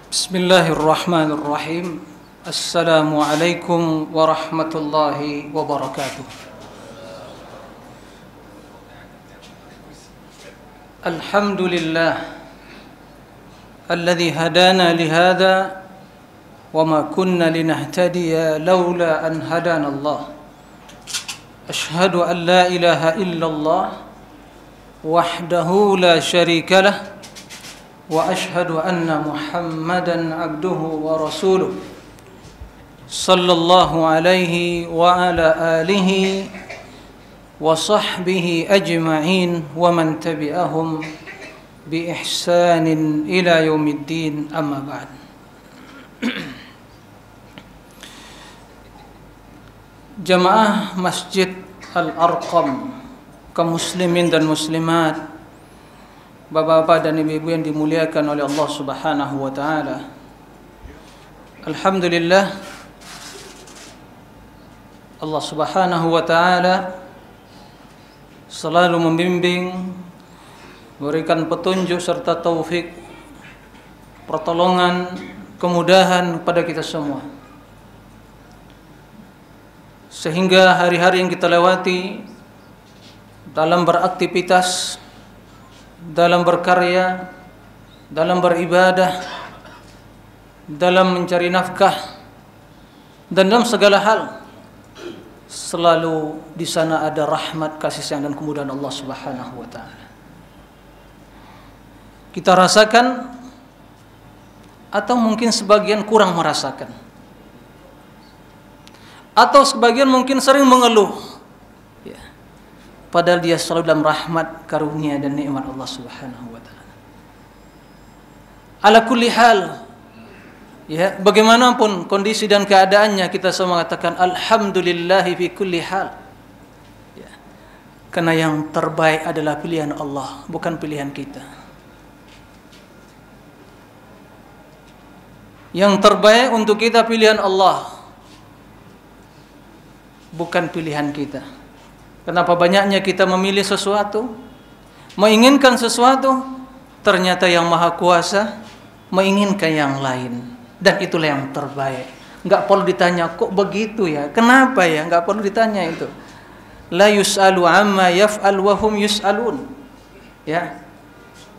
Bismillahirrahmanirrahim. Assalamualaikum warahmatullahi wabarakatuh. Alhamdulillah alladzi hadana lihada wa ma kunna linahtadiya laula an hadana Allah. Ashhadu an la ilaha illallah wahdahu la syarika lah wa ashhadu anna Muhammadan abduhu wa rasuluh sallallahu alaihi wa ala alihi wa sahbihi ajma'in wa man tabi'ahum bi ihsanin ila yaumiddin, amma ba'd. Jamaah Masjid Al-Arqam, kaum muslimin dan muslimat, bapak-bapak dan ibu-ibu yang dimuliakan oleh Allah Subhanahu wa taala. Alhamdulillah, Allah Subhanahu wa taala selalu membimbing, memberikan petunjuk serta taufik, pertolongan, kemudahan kepada kita semua. Sehingga hari-hari yang kita lewati dalam beraktivitas, dalam berkarya, dalam beribadah, dalam mencari nafkah, dan dalam segala hal, selalu di sana ada rahmat, kasih sayang dan kemudahan Allah Subhanahu wa taala. Kita rasakan atau mungkin sebagian kurang merasakan, atau sebagian mungkin sering mengeluh, padahal dia selalu dalam rahmat, karunia dan nikmat Allah Subhanahu wa taala. Ala kulli hal, bagaimanapun kondisi dan keadaannya, kita semua mengatakan alhamdulillahi fi kulli hal. Karena yang terbaik adalah pilihan Allah, bukan pilihan kita. Yang terbaik untuk kita pilihan Allah, bukan pilihan kita. Kenapa banyaknya kita memilih sesuatu, menginginkan sesuatu, ternyata yang Maha Kuasa menginginkan yang lain, dan itulah yang terbaik. Enggak perlu ditanya, kok begitu ya? Kenapa ya? Enggak perlu ditanya itu. La yus'alu amma yaf'al wa hum yus'alun. Ya.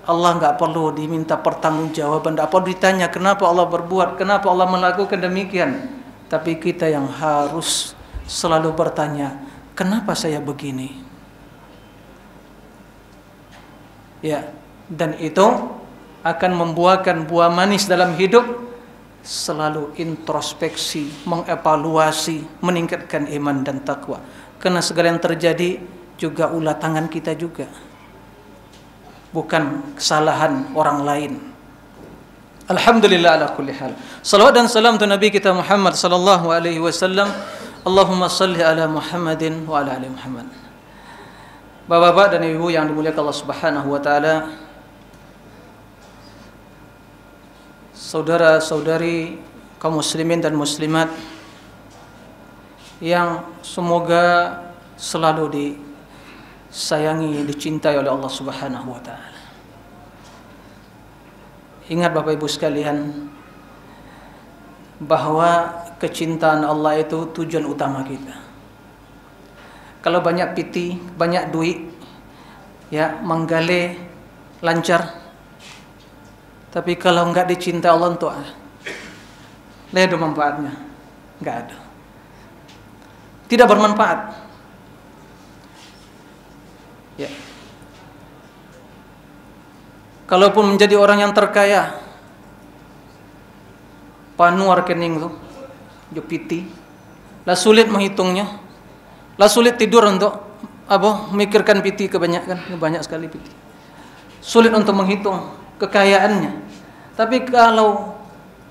Allah enggak perlu diminta pertanggungjawaban, enggak perlu ditanya kenapa Allah berbuat, kenapa Allah melakukan demikian. Tapi kita yang harus selalu bertanya, kenapa saya begini? Ya, dan itu akan membuahkan buah manis dalam hidup. Selalu introspeksi, mengevaluasi, meningkatkan iman dan takwa. Karena segala yang terjadi juga ulah tangan kita juga, bukan kesalahan orang lain. Alhamdulillah ala kulli hal. Salawat dan salam untuk Nabi kita Muhammad sallallahu alaihi wasallam. Allahumma salli ala Muhammadin wa ala ali Muhammad. Bapak-bapak dan ibu yang dimuliakan Allah Subhanahu wa taala, saudara-saudari kaum muslimin dan muslimat yang semoga selalu disayangi, dicintai oleh Allah Subhanahu wa taala. Ingat Bapak Ibu sekalian, bahwa kecintaan Allah itu tujuan utama kita. Kalau banyak piti, banyak duit, menggale lancar. Tapi kalau enggak dicinta Allah, untuk tidak ada manfaatnya. Enggak ada. Tidak bermanfaat. Ya. Kalaupun menjadi orang yang terkaya, panu rekening tu, jepiti, lah sulit menghitungnya, lah sulit tidur untuk memikirkan piti kebanyakan, banyak sekali piti. Sulit untuk menghitung kekayaannya. Tapi kalau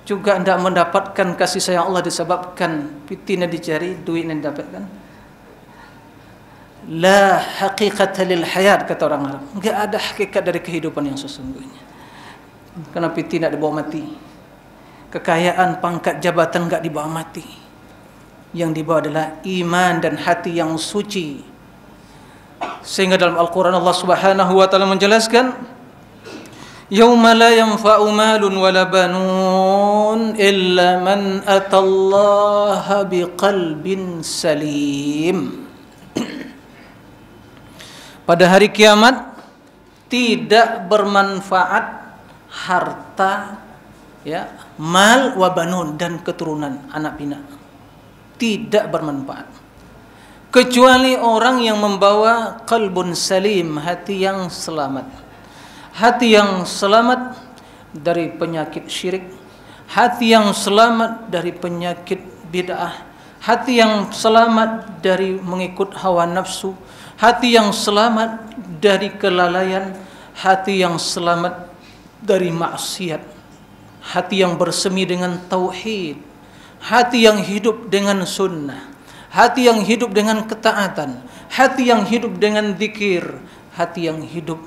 juga tidak mendapatkan kasih sayang Allah disebabkan pitinya dicari, duitnya didapatkan, la haqiqata lil hayat, kata orang Arab. Enggak ada hakikat dari kehidupan yang sesungguhnya. Karena piti tidak dibawa mati. Kekayaan, pangkat, jabatan enggak dibawa mati. Yang dibawa adalah iman dan hati yang suci. Sehingga dalam Al-Quran Allah Subhanahu wa ta'ala menjelaskan, Yauma la yanfa'u malun wala banun illa man atallaha biqalbin salim. Pada hari kiamat tidak bermanfaat harta, ya, mal wa banun, dan keturunan anak pinak. Tidak bermanfaat kecuali orang yang membawa qalbun salim, hati yang selamat. Hati yang selamat dari penyakit syirik, hati yang selamat dari penyakit bid'ah, hati yang selamat dari mengikut hawa nafsu, hati yang selamat dari kelalaian, hati yang selamat dari maksiat, hati yang bersemi dengan tauhid, hati yang hidup dengan sunnah, hati yang hidup dengan ketaatan, hati yang hidup dengan zikir, hati yang hidup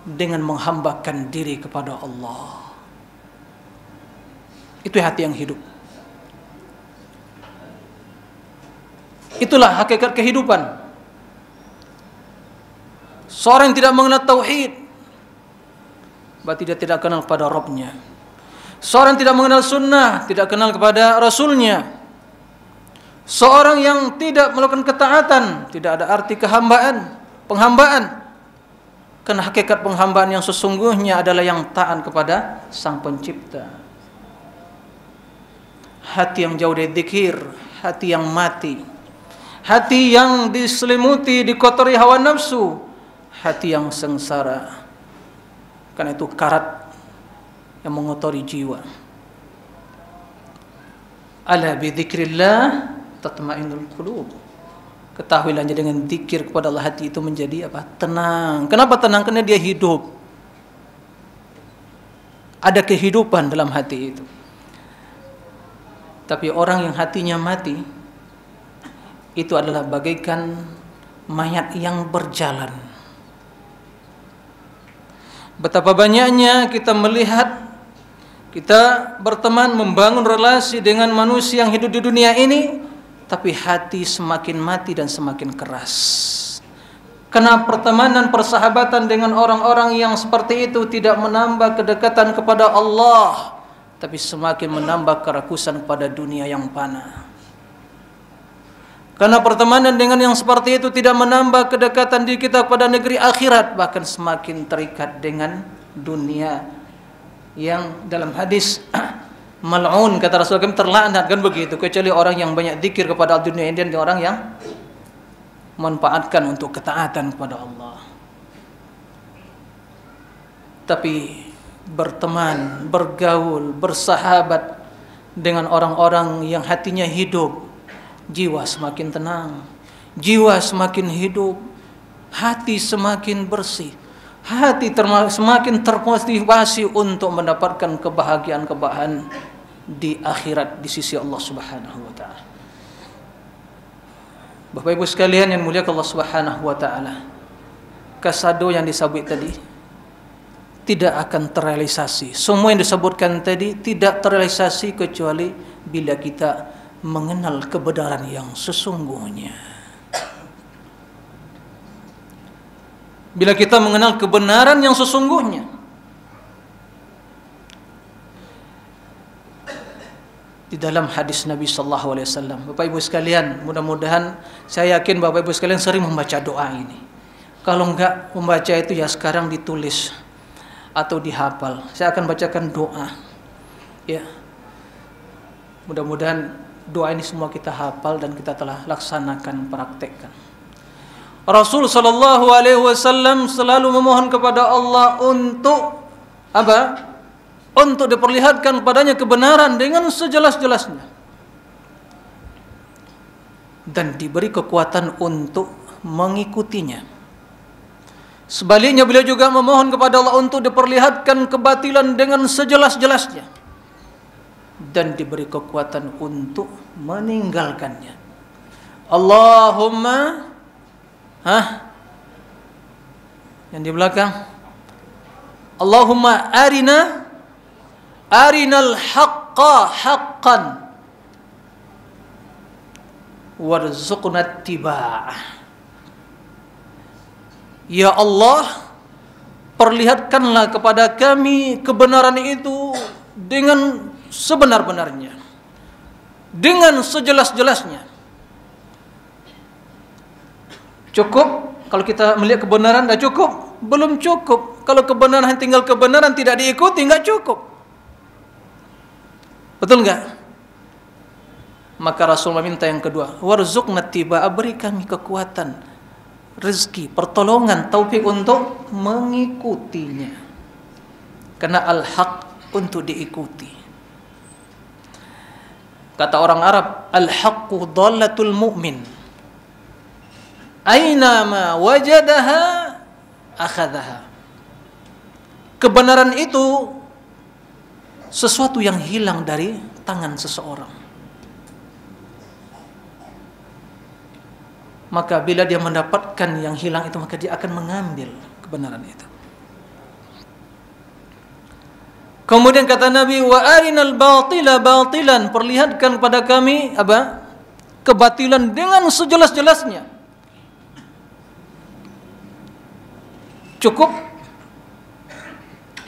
dengan menghambakan diri kepada Allah. Itu hati yang hidup. Itulah hakikat kehidupan. Seorang yang tidak mengenal tauhid, berarti dia tidak kenal kepada Rabbnya. Seorang yang tidak mengenal sunnah, tidak kenal kepada Rasulnya. Seorang yang tidak melakukan ketaatan, tidak ada arti penghambaan. Karena hakikat penghambaan yang sesungguhnya adalah yang taat kepada Sang Pencipta. Hati yang jauh dari zikir, hati yang mati, hati yang diselimuti, dikotori hawa nafsu, hati yang sengsara. Karena itu karat yang mengotori jiwa. Ala bi dzikrillah tatma'innul qulub. Ketahuilah dengan zikir kepada Allah hati itu menjadi apa? Tenang. Kenapa tenang? Karena dia hidup. Ada kehidupan dalam hati itu. Tapi orang yang hatinya mati, itu adalah bagaikan mayat yang berjalan. Betapa banyaknya kita melihat, kita berteman, membangun relasi dengan manusia yang hidup di dunia ini, tapi hati semakin mati dan semakin keras. Karena pertemanan, persahabatan dengan orang-orang yang seperti itu tidak menambah kedekatan kepada Allah, tapi semakin menambah kerakusan pada dunia yang fana. Karena pertemanan dengan yang seperti itu tidak menambah kedekatan diri kita kepada negeri akhirat, bahkan semakin terikat dengan dunia yang dalam hadis mal'un, kata Rasulullah, terlaknat, kan begitu, kecuali orang yang banyak zikir kepada dunia ini dan orang yang manfaatkan untuk ketaatan kepada Allah. Tapi berteman, bergaul, bersahabat dengan orang-orang yang hatinya hidup, jiwa semakin tenang, jiwa semakin hidup, hati semakin bersih, hati semakin termotivasi untuk mendapatkan kebahagiaan di akhirat di sisi Allah Subhanahu wa taala. Bapak Ibu sekalian yang mulia Allah Subhanahu wa taala, kasado yang disebut tadi tidak akan terrealisasi. Semua yang disebutkan tadi tidak terrealisasi kecuali bila kita mengenal kebenaran yang sesungguhnya. Bila kita mengenal kebenaran yang sesungguhnya. Di dalam hadis Nabi sallallahu alaihi wasallam, Bapak Ibu sekalian, mudah-mudahan, saya yakin Bapak Ibu sekalian sering membaca doa ini. Kalau enggak membaca itu ya sekarang ditulis atau dihafal. Saya akan bacakan doa. Ya. Mudah-mudahan doa ini semua kita hafal dan kita telah laksanakan, praktekkan. Rasul sallallahu alaihi wasallam selalu memohon kepada Allah untuk apa? Untuk diperlihatkan padanya kebenaran dengan sejelas-jelasnya. Dan diberi kekuatan untuk mengikutinya. Sebaliknya beliau juga memohon kepada Allah untuk diperlihatkan kebatilan dengan sejelas-jelasnya. Dan diberi kekuatan untuk meninggalkannya. Allahumma, yang di belakang, Allahumma arinal haqqa haqqan warzuqna ittiba'ah. Ya Allah, perlihatkanlah kepada kami kebenaran itu dengan sebenar-benarnya, dengan sejelas-jelasnya. Cukup kalau kita melihat kebenaran dah cukup? Belum cukup. Kalau kebenaran tinggal kebenaran tidak diikuti, enggak cukup. Betul enggak? Maka Rasul meminta yang kedua, warzuqna tiba, beri kami kekuatan, rezeki, pertolongan, taufik untuk mengikutinya. Karena al-haq untuk diikuti. Kata orang Arab, al-haqqu dhallatul mu'min. Aina ma wajadaha akhadhaha. Kebenaran itu sesuatu yang hilang dari tangan seseorang. Maka bila dia mendapatkan yang hilang itu, maka dia akan mengambil kebenaran itu. Kemudian kata Nabi, wa arinal batila batilan, perlihatkan kepada kami apa? Kebatilan dengan sejelas-jelasnya. Cukup?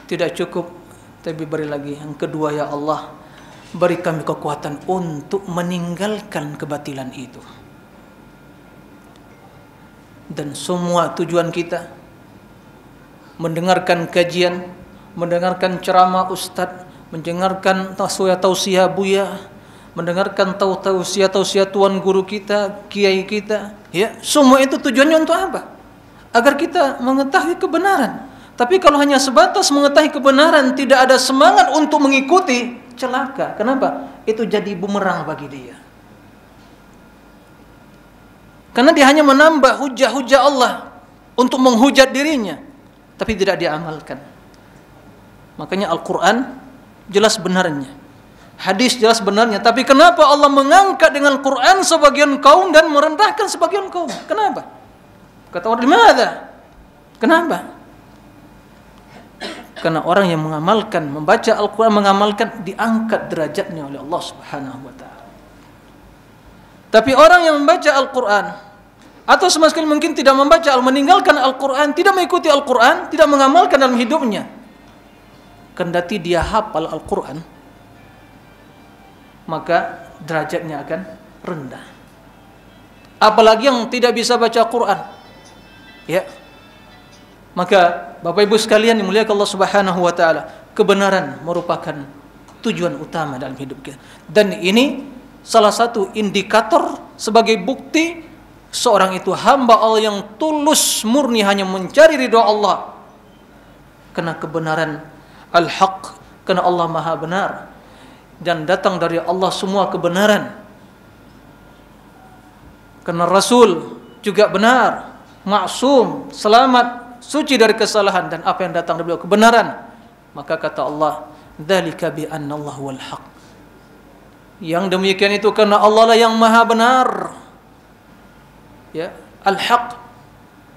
Tidak cukup, tapi beri lagi yang kedua, ya Allah, beri kami kekuatan untuk meninggalkan kebatilan itu. Dan semua tujuan kita mendengarkan kajian, mendengarkan ceramah ustaz, mendengarkan tausiah buya, mendengarkan tausiah tuan guru kita, kiai kita, ya, semua itu tujuannya untuk apa? Agar kita mengetahui kebenaran. Tapi kalau hanya sebatas mengetahui kebenaran, tidak ada semangat untuk mengikuti, celaka. Kenapa? Itu jadi bumerang bagi dia. Karena dia hanya menambah hujah-hujah Allah untuk menghujat dirinya, tapi tidak diamalkan. Makanya Al-Quran jelas benarnya, hadis jelas benarnya. Tapi kenapa Allah mengangkat dengan Quran sebagian kaum dan merendahkan sebagian kaum? Kenapa? Kata orang, "Limadha?" Kenapa? Karena orang yang mengamalkan, membaca Al-Quran, mengamalkan, diangkat derajatnya oleh Allah Subhanahu wa ta'ala. Tapi orang yang membaca Al-Quran atau sama sekali mungkin tidak membaca, meninggalkan Al-Quran, tidak mengikuti Al-Quran, tidak mengamalkan dalam hidupnya, kendati dia hafal Al-Quran, maka derajatnya akan rendah. Apalagi yang tidak bisa baca Quran, ya. Maka Bapak Ibu sekalian dimuliakan Allah Subhanahu wa taala, kebenaran merupakan tujuan utama dalam hidup kita. Dan ini salah satu indikator sebagai bukti seorang itu hamba Allah yang tulus murni hanya mencari ridha Allah. Karena kebenaran al-haq, karena Allah Maha benar dan datang dari Allah semua kebenaran. Karena Rasul juga benar, maksum, selamat, suci dari kesalahan, dan apa yang datang dari beliau kebenaran. Maka kata Allah, dzalika bi anna Allah wal haq. Yang demikian itu karena Allah lah yang Maha benar. Ya, al-haq,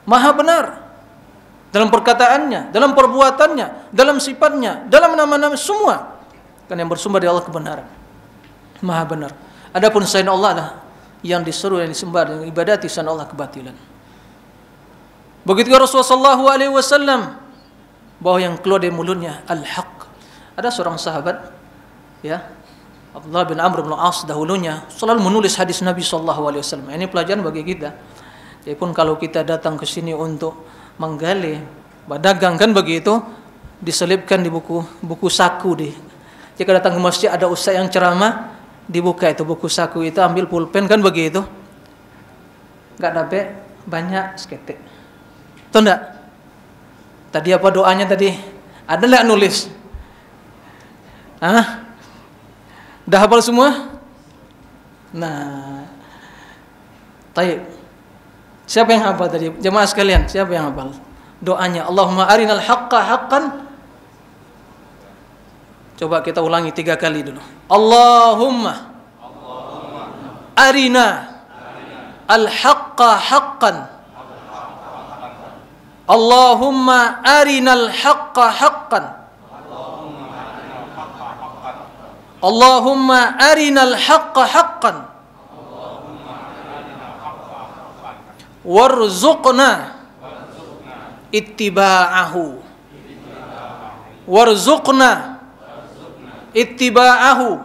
Maha benar dalam perkataannya, dalam perbuatannya, dalam sifatnya, dalam nama-nama semua. Karena yang bersumber dari Allah kebenaran, Maha benar. Adapun selain Allah lah yang diseru, yang disembah, yang ibadati, selain Allah kebatilan. Begitu Rasulullah SAW, bahwa yang keluar dari mulutnya al-haq. Ada seorang sahabat, ya, Abdullah bin Amr bin As dahulunya selalu menulis hadis Nabi SAW. Ini pelajaran bagi kita. Jadi pun kalau kita datang ke sini untuk menggali, berdagang kan begitu, diselipkan di buku saku deh. Jika datang ke masjid ada ustaz yang ceramah, dibuka itu buku saku itu, ambil pulpen kan begitu. Enggak dapat banyak seketik. Tahu enggak? Tadi apa doanya tadi? Ada enggak nulis? Hah? Dah hafal semua? Nah, taib. Siapa yang hafal tadi? Jemaah sekalian, siapa yang hafal? Doanya, Allahumma arinal haqqa haqqan. Coba kita ulangi 3 kali dulu. Allahumma arina al-haqqa haqqan. Allahumma arinal haqqa haqqan. Allahumma arinal haqqa haqqan. Warzuqna ittiba'ahu. warzuqna ittiba'ahu,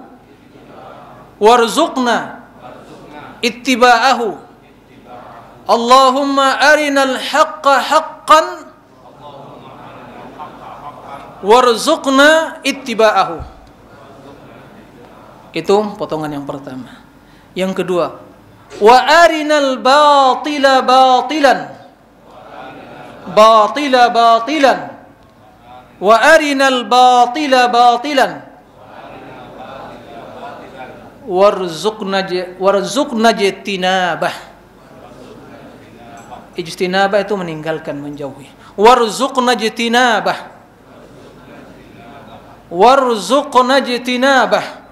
warzuqna ittiba'ahu. Allahumma arinal haqqa haqqan warzuqna ittiba'ahu. Itu potongan yang pertama. Yang kedua, wa arinal batila batilan, batila batilan, wa arinal batila batilan, warzuqna ijtinabah. Ijtinabah itu meninggalkan, menjauhi. Warzuqna ijtinabah, warzuqna ijtinabah.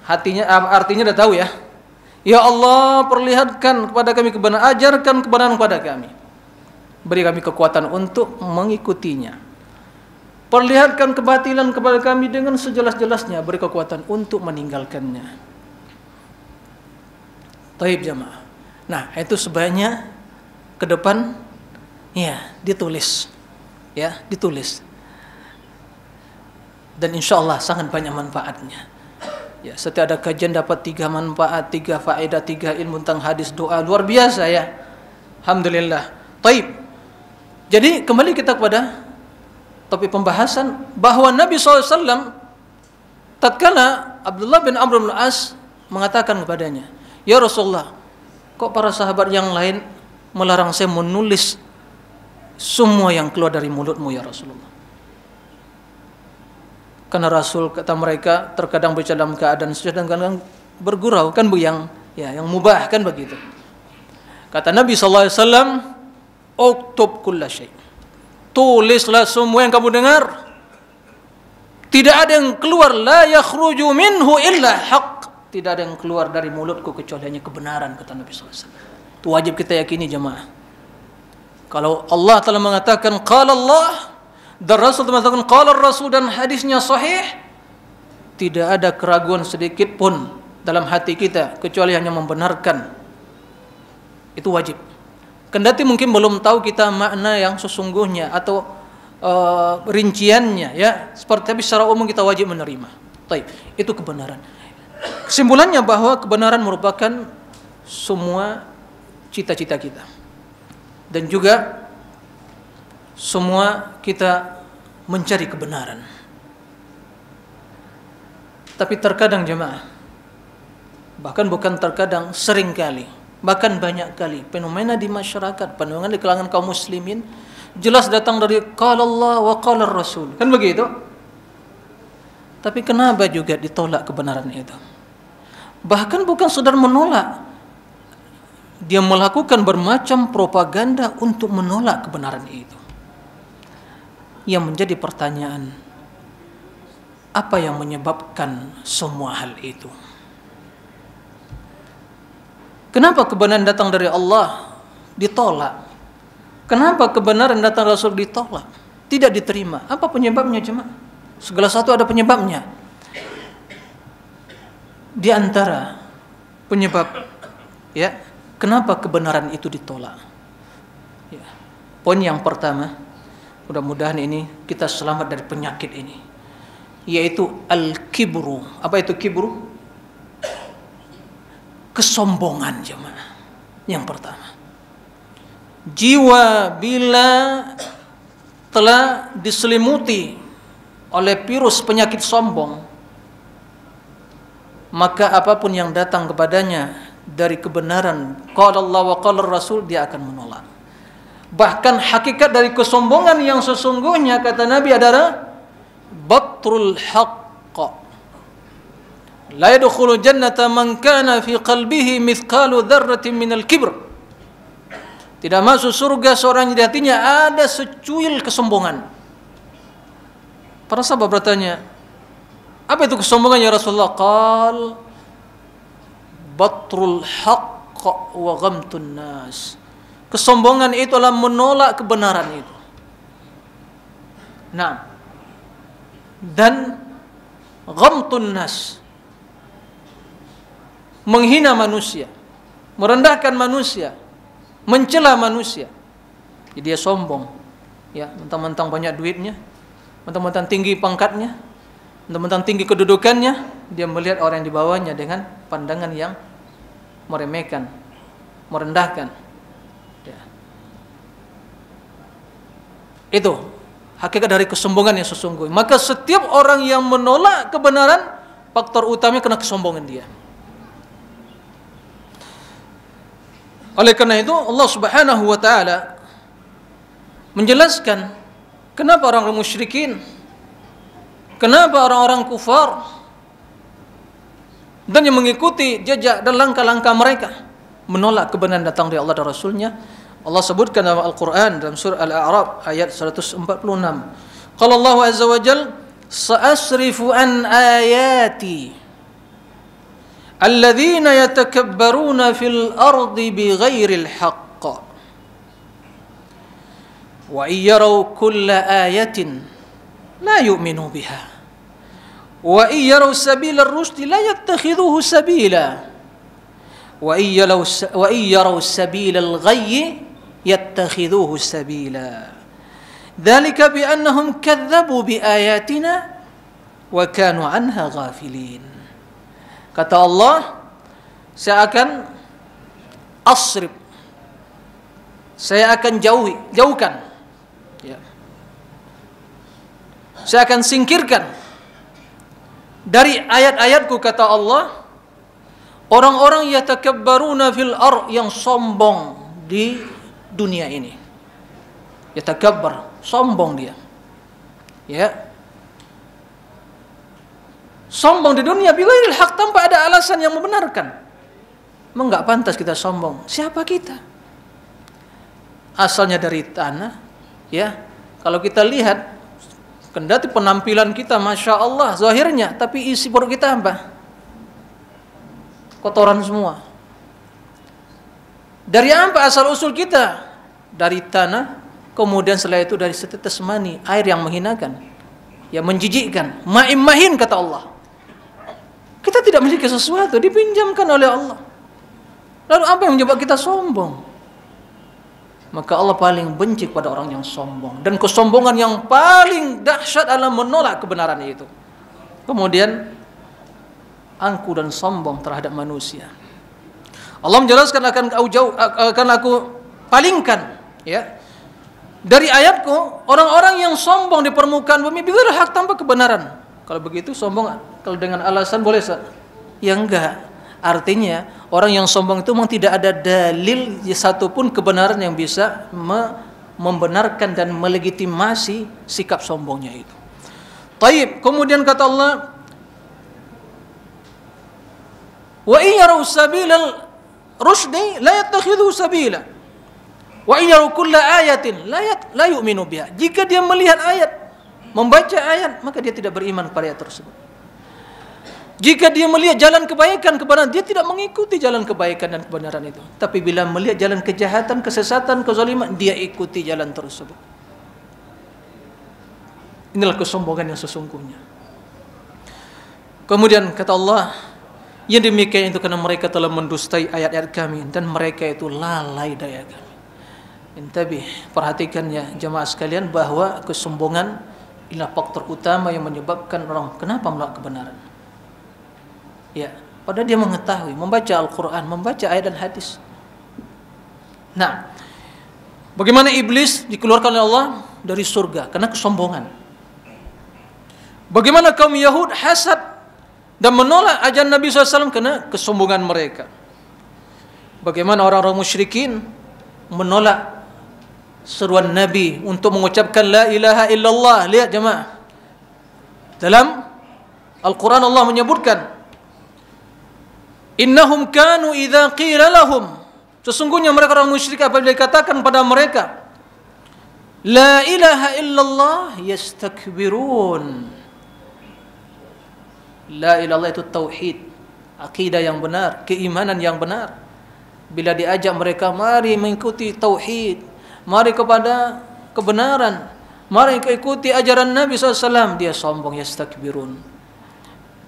Artinya udah tahu ya. Ya Allah, perlihatkan kepada kami kebenaran, ajarkan kebenaran kepada kami. Beri kami kekuatan untuk mengikutinya. Perlihatkan kebatilan kepada kami dengan sejelas-jelasnya, beri kekuatan untuk meninggalkannya. Taib jamaah. Nah, itu sebaiknya ke depan ya ditulis. Ya, ditulis. Dan insya Allah sangat banyak manfaatnya. Ya, setiap ada kajian dapat 3 manfaat, 3 faedah, 3 ilmu tentang hadis, doa, luar biasa ya. Alhamdulillah. Taib. Jadi kembali kita kepada topik pembahasan bahwa Nabi SAW tatkala Abdullah bin Amr bin As mengatakan kepadanya, ya Rasulullah, kok para sahabat yang lain melarang saya menulis semua yang keluar dari mulutmu ya Rasulullah? Karena Rasul, kata mereka, terkadang berbicara dalam keadaan sujud dan kadang bergurau, kan bu, yang mubah, kan begitu. Kata Nabi SAW, uktub kulla syai', tulislah semua yang kamu dengar, tidak ada yang keluar, la yakhruju minhu illa haqq, tidak ada yang keluar dari mulutku kecuali hanya kebenaran, kata Nabi SAW. Itu wajib kita yakini jemaah. Kalau Allah telah mengatakan qala Allah dan Rasul mengatakan qala Rasul dan hadisnya sahih, tidak ada keraguan sedikit pun dalam hati kita kecuali hanya membenarkan. Itu wajib. Kendati mungkin belum tahu kita makna yang sesungguhnya atau rinciannya ya, tapi secara umum kita wajib menerima. Baik, itu kebenaran. Kesimpulannya bahwa kebenaran merupakan semua cita-cita kita. Dan juga semua kita mencari kebenaran. Tapi terkadang jemaah, bahkan bukan terkadang, sering kali, bahkan banyak kali, fenomena di masyarakat, fenomena di kalangan kaum muslimin, jelas datang dari qala Allah wa qala Rasul, kan begitu? Tapi kenapa juga ditolak kebenaran itu? Bahkan bukan sekedar menolak, dia melakukan bermacam propaganda untuk menolak kebenaran itu. Yang menjadi pertanyaan, apa yang menyebabkan semua hal itu? Kenapa kebenaran datang dari Allah ditolak? Kenapa kebenaran datang dari Rasul ditolak? Tidak diterima. Apa penyebabnya jemaah? Segala satu ada penyebabnya. Di antara penyebab ya, kenapa kebenaran itu ditolak? Ya. Poin yang pertama, mudah-mudahan ini kita selamat dari penyakit ini, yaitu al-kibru. Apa itu kibru? Kesombongan jemaah. Yang pertama, jiwa bila telah diselimuti oleh virus penyakit sombong, maka apapun yang datang kepadanya dari kebenaran qala Allah wa qala Rasul, dia akan menolak. Bahkan hakikat dari kesombongan yang sesungguhnya, kata Nabi, adalah batrul haqq. La yadkhulu jannata man kana fi qalbihi mithqalu dzarratin minal kibr. Tidak masuk surga seorang yang di hatinya ada secuil kesombongan. Para sahabat bertanya, apa itu kesombongan ya Rasulullah? Qal batrul haqq wa ghamtun nas. Kesombongan itu adalah menolak kebenaran itu. Nah, dan ghamtun nas, menghina manusia, merendahkan manusia, mencela manusia. Jadi dia sombong. Ya, mentang-mentang banyak duitnya, mentang-mentang tinggi pangkatnya, mentang-mentang tinggi kedudukannya, dia melihat orang yang di bawahnya dengan pandangan yang meremehkan, merendahkan. Ya. Itu hakikat dari kesombongan yang sesungguhnya. Maka setiap orang yang menolak kebenaran, faktor utamanya kena kesombongan dia. Oleh karena itu Allah Subhanahu wa taala menjelaskan kenapa orang-orang musyrikin, kenapa orang-orang kufar dan yang mengikuti jejak dan langkah-langkah mereka menolak kebenaran datang dari Allah dan Rasulnya. Allah sebutkan dalam Al-Quran dalam surah Al-A'raf ayat 146. Qala Allah azza wa jalla, sa'asrifu an ayati alladzina yatakabbaruna fil ardi bighairil haqq wa iyyaraw kulla ayatin la yu'minu biha wa iyyaraw sabila ar-rusdi la yattakhidhuhu sabila wa iyyaraw sabila al-ghayyi yattakhidhuhu sabila dzalika bi annahum kadzdzabu bi ayatina wa kanu anha ghafilin. Kata Allah, saya akan asrif, saya akan jauhkan, ya. Saya akan singkirkan dari ayat-ayatku, kata Allah, orang-orang yatakabbaruna fil ard, yang sombong di dunia ini. Yatakabbar, sombong dia. Ya. Sombong di dunia bighairil haq, tanpa ada alasan yang membenarkan. Memang enggak pantas kita sombong. Siapa kita? Asalnya dari tanah, ya. Kalau kita lihat, kendati penampilan kita masya Allah zahirnya, tapi isi perut kita apa? Kotoran semua. Dari apa asal usul kita? Dari tanah, kemudian setelah itu dari setetes mani, air yang menghinakan, yang menjijikkan, ma'im mahin, kata Allah. Kita tidak memiliki sesuatu, dipinjamkan oleh Allah. Lalu apa yang menyebabkan kita sombong? Maka Allah paling benci pada orang yang sombong, dan kesombongan yang paling dahsyat adalah menolak kebenaran itu. Kemudian angku dan sombong terhadap manusia. Allah menjelaskan akan aku palingkan, ya, dari ayatku orang-orang yang sombong di permukaan bumi bighairil haq, tanpa kebenaran. Kalau begitu sombong kalau dengan alasan boleh, ya enggak. Artinya orang yang sombong itu memang tidak ada dalil satupun kebenaran yang bisa membenarkan dan melegitimasi sikap sombongnya itu. Taib. Kemudian kata Allah, wa iyyaru sabilal rusdi la yattakhidhu sabila wa iyyaru kulla ayatin la yu'minu biha. Jika dia melihat ayat, membaca ayat, maka dia tidak beriman kepada ayat tersebut. Jika dia melihat jalan kebaikan, kebenaran, dia tidak mengikuti jalan kebaikan dan kebenaran itu. Tapi bila melihat jalan kejahatan, kesesatan, kezaliman, dia ikuti jalan tersebut. Inilah kesombongan yang sesungguhnya. Kemudian kata Allah, yang demikian itu karena mereka telah mendustai ayat-ayat kami, dan mereka itu lalai daya kami. Intabih, perhatikannya jemaah sekalian, bahwa kesombongan inilah faktor utama yang menyebabkan orang kenapa menolak kebenaran. Ya, padahal dia mengetahui, membaca Al-Quran, membaca ayat dan hadis. Nah, bagaimana iblis dikeluarkan oleh Allah dari surga karena kesombongan? Bagaimana kaum Yahud hasad dan menolak ajaran Nabi SAW karena kesombongan mereka? Bagaimana orang-orang musyrikin menolak seruan Nabi untuk mengucapkan la ilaha illallah? Lihat jemaah, dalam Al-Quran Allah menyebutkan, innahum kanu idza qila lahum, sesungguhnya mereka orang musyrik apabila dikatakan pada mereka la ilaha illallah yastakbirun. La ilallah itu tauhid, akidah yang benar, keimanan yang benar. Bila diajak mereka, mari mengikuti tauhid, mari kepada kebenaran, mari ikuti ajaran Nabi SAW, dia sombong, yastakbirun.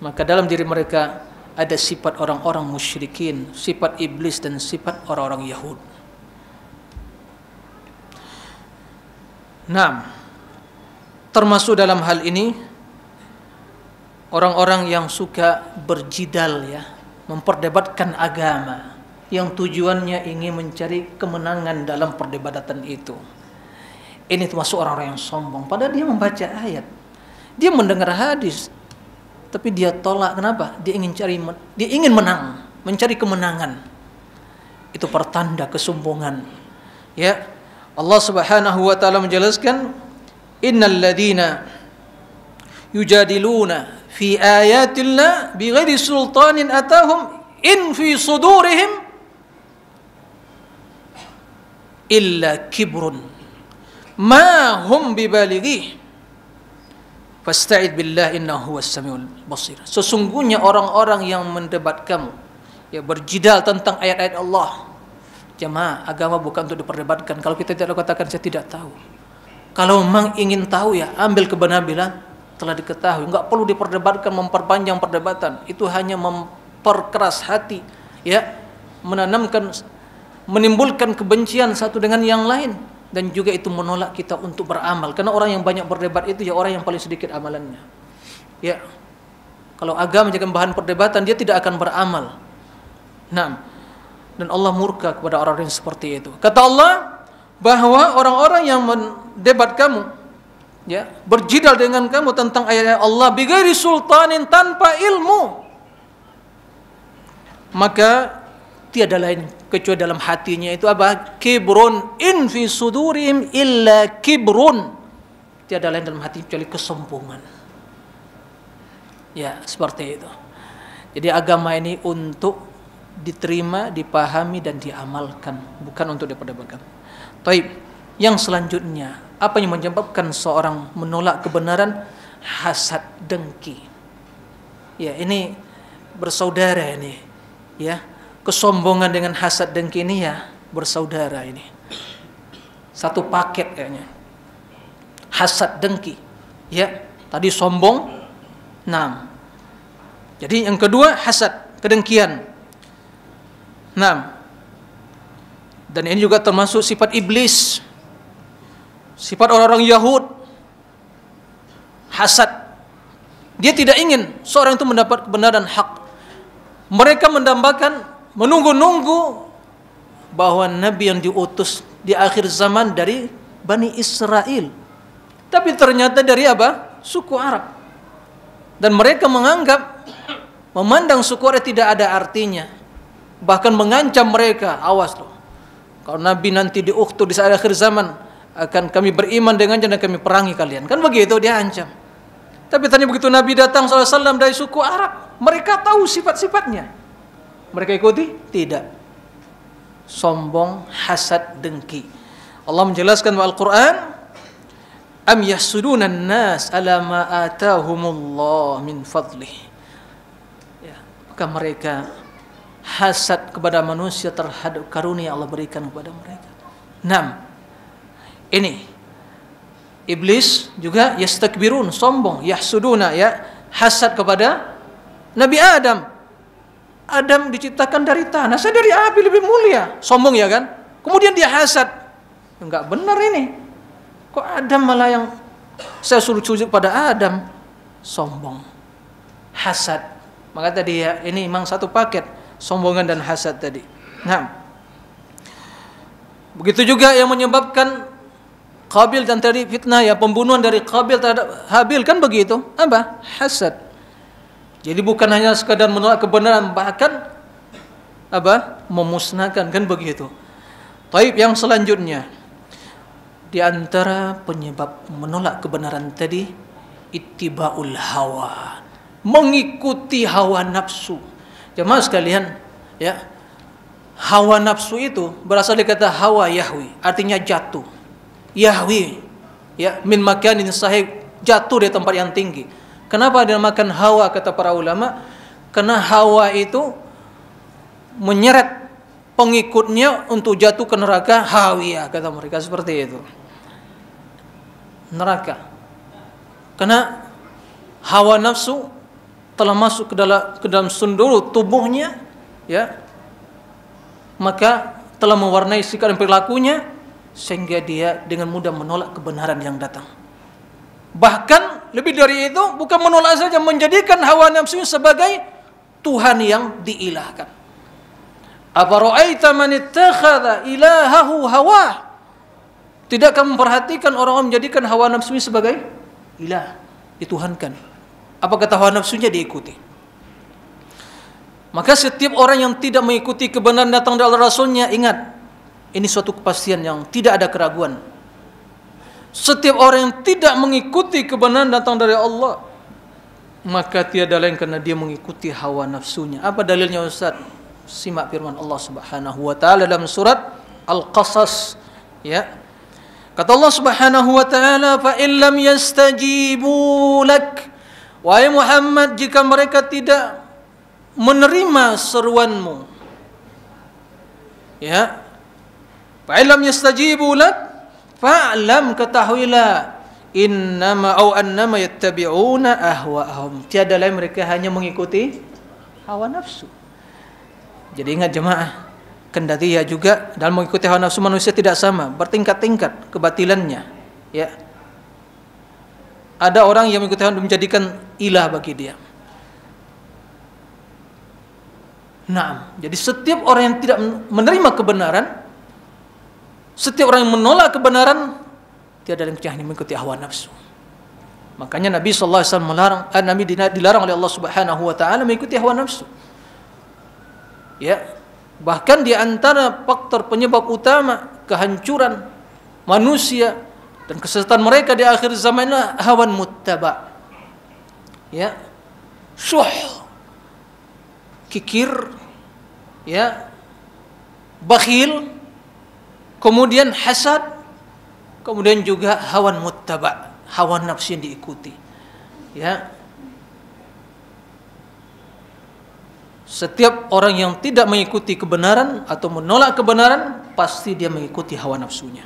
Maka dalam diri mereka ada sifat orang-orang musyrikin, sifat iblis dan sifat orang-orang Yahud. Nah, termasuk dalam hal ini orang-orang yang suka berjidal ya, memperdebatkan agama yang tujuannya ingin mencari kemenangan dalam perdebatan itu. Ini termasuk orang-orang yang sombong. Padahal dia membaca ayat, dia mendengar hadis, tapi dia tolak. Kenapa? Dia ingin menang, mencari kemenangan. Itu pertanda kesombongan. Ya, Allah Subhanahu wa taala menjelaskan, innal ladzina yujadiluna fi ayatillah bighairi sultanin atahum in fi sudurihim illa kibrun ma hum bibalighi fasta'id billah innahu huwas samiul basir. Sesungguhnya orang-orang yang mendebat kamu, ya, berjidal tentang ayat-ayat Allah. Jemaah, agama bukan untuk diperdebatkan. Kalau kita tidak katakan saya tidak tahu. Kalau memang ingin tahu, ya ambil kebenaran telah diketahui. Enggak perlu diperdebatkan, memperpanjang perdebatan. Itu hanya memperkeras hati, ya, menimbulkan kebencian satu dengan yang lain, dan juga itu menolak kita untuk beramal. Karena orang yang banyak berdebat itu ya orang yang paling sedikit amalannya. Ya. Kalau agama menjadi bahan perdebatan, dia tidak akan beramal. Nah, dan Allah murka kepada orang-orang yang seperti itu. Kata Allah bahwa orang-orang yang mendebat kamu, ya, berjidal dengan kamu tentang ayat Allah bighairi sultanin, tanpa ilmu, maka tiada lain kecuali dalam hatinya itu apa? Kibrun, in fi sudurihim illa kibrun. Tiada lain dalam hati kecuali kesombongan. Ya, seperti itu. Jadi agama ini untuk diterima, dipahami dan diamalkan, bukan untuk diperdebatkan. Taib. Yang selanjutnya, apa yang menyebabkan seorang menolak kebenaran? Hasad, dengki. Ya, ini bersaudara ini. Ya, kesombongan dengan hasad, dengki ini ya bersaudara ini. Satu paket kayaknya. Hasad, dengki. Ya, tadi sombong. Nah. Jadi yang kedua hasad, kedengkian. Nah, dan ini juga termasuk sifat iblis, sifat orang-orang Yahud, hasad. Dia tidak ingin seorang itu mendapat kebenaran hak. Mereka mendambakan, menunggu-nunggu bahwa Nabi yang diutus di akhir zaman dari Bani Israel, tapi ternyata dari apa? Suku Arab. Dan mereka memandang suku Arab tidak ada artinya. Bahkan mengancam mereka, awas loh, kalau Nabi nanti diutus di saat akhir zaman, akan kami beriman dengannya dan kami perangi kalian. Kan begitu dia ancam. Tapi tadi begitu Nabi datang SAW dari suku Arab, mereka tahu sifat-sifatnya. Mereka ikuti? Tidak. Sombong, hasad, dengki. Allah menjelaskan dalam Al-Quran, am yahsuduna an-nas ala ma atahumullah min fadlih. Ya, maka mereka hasad kepada manusia terhadap karunia Allah berikan kepada mereka. 6. Ini iblis juga yastakbirun, sombong, yahsuduna, ya, hasad kepada Nabi Adam. Adam diciptakan dari tanah, saya dari api lebih mulia. Sombong ya kan? Kemudian dia hasad. Enggak benar ini. Kok Adam malah yang saya suruh sujud pada Adam? Sombong, hasad. Maka tadi ya, ini memang satu paket, sombongan dan hasad tadi. Nah, begitu juga yang menyebabkan Qabil dan tadi fitnah, ya, pembunuhan dari Qabil terhadap Habil, kan begitu? Apa? Hasad. Jadi bukan hanya sekadar menolak kebenaran, bahkan apa? Memusnahkan, kan begitu. Taib, yang selanjutnya di antara penyebab menolak kebenaran tadi, ittibaul hawa, mengikuti hawa nafsu. Jemaah sekalian, ya, hawa nafsu itu berasal dari kata hawa yahwi, artinya jatuh. Yahwi, ya, min makanin sahih, jatuh di tempat yang tinggi. Kenapa dinamakan hawa kata para ulama? Karena hawa itu menyeret pengikutnya untuk jatuh ke neraka hawiyah, kata mereka seperti itu. Neraka. Karena hawa nafsu telah masuk ke dalam sundul tubuhnya, ya, maka telah mewarnai sikap dan perilakunya, sehingga dia dengan mudah menolak kebenaran yang datang. Bahkan lebih dari itu, bukan menolak saja, menjadikan hawa nafsunya sebagai Tuhan yang diilahkan. Afara'aita man ittakhadha ilahahu hawah. Tidakkah memperhatikan orang-orang menjadikan hawa nafsunya sebagai ilah, dituhankan. Apa kata hawa nafsunya diikuti. Maka setiap orang yang tidak mengikuti kebenaran datang dari Allah Rasulnya, ingat, ini suatu kepastian yang tidak ada keraguan. Setiap orang yang tidak mengikuti kebenaran datang dari Allah, maka tiada lain karena dia mengikuti hawa nafsunya. Apa dalilnya Ustaz? Simak firman Allah Subhanahu wa taala dalam surat Al-Qasas, ya. Kata Allah Subhanahu wa taala, "Fa in lam yastajibu lak." Wahai Muhammad, jika mereka tidak menerima seruanmu, ya, fa in lam yastajibu lak fa'lam, ketahuilah, annama yattabi'una ahwa'ahum, tiada lain mereka hanya mengikuti hawa nafsu. Jadi ingat jemaah, kendati ya juga dalam mengikuti hawa nafsu manusia tidak sama, bertingkat-tingkat kebatilannya, ya. Ada orang yang mengikuti hawa nafsu menjadikan ilah bagi dia. Nah, jadi setiap orang yang tidak menerima kebenaran, setiap orang yang menolak kebenaran, tiada yang hanya mengikuti hawa nafsu. Makanya Nabi sallallahu alaihi wasallam melarang, Nabi dilarang oleh Allah Subhanahu wa taala mengikuti hawa nafsu. Ya, bahkan di antara faktor penyebab utama kehancuran manusia dan kesesatan mereka di akhir zaman adalah hawan muttaba. Ya. Syuh, kikir, ya, bakhil, kemudian hasad, kemudian juga hawan muttaba, hawa nafsu yang diikuti. Ya. Setiap orang yang tidak mengikuti kebenaran atau menolak kebenaran, pasti dia mengikuti hawa nafsunya.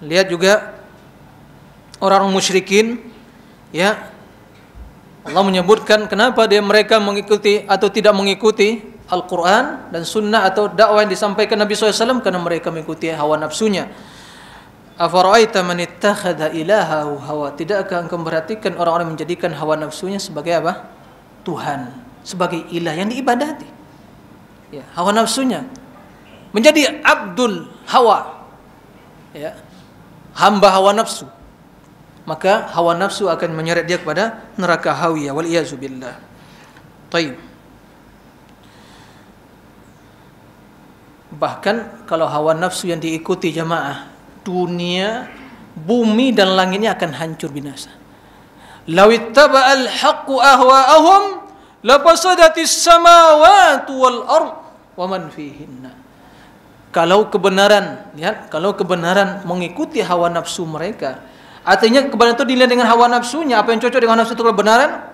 Lihat juga orang musyrikin, ya. Allah menyebutkan kenapa mereka mengikuti atau tidak mengikuti Al-Quran dan Sunnah atau dakwah yang disampaikan Nabi SAW, karena mereka mengikuti hawa nafsunya. Afara'aita man ittakhadha ilahahu hawa. Tidakkah engkau memperhatikan orang-orang yang menjadikan hawa nafsunya sebagai apa? Tuhan, sebagai ilah yang diibadati. Ya, hawa nafsunya menjadi abdul hawa, ya, hamba hawa nafsu. Maka hawa nafsu akan menyeret dia kepada neraka hawiyah, wal iyazu billah. Taib. Bahkan kalau hawa nafsu yang diikuti jamaah, dunia, bumi dan langitnya akan hancur binasa. Law ittaba'al haqqu ahwa'ahum lafasadatis samawati wal ard wa man fihinna. Kalau kebenaran, lihat, kalau kebenaran mengikuti hawa nafsu mereka, artinya kebenaran itu dilihat dengan hawa nafsunya, apa yang cocok dengan nafsu itu kebenaran,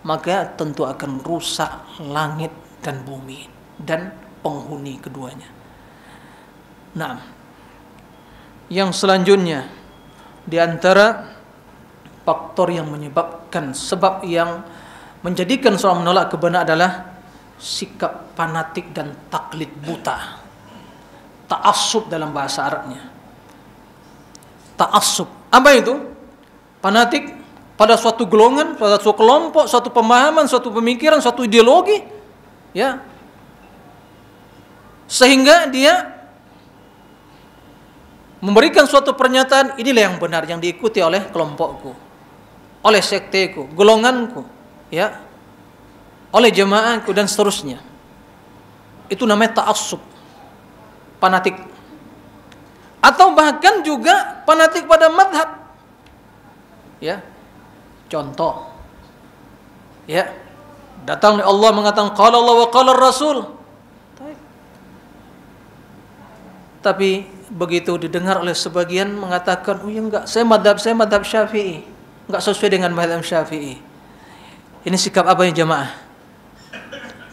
maka tentu akan rusak langit dan bumi dan penghuni keduanya. Nah, yang selanjutnya di antara faktor yang menyebabkan, sebab yang menjadikan seorang menolak kebenaran adalah sikap fanatik dan taklid buta. Ta'assub dalam bahasa Arabnya. Ta'assub. Apa itu? Fanatik pada suatu golongan, pada suatu kelompok, suatu pemahaman, suatu pemikiran, suatu ideologi, ya. Sehingga dia memberikan suatu pernyataan, inilah yang benar, yang diikuti oleh kelompokku, oleh sekteku, golonganku, ya, oleh jemaahku dan seterusnya. Itu namanya ta'assub, fanatik. Atau bahkan juga fanatik pada madhab, ya. Contoh, ya, datang oleh Allah mengatakan qala Allah wa qala Rasul, tapi begitu didengar oleh sebagian mengatakan, oh ya enggak, saya madhab Syafi'i, enggak sesuai dengan madhab Syafi'i. Ini sikap apa ya jamaah?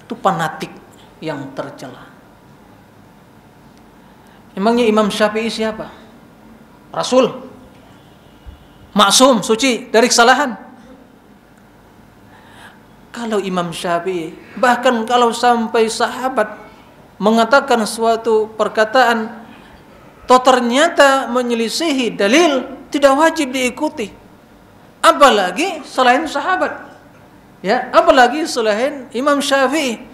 Itu fanatik yang tercela. Emangnya Imam Syafi'i siapa? Rasul, maksum, suci dari kesalahan. Kalau Imam Syafi'i, bahkan kalau sampai sahabat mengatakan suatu perkataan toh ternyata menyelisihi dalil, tidak wajib diikuti. Apalagi selain sahabat, ya, apalagi selain Imam Syafi'i.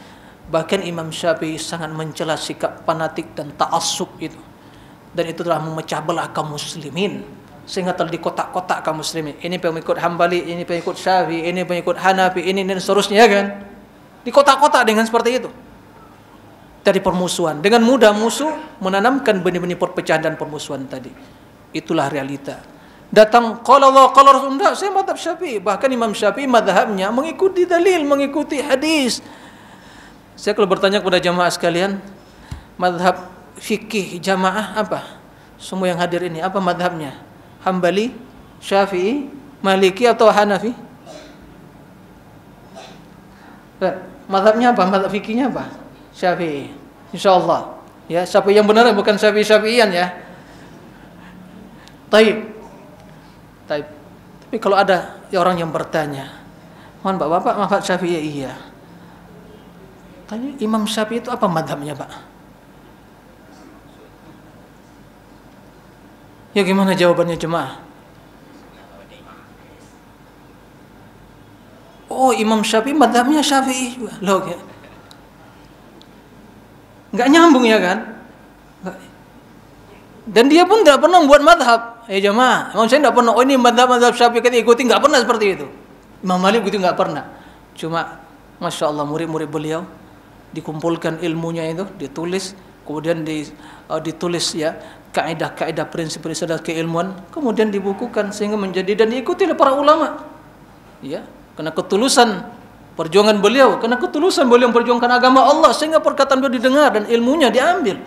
Bahkan Imam Syafi'i sangat mencela sikap fanatik dan ta'assub itu, dan itu telah memecah belah kaum muslimin sehingga telah dikotak-kotak kaum muslimin. Ini pengikut Hambali, ini pengikut Syafi'i, ini pengikut Hanafi, ini dan seterusnya, kan? Dikotak-kotak dengan seperti itu. Dari permusuhan, dengan mudah musuh menanamkan benih-benih perpecahan dan permusuhan tadi. Itulah realita. Datang qala Allah qala Rasul, enggak, saya mazhab Syafi'i. Bahkan Imam Syafi'i mazhabnya mengikuti dalil, mengikuti hadis. Saya kalau bertanya kepada jamaah sekalian, mazhab fikih jamaah apa? Semua yang hadir ini apa mazhabnya? Hambali, Syafi'i, Maliki atau Hanafi? Mazhabnya apa? Mazhab fikihnya apa? Syafi'i, insyaallah. Ya, Syafi'i yang benar, bukan Syafi'ian ya. Taib. Tapi kalau ada orang yang bertanya, mohon Bapak mazhab Syafi'i, iya. Tanya Imam Syafi'i itu apa mazhabnya, Pak? Ya gimana jawabannya jemaah? Oh, Imam Syafi'i mazhabnya Syafi'i juga. Loh, ya. Nggak nyambung ya kan? Dan dia pun tidak pernah membuat madhab. Jemaah, emang saya tidak pernah, oh ini madhab Syafi'i kita ikuti, nggak pernah seperti itu. Imam Malik begitu nggak pernah. Cuma, Masya Allah, murid-murid beliau dikumpulkan ilmunya itu, ditulis, kemudian ditulis ya kaidah-kaidah prinsip-prinsip keilmuan, kemudian dibukukan sehingga menjadi dan diikuti oleh para ulama. Ya, karena ketulusan perjuangan beliau, karena ketulusan beliau memperjuangkan agama Allah, sehingga perkataan beliau didengar dan ilmunya diambil.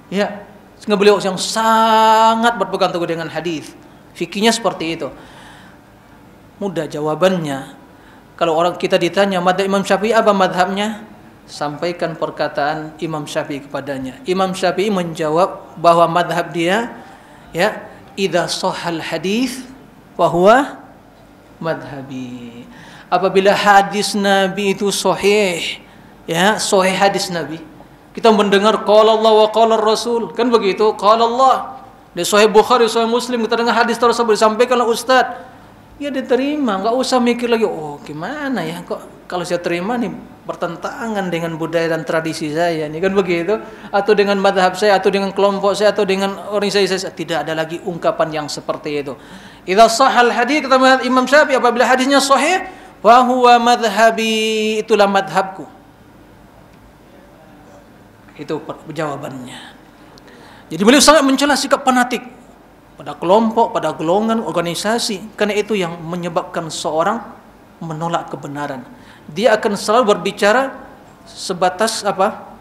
Ya, sehingga beliau yang sangat berpegang teguh dengan hadis. Fikihnya seperti itu. Mudah jawabannya. Kalau orang kita ditanya madhab Imam Syafi'i apa madhabnya, sampaikan perkataan Imam Syafi'i kepadanya. Imam Syafi'i menjawab bahwa madhab dia, ya, idza shahhal hadis fa huwa madhabi. Apabila hadis Nabi itu sahih, ya, sahih hadis Nabi, kita mendengar qala Allah wa qala Rasul, kan begitu, qala Allah di sahih Bukhari, sahih Muslim, kita dengar hadis tersebut disampaikan oleh ustaz, ya diterima, nggak usah mikir lagi, oh gimana ya, kok kalau saya terima nih bertentangan dengan budaya dan tradisi saya nih, kan begitu, atau dengan madhab saya, atau dengan kelompok saya, atau dengan organisasi saya. Tidak ada lagi ungkapan yang seperti itu. Idza shahhal hadis, kata Imam Syafi'i, apabila hadisnya sahih, wa huwa madhhabi, itulah madhabku. Itu jawabannya. Jadi beliau sangat mencela sikap fanatik pada kelompok, pada golongan, organisasi, karena itu yang menyebabkan seorang menolak kebenaran. Dia akan selalu berbicara sebatas apa?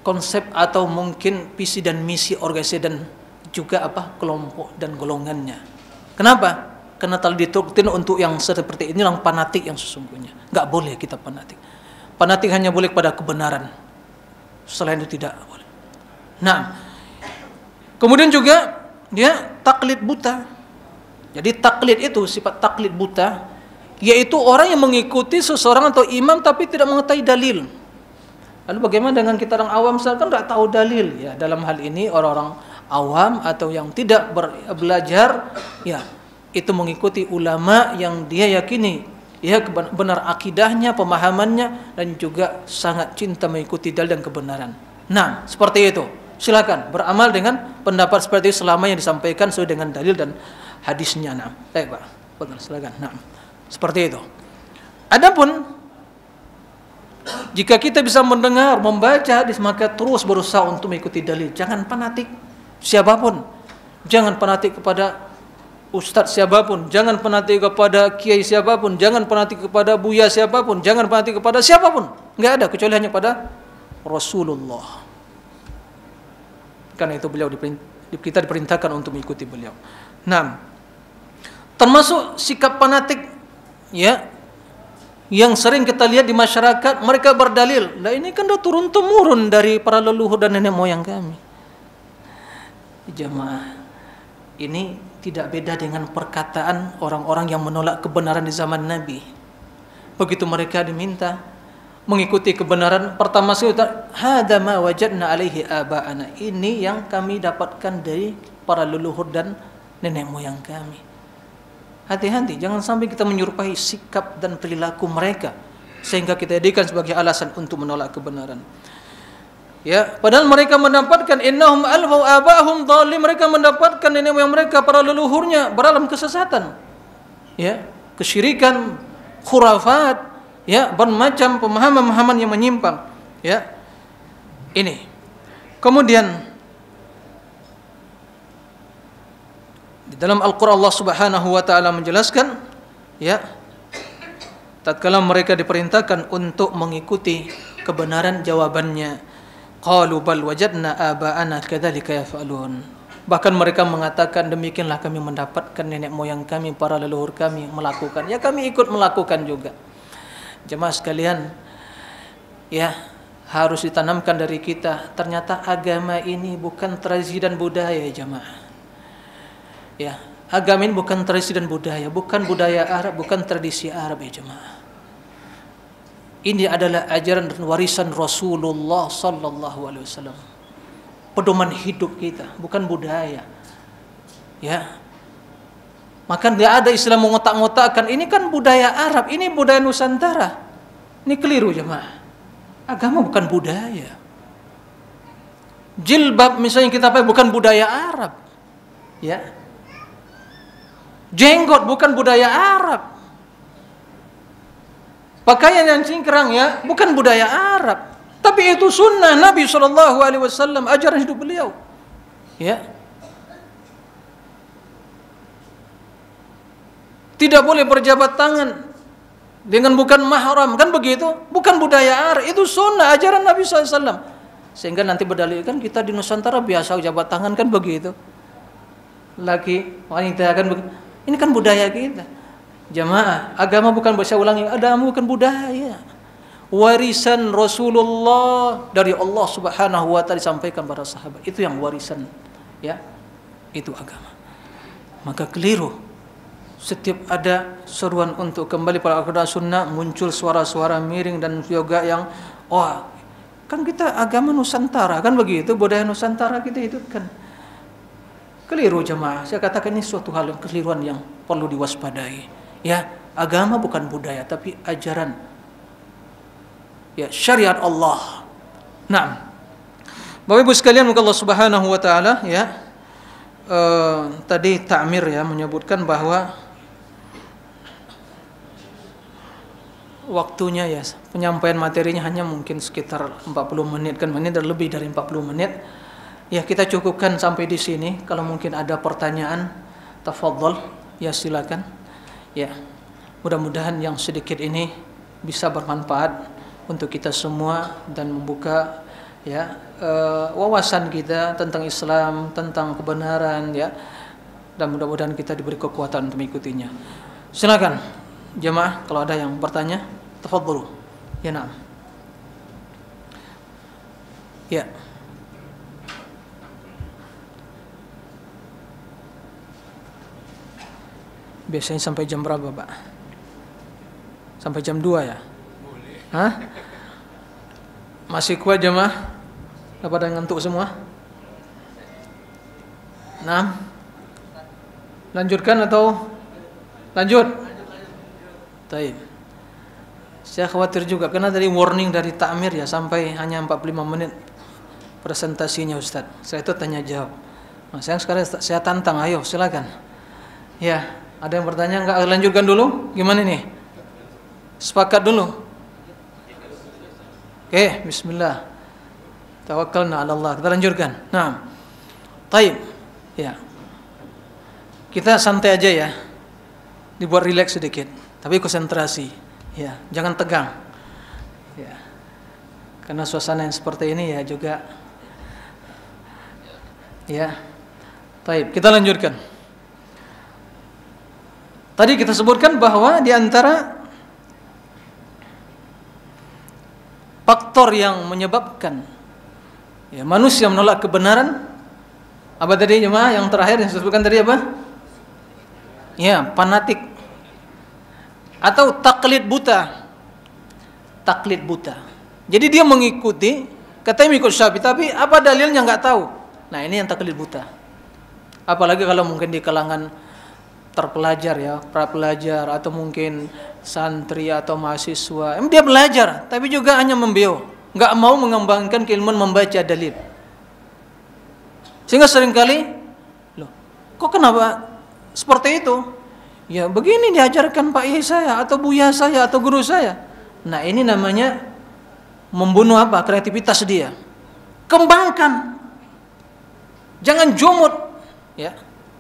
Konsep atau mungkin visi dan misi organisasi dan juga apa? Kelompok dan golongannya. Kenapa? Karena telah diturutin untuk yang seperti ini, yang fanatik yang sesungguhnya. Nggak boleh kita fanatik. Fanatik hanya boleh pada kebenaran. Selain itu tidak boleh. Nah, kemudian juga dia taklid buta. Jadi taklid itu sifat taklid buta, yaitu orang yang mengikuti seseorang atau imam tapi tidak mengetahui dalil. Lalu bagaimana dengan kita orang awam, misalkan nggak tahu dalil? Ya, dalam hal ini orang-orang awam atau yang tidak belajar, ya, itu mengikuti ulama yang dia yakini, ya, benar akidahnya, pemahamannya, dan juga sangat cinta mengikuti dalil dan kebenaran. Nah, seperti itu. Silakan beramal dengan pendapat seperti itu selama yang disampaikan sesuai dengan dalil dan hadisnya. Nah, baik Pak, betul, silakan. Nah, seperti itu. Adapun jika kita bisa mendengar, membaca hadis, maka terus berusaha untuk mengikuti dalil. Jangan fanatik siapapun. Jangan fanatik kepada ustadz siapapun, jangan fanatik kepada kiai siapapun, jangan fanatik kepada buya siapapun, jangan fanatik kepada siapapun. Enggak ada kecuali hanya pada Rasulullah. Karena itu beliau kita diperintahkan untuk mengikuti beliau. Nah, termasuk sikap fanatik, ya, yang sering kita lihat di masyarakat, mereka berdalil, lah ini kan udah turun temurun dari para leluhur dan nenek moyang kami. Jemaah, ini tidak beda dengan perkataan orang-orang yang menolak kebenaran di zaman Nabi. Begitu mereka diminta mengikuti kebenaran, pertama sekali hadza ma wajadna alaihi aba'ana, ini yang kami dapatkan dari para leluhur dan nenek moyang kami. Hati-hati, jangan sampai kita menyerupai sikap dan perilaku mereka sehingga kita jadikan sebagai alasan untuk menolak kebenaran. Ya, padahal mereka mendapatkan innahum alfau aba'ahum dhalim, mereka mendapatkan nenek moyang mereka, para leluhurnya beralam kesesatan. Ya, kesyirikan, khurafat, ya, bermacam pemahaman-pemahaman yang menyimpang, ya. Ini. Kemudian di dalam Al-Qur'an Allah Subhanahu wa taala menjelaskan, ya, tatkala mereka diperintahkan untuk mengikuti kebenaran, jawabannya qalu bal wajadna aba'ana kadzalika yaf'alun. Bahkan mereka mengatakan, demikianlah kami mendapatkan nenek moyang kami, para leluhur kami melakukan, ya kami ikut melakukan juga. Jemaah sekalian, ya, harus ditanamkan dari kita, ternyata agama ini bukan tradisi dan budaya, jemaah. Ya, agama ini bukan tradisi dan budaya, bukan budaya Arab, bukan tradisi Arab, ya jemaah. Ini adalah ajaran dan warisan Rasulullah sallallahu alaihi wasallam. Pedoman hidup kita, bukan budaya. Ya. Maka tidak ada istilah mengotak-ngotakkan, ini kan budaya Arab, ini budaya Nusantara. Ini keliru, jemaah. Agama bukan budaya. Jilbab misalnya kita pakai bukan budaya Arab. Ya. Jenggot bukan budaya Arab. Pakaian yang cingkrang, ya, bukan budaya Arab. Tapi itu sunnah Nabi SAW, ajaran hidup beliau. Ya. Tidak boleh berjabat tangan dengan bukan mahram, kan begitu? Bukan budaya Arab, itu sunnah ajaran Nabi SAW. Sehingga nanti berdalilkan kita di Nusantara biasa jabat tangan, kan begitu? Laki, wanita, kan begitu. Ini kan budaya kita. Jamaah, agama bukan, saya ulangi, agama bukan budaya. Warisan Rasulullah dari Allah Subhanahu wa taala disampaikan para sahabat. Itu yang warisan, ya. Itu agama. Maka keliru setiap ada seruan untuk kembali pada Al-Qur'an Sunnah, muncul suara-suara miring dan juga yang kan kita agama Nusantara, kan begitu, budaya Nusantara kita itu kan. Keliru, jemaah. Saya katakan ini suatu hal yang keliruan yang perlu diwaspadai. Ya, agama bukan budaya tapi ajaran, ya, syariat Allah. Nah, Bapak Ibu sekalian, moga Allah Subhanahu wa taala, ya, tadi Ta'mir, ya, menyebutkan bahwa waktunya, ya, penyampaian materinya hanya mungkin sekitar 40 menit, kan menit dan lebih dari 40 menit. Ya, kita cukupkan sampai di sini. Kalau mungkin ada pertanyaan, tafadhol, ya, silakan. Ya, mudah-mudahan yang sedikit ini bisa bermanfaat untuk kita semua dan membuka, ya, wawasan kita tentang Islam, tentang kebenaran, ya, dan mudah-mudahan kita diberi kekuatan untuk mengikutinya. Silakan jemaah, kalau ada yang bertanya, tafadhol. Ya, na'am. Ya. Biasanya sampai jam berapa, Pak? Sampai jam 2, ya? Boleh. Hah? Masih kuat jemaah? Pada ngantuk semua? 6? Lanjutkan atau lanjut? Baik. Saya khawatir juga karena tadi warning dari Ta'mir, ya, sampai hanya 45 menit presentasinya, Ustaz. Saya itu tanya jawab. Nah, sekarang saya tantang, ayo silakan. Ya. Ada yang bertanya enggak? Lanjutkan dulu. Gimana nih? Sepakat dulu. Oke, bismillah. Tawakkalna 'ala Allah. Kita lanjutkan. Nah. Baik. Ya. Kita santai aja, ya. Dibuat rileks sedikit, tapi konsentrasi. Ya, jangan tegang. Ya. Karena suasana yang seperti ini, ya, juga, ya. Baik, kita lanjutkan. Tadi kita sebutkan bahwa di antara faktor yang menyebabkan, ya, manusia menolak kebenaran, apa tadi jemaah yang terakhir yang disebutkan tadi apa? Ya, fanatik atau taklid buta. taklid buta. Jadi dia mengikuti, katanya ikut Syafi'i, tapi apa dalilnya nggak tahu. Nah ini yang taklid buta. Apalagi kalau mungkin di kalangan terpelajar ya, pra pelajar atau mungkin santri atau mahasiswa, dia belajar tapi juga hanya membeo, nggak mau mengembangkan keilmuan membaca dalil. Sehingga seringkali, loh, kok kenapa seperti itu? Ya begini diajarkan Pak Yai saya atau Buya saya atau guru saya. Nah ini namanya membunuh apa? Kreativitas dia. Kembangkan, jangan jumut ya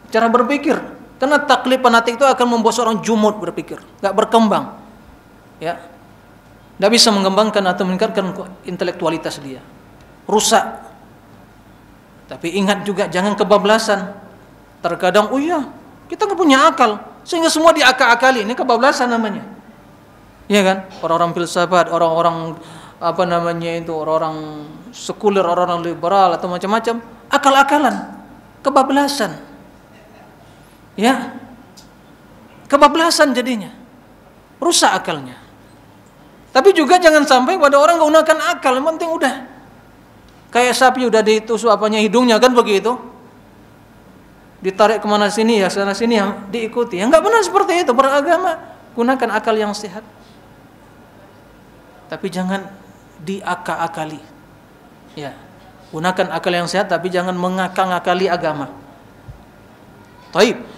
cara berpikir. Karena taklid fanatik itu akan membuat seorang jumud berpikir, nggak berkembang, ya, nggak bisa mengembangkan atau meningkatkan intelektualitas dia, rusak. Tapi ingat juga jangan kebablasan. Terkadang, oh iya, kita nggak punya akal, sehingga semua diakal-akali. Ini kebablasan namanya, ya kan? Orang-orang filsafat, orang-orang apa namanya itu, orang-orang sekuler, orang-orang liberal atau macam-macam, akal-akalan, kebablasan. Ya, kebablasan jadinya, rusak akalnya. Tapi juga jangan sampai pada orang menggunakan akal, yang penting udah kayak sapi udah ditusuk apanya hidungnya kan begitu, ditarik kemana sini ya sana sini yang diikuti. Yang nggak benar seperti itu. Beragama gunakan akal yang sehat, tapi jangan diakal-akali. Ya, gunakan akal yang sehat, tapi jangan mengakal-akali agama. Taib.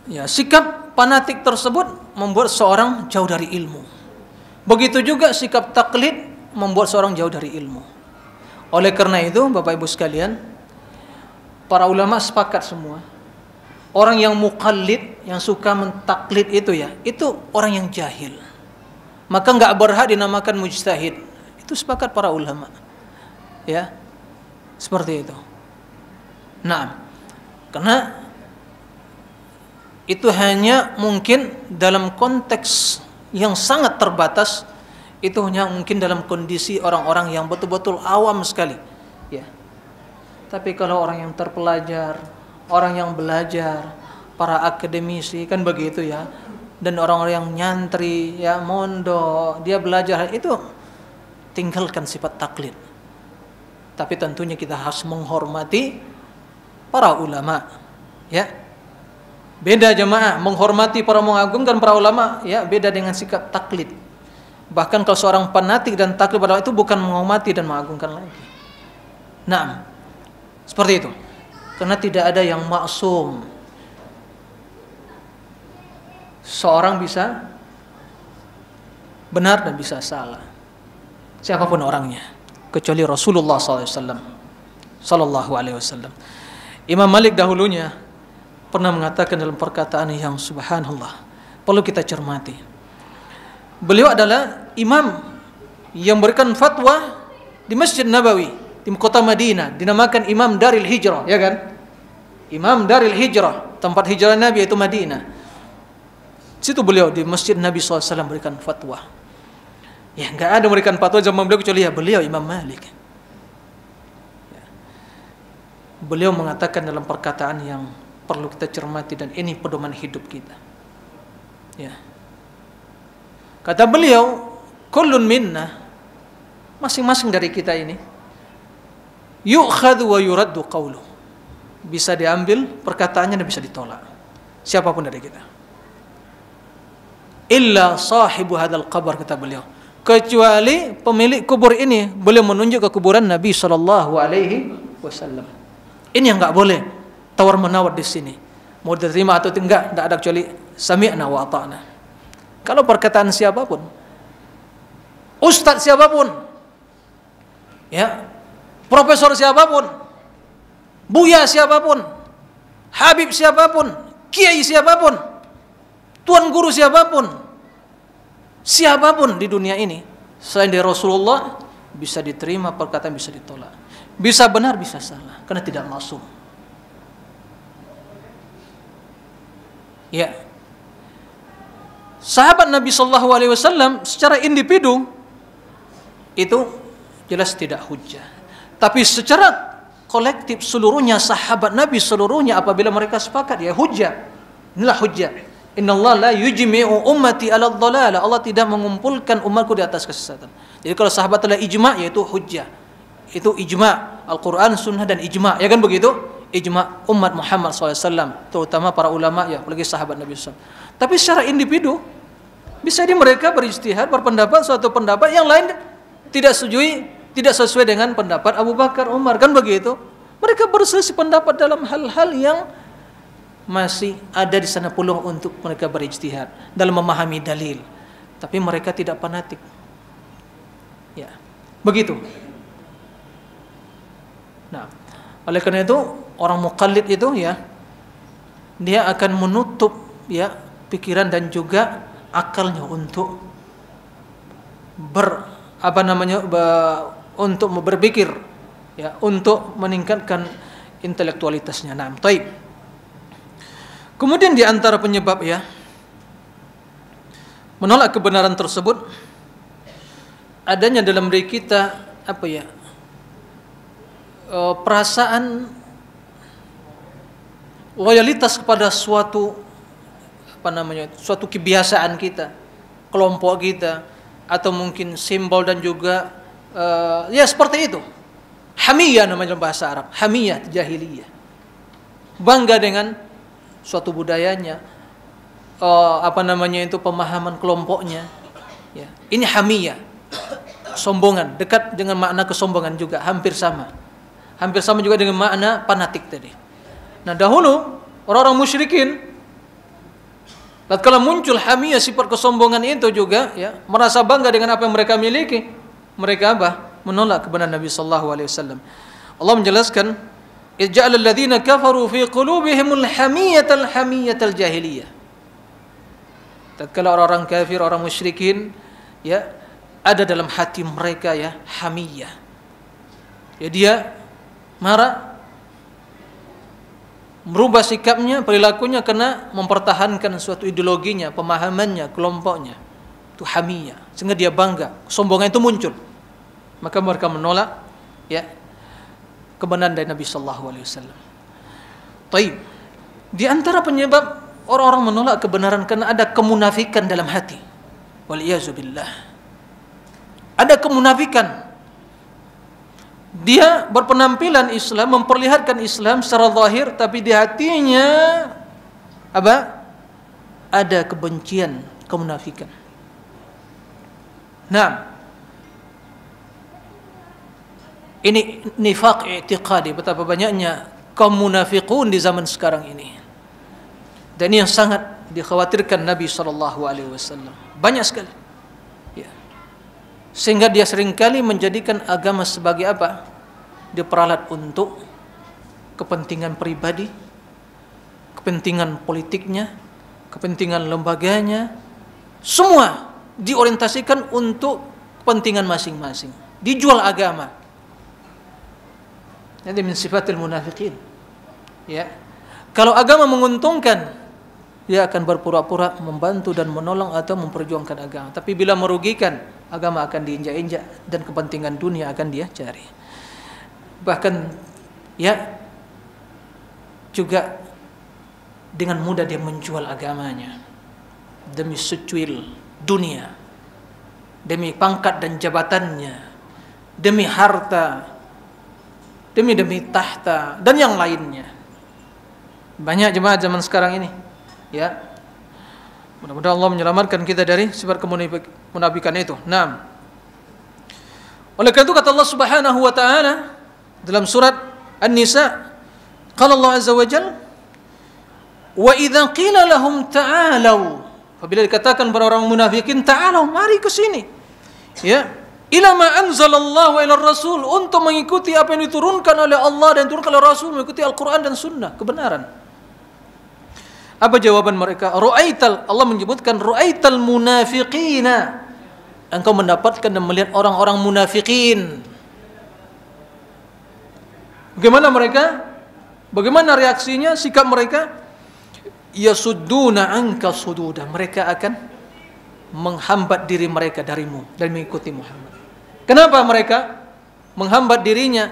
Ya, sikap fanatik tersebut membuat seorang jauh dari ilmu. Begitu juga sikap taklid membuat seorang jauh dari ilmu. Oleh karena itu, Bapak Ibu sekalian, para ulama sepakat semua, orang yang muqallid, yang suka mentaklid itu ya, itu orang yang jahil. Maka enggak berhak dinamakan mujtahid. Itu sepakat para ulama. Ya. Seperti itu. Nah, karena itu hanya mungkin dalam konteks yang sangat terbatas, itu hanya mungkin dalam kondisi orang-orang yang betul-betul awam sekali, ya. Tapi kalau orang yang terpelajar, orang yang belajar, para akademisi kan begitu ya, dan orang-orang yang nyantri, ya mondok, dia belajar, itu tinggalkan sifat taklid. Tapi tentunya kita harus menghormati para ulama, ya. Beda jemaah, menghormati para mengagungkan para ulama, ya, beda dengan sikap taklid. Bahkan kalau seorang fanatik dan taklid pada itu bukan menghormati dan mengagungkan lagi. Nah, seperti itu. Karena tidak ada yang maksum. Seorang bisa benar dan bisa salah, siapapun orangnya, kecuali Rasulullah SAW. Sallallahu alaihi wasallam. Imam Malik dahulunya pernah mengatakan dalam perkataan yang subhanallah, perlu kita cermati. Beliau adalah imam yang berikan fatwa di Masjid Nabawi di kota Madinah, dinamakan Imam Daril Hijrah, ya kan? Imam Daril Hijrah, tempat hijrah Nabi yaitu Madinah. Situ beliau di Masjid Nabi SAW berikan fatwa. Ya, enggak ada memberikan fatwa zaman beliau kecuali ya beliau Imam Malik. Ya. Beliau mengatakan dalam perkataan yang perlu kita cermati dan ini pedoman hidup kita. Ya. Kata beliau, kullun minna, masing-masing dari kita ini, yu'khadhu wa yuraddu qawlu, bisa diambil perkataannya dan bisa ditolak, siapapun dari kita. Illa sahibu hadal qabr, kata beliau, kecuali pemilik kubur ini. Beliau menunjuk ke kuburan Nabi sallallahu alaihi wasallam. Ini yang enggak boleh tawar menawar di sini. Mau diterima atau tidak ada kecuali sami'na wa ata'na. Kalau perkataan siapapun, ustadz siapapun, ya, profesor siapapun, buya siapapun, habib siapapun, kiai siapapun, tuan guru siapapun, siapapun di dunia ini selain dari Rasulullah, bisa diterima perkataan, bisa ditolak, bisa benar, bisa salah, karena tidak maksum. Ya, sahabat Nabi Sallallahu Alaihi Wasallam secara individu itu jelas tidak hujjah, tapi secara kolektif seluruhnya sahabat Nabi seluruhnya apabila mereka sepakat ya hujjah. Inilah hujjah. Innallaha la yujmi'u ummati 'ala dhalalah. Allah tidak mengumpulkan umatku di atas kesesatan. Jadi kalau sahabat telah ijma' yaitu hujjah. Itu ijma' Al-Qur'an, sunnah dan ijma'. Ya kan begitu? Ijma' umat Muhammad SAW, terutama para ulama ya, apalagi sahabat Nabi SAW. Tapi secara individu bisa di mereka berijtihad, berpendapat suatu pendapat yang lain tidak sesuai dengan pendapat Abu Bakar, Umar, kan begitu? Mereka berselisih pendapat dalam hal-hal yang masih ada di sana peluang untuk mereka berijtihad dalam memahami dalil. Tapi mereka tidak fanatik. Ya, begitu. Nah, oleh karena itu orang muqallid itu ya dia akan menutup ya pikiran dan juga akalnya untuk untuk berpikir ya, untuk meningkatkan intelektualitasnya. Nah, taib. Kemudian di antara penyebab ya menolak kebenaran tersebut adanya dalam diri kita perasaan loyalitas kepada suatu suatu kebiasaan kita, kelompok kita, atau mungkin simbol dan juga ya seperti itu. Hamiyah namanya dalam bahasa Arab, hamiyah jahiliyah. Bangga dengan suatu budayanya, pemahaman kelompoknya. Ya, ini hamiyah, sombongan, dekat dengan makna kesombongan juga, hampir sama. Hampir sama juga dengan makna fanatik tadi. Nah, dahulu orang-orang musyrikin tatkala muncul hamiyah, sifat kesombongan itu juga ya, merasa bangga dengan apa yang mereka miliki. Mereka menolak kebenaran Nabi sallallahu alaihi wasallam. Allah menjelaskan, "Ij'alal ladzina kafaru fi qulubihimul hamiyatal jahiliyah." Tatkala orang-orang kafir, orang musyrikin ya, ada dalam hati mereka ya hamiyah. Ya, dia marah, merubah sikapnya, perilakunya karena mempertahankan suatu ideologinya, pemahamannya, kelompoknya. Itu hamiyah, sehingga dia bangga, kesombongan itu muncul. Maka mereka menolak ya kebenaran dari Nabi sallallahu alaihi wasallam. Taib. Di antara penyebab orang-orang menolak kebenaran karena ada kemunafikan dalam hati. Wal iyazu billah. Ada kemunafikan. Dia berpenampilan Islam, memperlihatkan Islam secara zahir, tapi di hatinya ada kebencian, kemunafikan. Nah, ini nifaq i'tiqadi, betapa banyaknya kaum munafiqun di zaman sekarang ini. Dan ini yang sangat dikhawatirkan Nabi SAW. Banyak sekali. Ya. Sehingga dia seringkali menjadikan agama sebagai apa? Diperalat untuk kepentingan pribadi, kepentingan politiknya, kepentingan lembaganya. Semua diorientasikan untuk kepentingan masing-masing. Dijual agama. Ini min sifatil munafiqin. Ya. Kalau agama menguntungkan, dia akan berpura-pura membantu dan menolong atau memperjuangkan agama. Tapi bila merugikan, agama akan diinjak-injak dan kepentingan dunia akan dia cari. Bahkan ya juga dengan mudah dia menjual agamanya demi secuil dunia, demi pangkat dan jabatannya, demi harta, demi tahta dan yang lainnya. Banyak jemaah zaman sekarang ini. Ya, mudah-mudahan Allah menyelamatkan kita dari sifat kemunafikan itu. Naam. Oleh karena itu kata Allah Subhanahu wa taala dalam surat An-Nisa, qala Allah azza wa jalla, wa idza qila lahum ta'alu, apabila dikatakan kepada orang munafikin, ta'alu, mari ke sini. Ya, ila ma anzalallahu ila rasul, untuk mengikuti apa yang diturunkan oleh Allah dan diturunkan oleh Rasul, mengikuti Al-Qur'an dan Sunnah, kebenaran. Apa jawaban mereka? Allah menyebutkan ru'aital munafiqina. Engkau mendapatkan dan melihat orang-orang munafikin. Bagaimana mereka? Bagaimana reaksinya, sikap mereka? Yasudduna anka sududa. Mereka akan menghambat diri mereka darimu dan mengikuti Muhammad. Kenapa mereka menghambat dirinya?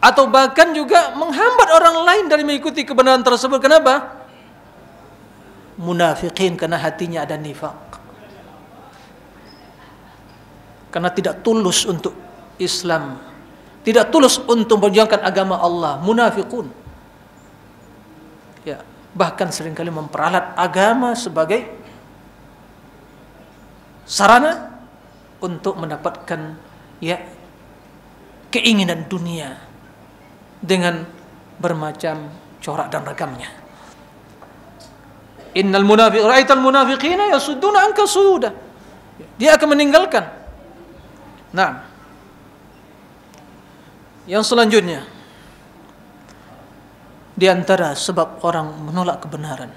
atau bahkan juga menghambat orang lain dari mengikuti kebenaran tersebut. Kenapa? Munafiqin, karena hatinya ada nifaq, karena tidak tulus untuk Islam, tidak tulus untuk memperjuangkan agama Allah. Munafiqun, ya, bahkan seringkali memperalat agama sebagai sarana untuk mendapatkan, ya, keinginan dunia dengan bermacam corak dan ragamnya. Innal ra'aital munafiqina yasudduna anka sududa. Dia akan meninggalkan. Nah, yang selanjutnya, di antara sebab orang menolak kebenaran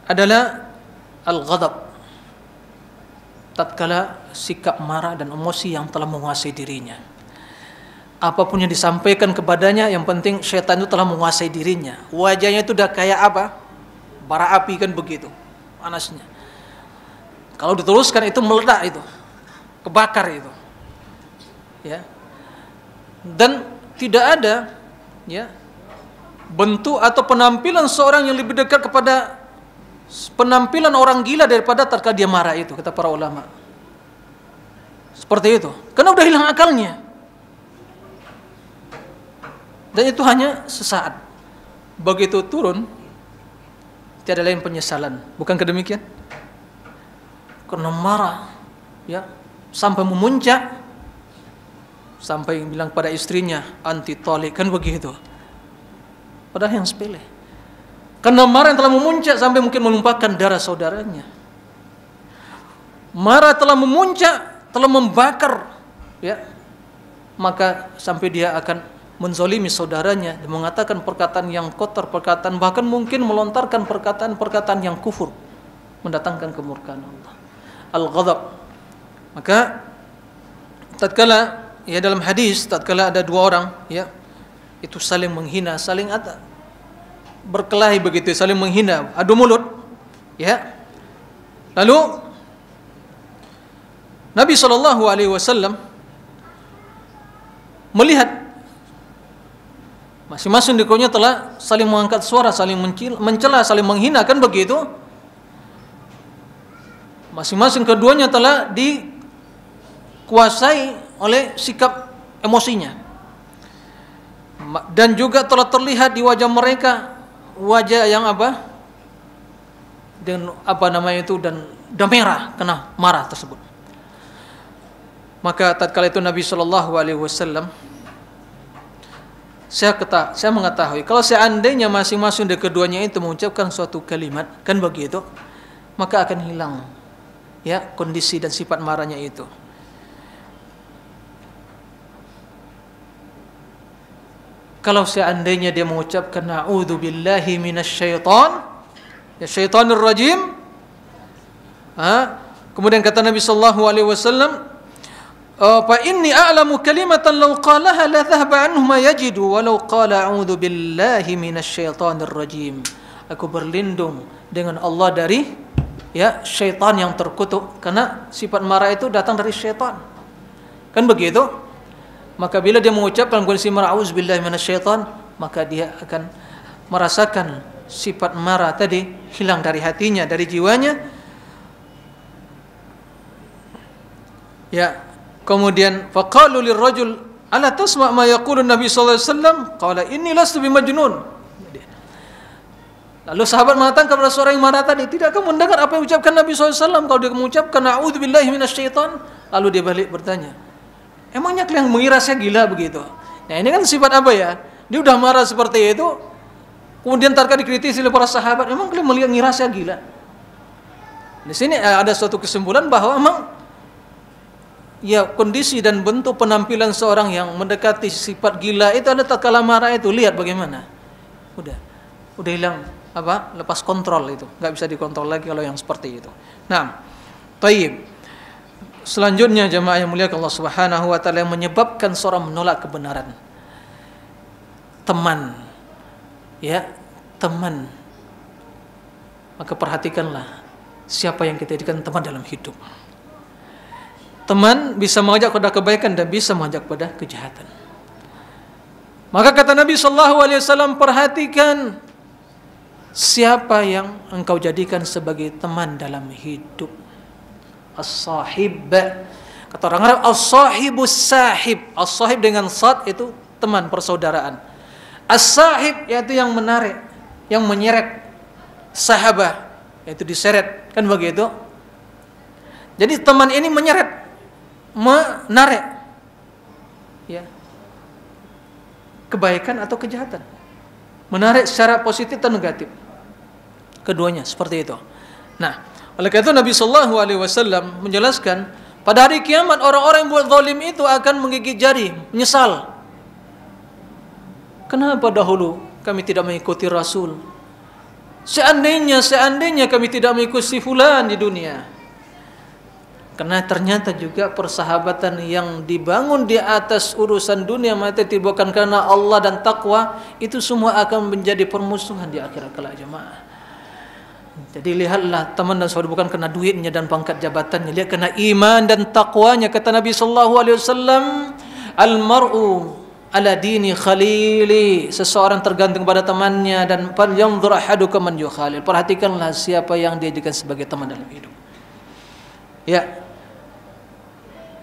adalah al-ghadab, tatkala sikap marah dan emosi yang telah menguasai dirinya. Apapun yang disampaikan kepadanya, yang penting syaitan itu telah menguasai dirinya. Wajahnya itu udah kayak apa? Bara api, kan begitu panasnya. Kalau diteruskan itu meledak, itu kebakar itu, ya. Dan tidak ada, ya, bentuk atau penampilan seorang yang lebih dekat kepada penampilan orang gila daripada tatkala dia marah itu, kata para ulama. Seperti itu, karena udah hilang akalnya. Dan itu hanya sesaat. Begitu turun, tiada lain penyesalan. Bukankah demikian? Karena marah, ya, sampai memuncak, sampai bilang pada istrinya, anti tolik, kan begitu. Padahal yang sepele. Karena marah yang telah memuncak sampai mungkin menumpahkan darah saudaranya. Marah telah memuncak, telah membakar, ya, maka sampai dia akan menzalimi saudaranya dan mengatakan perkataan yang kotor, perkataan bahkan mungkin melontarkan perkataan-perkataan yang kufur, mendatangkan kemurkaan Allah. Al-ghadab. Maka tatkala, ya, dalam hadis tatkala ada dua orang, ya, itu saling menghina, saling berkelahi begitu, saling menghina, adu mulut, ya. Lalu Nabi SAW melihat masing-masing di kaumnya telah saling mengangkat suara, saling mencela, saling menghina, kan begitu. Masing-masing keduanya telah dikuasai oleh sikap emosinya. Dan juga telah terlihat di wajah mereka, wajah yang apa? Dan apa namanya itu, dan merah kena marah tersebut. Maka tatkala itu Nabi SAW, saya mengetahui kalau seandainya masing-masing dari keduanya itu mengucapkan suatu kalimat, kan begitu, maka akan hilang, ya, kondisi dan sifat marahnya itu. Kalau seandainya dia mengucapkan na'udzu billahi minasyaiton, ya, syaitanir rajim, kemudian kata Nabi SAW, fa inni a'lamu kalimatan law qalaha la dhahaba anhu ma yajidu walau qala a'udzu billahi minasyaitonir rajim. Aku berlindung dengan Allah dari, ya, syaitan yang terkutuk, karena sifat marah itu datang dari syaitan, kan begitu. Maka bila dia mengucapkan kondisi marah, a'udzubillahi minasyaiton, maka dia akan merasakan sifat marah tadi hilang dari hatinya, dari jiwanya, ya. Kemudian faqalu lirrajul ala tasma' ma yaqulu Nabi sallallahu alaihi wasallam, qala inni lastu bimajnun. Lalu sahabat mengatakan kepada seorang yang marah tadi, tidakkah mendengar apa yang ucapkan Nabi sallallahu alaihi wasallam? Kalau dia mengucapkan a'udzubillahi minasyaiton, lalu dia balik bertanya, emangnya kalian mengira saya gila begitu? Nah, ini kan sifat apa, ya? Dia udah marah seperti itu, kemudian tatkala dikritisi oleh para sahabat, emang kalian mengira saya gila? Di sini ada suatu kesimpulan bahwa memang, ya, kondisi dan bentuk penampilan seorang yang mendekati sifat gila itu ada tatkala marah itu. Lihat bagaimana, udah hilang apa, lepas kontrol itu, nggak bisa dikontrol lagi kalau yang seperti itu. Nah, taib. Selanjutnya jemaah yang mulia Allah Subhanahu wa taala, yang menyebabkan seorang menolak kebenaran, teman, ya, teman. Maka perhatikanlah siapa yang kita jadikan teman dalam hidup. Teman bisa mengajak pada kebaikan dan bisa mengajak pada kejahatan. Maka kata Nabi sallallahu alaihi wasallam, perhatikan siapa yang engkau jadikan sebagai teman dalam hidup. As-sahib. Kata orang Arab, as-sahibus sahib. As-sahib dengan sad itu teman, persaudaraan. As-sahib yaitu yang menarik, yang menyeret. Sahabah yaitu diseret, kan begitu. Jadi teman ini menyeret, menarik, ya, kebaikan atau kejahatan, menarik secara positif atau negatif, keduanya seperti itu. Nah, oleh karena itu Nabi Shallallahu Alaihi Wasallam menjelaskan pada hari kiamat orang-orang yang buat zalim itu akan menggigit jari, menyesal. Kenapa dahulu kami tidak mengikuti Rasul? Seandainya kami tidak mengikuti fulan di dunia. Karena ternyata juga persahabatan yang dibangun di atas urusan dunia mati bukan karena Allah dan takwa, itu semua akan menjadi permusuhan di akhirat kelak jemaah. Jadi lihatlah teman dan saudara bukan karena duitnya dan pangkat jabatannya, lihat karena iman dan takwanya. Kata Nabi sallallahu alaihi wasallam, al-mar'u ala dini khalili, seseorang tergantung pada temannya, dan falyanzur ahadukum man yukhalil, perhatikanlah siapa yang dijadikan sebagai teman dalam hidup. Ya.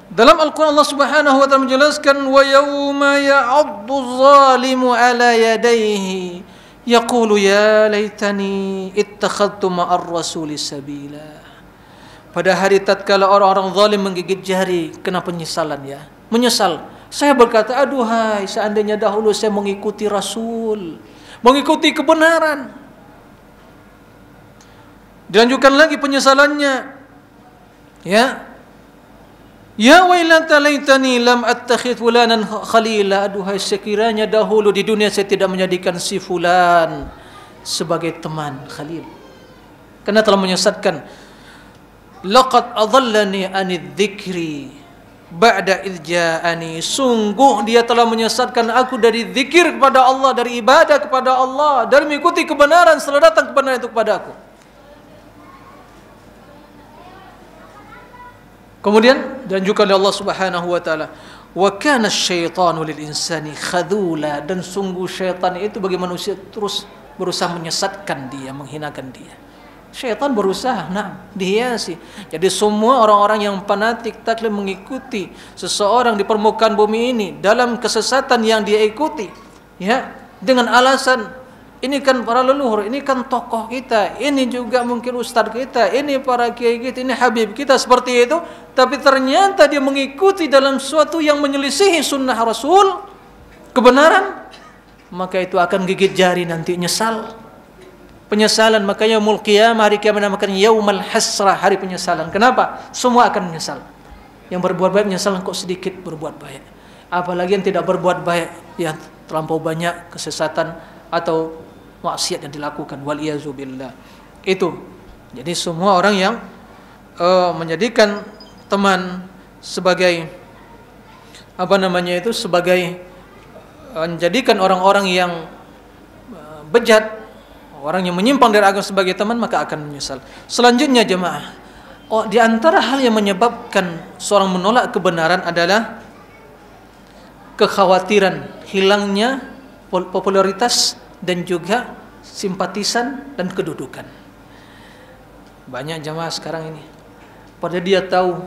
Dalam Al-Quran Allah Subhanahu wa taala menjelaskan, wa yauma ya'addu adh-dhalimu ala yadayhi yaqulu ya laitani ittakhadtu ma'ar rasuli sabila. Pada hari tatkala orang-orang zalim menggigit jari, kena penyesalan, ya, menyesal. Saya berkata, aduhai, seandainya dahulu saya mengikuti Rasul, mengikuti kebenaran. Dilanjutkan lagi penyesalannya, ya. Ya wailata laitani lam attakhidh fulanan khalila. Aduhai, sekiranya dahulu di dunia saya tidak menjadikan si fulan sebagai teman, khalil. Karena telah menyesatkan. Laqad adallani anidh dzikri ba'da idh ja'ani. Sungguh dia telah menyesatkan aku dari zikir kepada Allah, dari ibadah kepada Allah, dari mengikuti kebenaran setelah datang kebenaran itu kepada aku. Kemudian dianjurkan oleh Allah Subhanahu wa taala, wa kana asyaitanu lil insani khadula, dan sungguh syaitan itu bagi manusia terus berusaha menyesatkan dia, menghinakan dia. Syaitan berusaha dihiasi. Jadi semua orang-orang yang fanatik taklid mengikuti seseorang di permukaan bumi ini dalam kesesatan yang dia ikuti, ya, dengan alasan ini kan para leluhur, ini kan tokoh kita, ini juga mungkin ustadz kita, ini para kiai kita, ini habib kita, seperti itu. Tapi ternyata dia mengikuti dalam suatu yang menyelisihi sunnah Rasul, kebenaran, maka itu akan gigit jari nanti, nyesal. Penyesalan, makanya yaumul qiyamah, hari kiamat dinamakan yaumul hasrah, hari penyesalan. Kenapa? Semua akan menyesal. Yang berbuat baik menyesal kok sedikit berbuat baik. Apalagi yang tidak berbuat baik, yang terlampau banyak kesesatan atau maksiat yang dilakukan, waliyazubillah. Itu. Jadi semua orang yang menjadikan teman sebagai sebagai menjadikan orang-orang yang bejat, orang yang menyimpang dari agama sebagai teman, maka akan menyesal. Selanjutnya jemaah, di antara hal yang menyebabkan seorang menolak kebenaran adalah kekhawatiran hilangnya popularitas dan juga simpatisan dan kedudukan. Banyak jemaah sekarang ini, pada dia tahu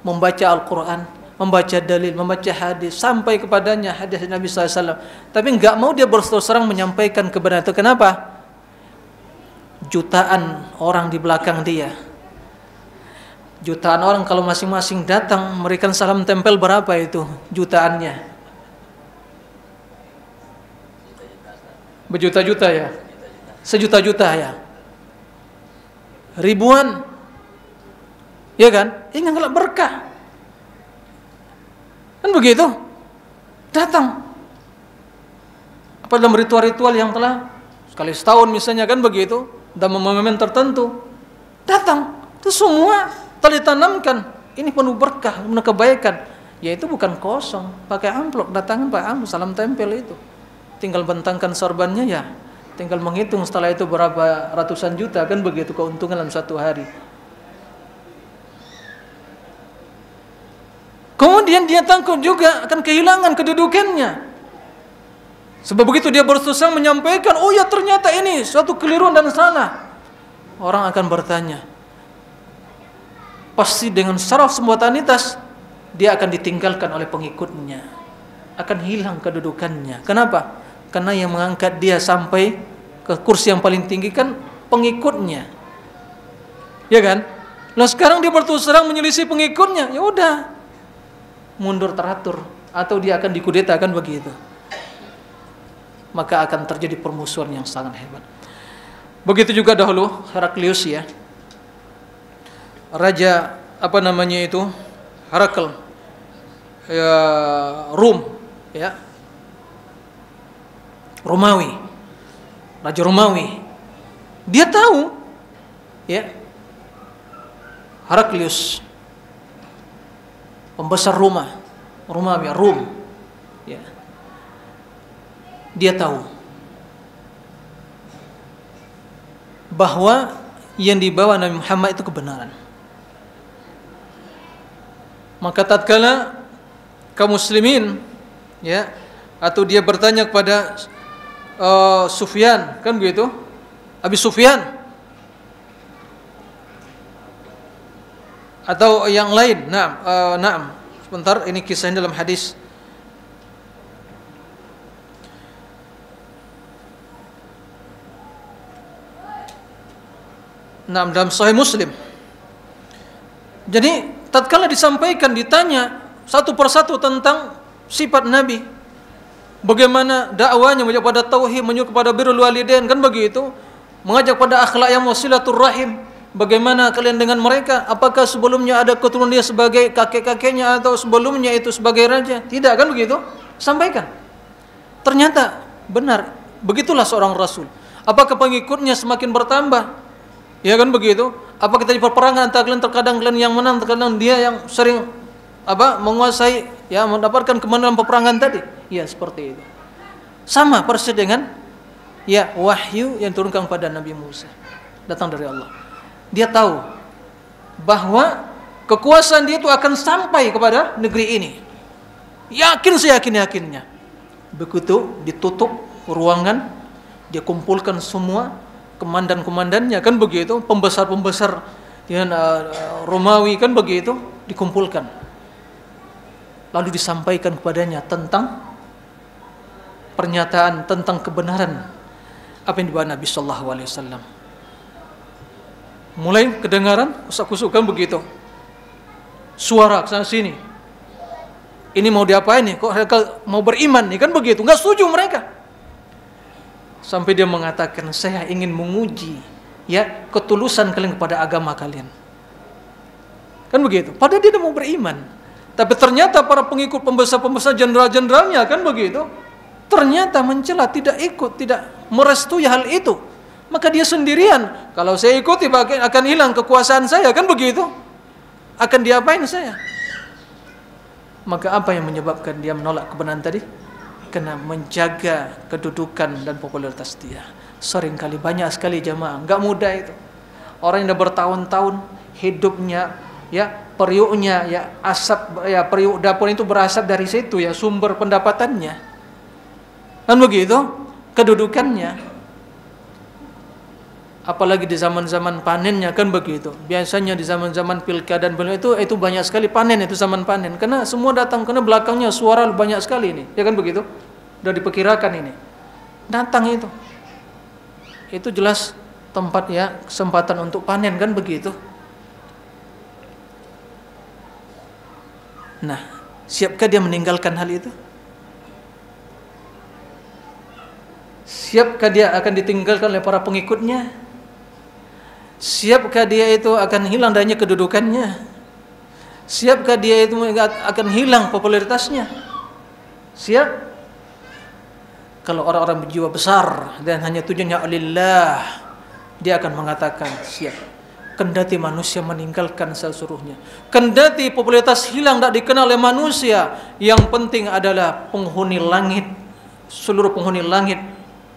membaca Al-Quran, membaca dalil, membaca hadis, sampai kepadanya hadis Nabi SAW, tapi enggak mau dia berterus terang menyampaikan kebenaran itu. Kenapa? Jutaan orang di belakang dia, jutaan orang kalau masing-masing datang memberikan salam tempel, berapa itu jutaannya? Berjuta-juta ya, sejuta-juta ya, ribuan, ya kan? Ini nggak berkah, kan begitu? Datang apa dalam ritual-ritual yang telah sekali setahun misalnya, kan begitu? Dan momen tertentu datang, itu semua telah ditanamkan. Ini penuh berkah, penuh kebaikan. Yaitu bukan kosong, pakai amplop, datangkan pakai amplop, salam tempel itu. Tinggal bentangkan sorbannya, ya, tinggal menghitung setelah itu berapa ratusan juta, kan begitu keuntungan dalam satu hari. Kemudian dia takut juga akan kehilangan kedudukannya. Sebab begitu dia berterus terang menyampaikan, oh ya ternyata ini suatu keliruan dan salah. Orang akan bertanya, pasti dengan secara spontanitas dia akan ditinggalkan oleh pengikutnya, akan hilang kedudukannya. Kenapa? Karena yang mengangkat dia sampai ke kursi yang paling tinggi kan pengikutnya, ya kan? Nah sekarang dia berterus terang menyelisih pengikutnya, ya udah mundur teratur atau dia akan dikudeta, kan begitu. Maka akan terjadi permusuhan yang sangat hebat. Begitu juga dahulu Heraklius ya, raja apa namanya itu, Herakl ya, Rum ya, Romawi, raja Romawi. Dia tahu ya, Heraklius pembesar Romawi, Rum ya. Dia tahu bahwa yang dibawa Nabi Muhammad itu kebenaran. Maka tatkala kaum muslimin ya, atau dia bertanya kepada Sufyan, kan begitu, Abi Sufyan atau yang lain. Naam, sebentar, ini kisahnya dalam hadis. Dalam Sahih Muslim. Jadi tatkala disampaikan, ditanya satu persatu tentang sifat Nabi, bagaimana dakwanya, mengajak pada tauhid, menyuruh kepada birrul walidain, kan begitu, mengajak pada akhlak yang wasilatur rahim. Bagaimana kalian dengan mereka? Apakah sebelumnya ada keturunan dia sebagai kakek-kakeknya atau sebelumnya itu sebagai raja? Tidak, kan begitu? Sampaikan. Ternyata benar, begitulah seorang rasul. Apakah pengikutnya semakin bertambah? Ya kan begitu? Apa kita di perperangan antara kalian, terkadang kalian yang menang, terkadang dia yang sering menguasai, ya, mendapatkan kemenangan peperangan tadi? Ya seperti itu. Sama persis dengan ya wahyu yang turunkan kepada Nabi Musa, datang dari Allah. Dia tahu bahwa kekuasaan dia itu akan sampai kepada negeri ini. Yakin seyakin-yakinnya. Begitu ditutup ruangan, dia kumpulkan semua komandan-komandannya, kan begitu, pembesar-pembesar yang Romawi, kan begitu, dikumpulkan. Lalu disampaikan kepadanya tentang pernyataan tentang kebenaran apa yang dibawa Nabi sallallahu alaihi wasallam. Mulai kedengaran usak-usuk, kan begitu, suara ke sana sini. Ini mau diapain nih? Kok mereka mau beriman nih, kan begitu? Enggak setuju mereka. Sampai dia mengatakan, saya ingin menguji ya ketulusan kalian kepada agama kalian. Kan begitu. Padahal dia tidak mau beriman. Tapi ternyata para pengikut pembesar-pembesar, jenderal-jenderalnya, kan begitu, ternyata mencela, tidak ikut, tidak merestui hal itu. Maka dia sendirian, kalau saya ikuti akan hilang kekuasaan saya, kan begitu. Akan diapain saya? Maka apa yang menyebabkan dia menolak kebenaran tadi? Kena menjaga kedudukan dan popularitas dia. Seringkali banyak sekali jamaah, enggak mudah itu. Orang yang sudah bertahun-tahun hidupnya, ya periuknya, ya asap, ya periuk dapur itu berasap dari situ, ya sumber pendapatannya. Kan begitu kedudukannya. Apalagi di zaman-zaman panennya, kan begitu. Biasanya di zaman-zaman pilkada dan itu banyak sekali panen, itu zaman panen. Karena semua datang, karena belakangnya suara banyak sekali ini. Ya kan begitu? Sudah diperkirakan ini. Datang itu. Itu jelas tempat ya kesempatan untuk panen, kan begitu. Nah, siapkah dia meninggalkan hal itu? Siapkah dia akan ditinggalkan oleh para pengikutnya? Siapkah dia itu akan hilang darinya kedudukannya? Siapkah dia itu akan hilang popularitasnya? Siap? Kalau orang-orang berjiwa besar dan hanya tujuannya lillah, dia akan mengatakan siap. Kendati manusia meninggalkan seluruhnya, kendati popularitas hilang, tak dikenal oleh manusia, yang penting adalah penghuni langit, seluruh penghuni langit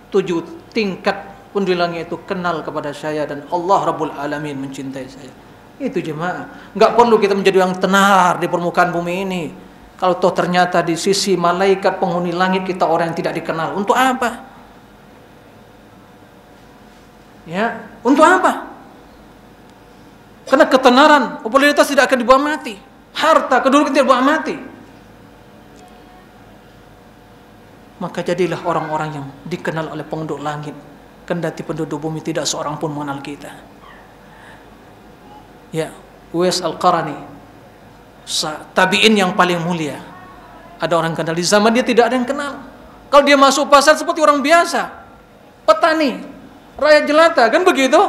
7 tingkat pun di langit itu kenal kepada saya, dan Allah Rabbul Alamin mencintai saya. Itu jemaah. Enggak perlu kita menjadi yang tenar di permukaan bumi ini. Kalau toh ternyata di sisi malaikat penghuni langit kita orang yang tidak dikenal, untuk apa? Ya, untuk apa? Karena ketenaran, popularitas tidak akan dibawa mati. Harta, kedudukan tidak dibawa mati. Maka jadilah orang-orang yang dikenal oleh penduduk langit, kendati penduduk bumi tidak seorang pun mengenal kita. Ya, Uwais Al-Qarani, tabi'in yang paling mulia. Ada orang kenal, di zaman dia tidak ada yang kenal. Kalau dia masuk pasar seperti orang biasa, petani, rakyat jelata, kan begitu.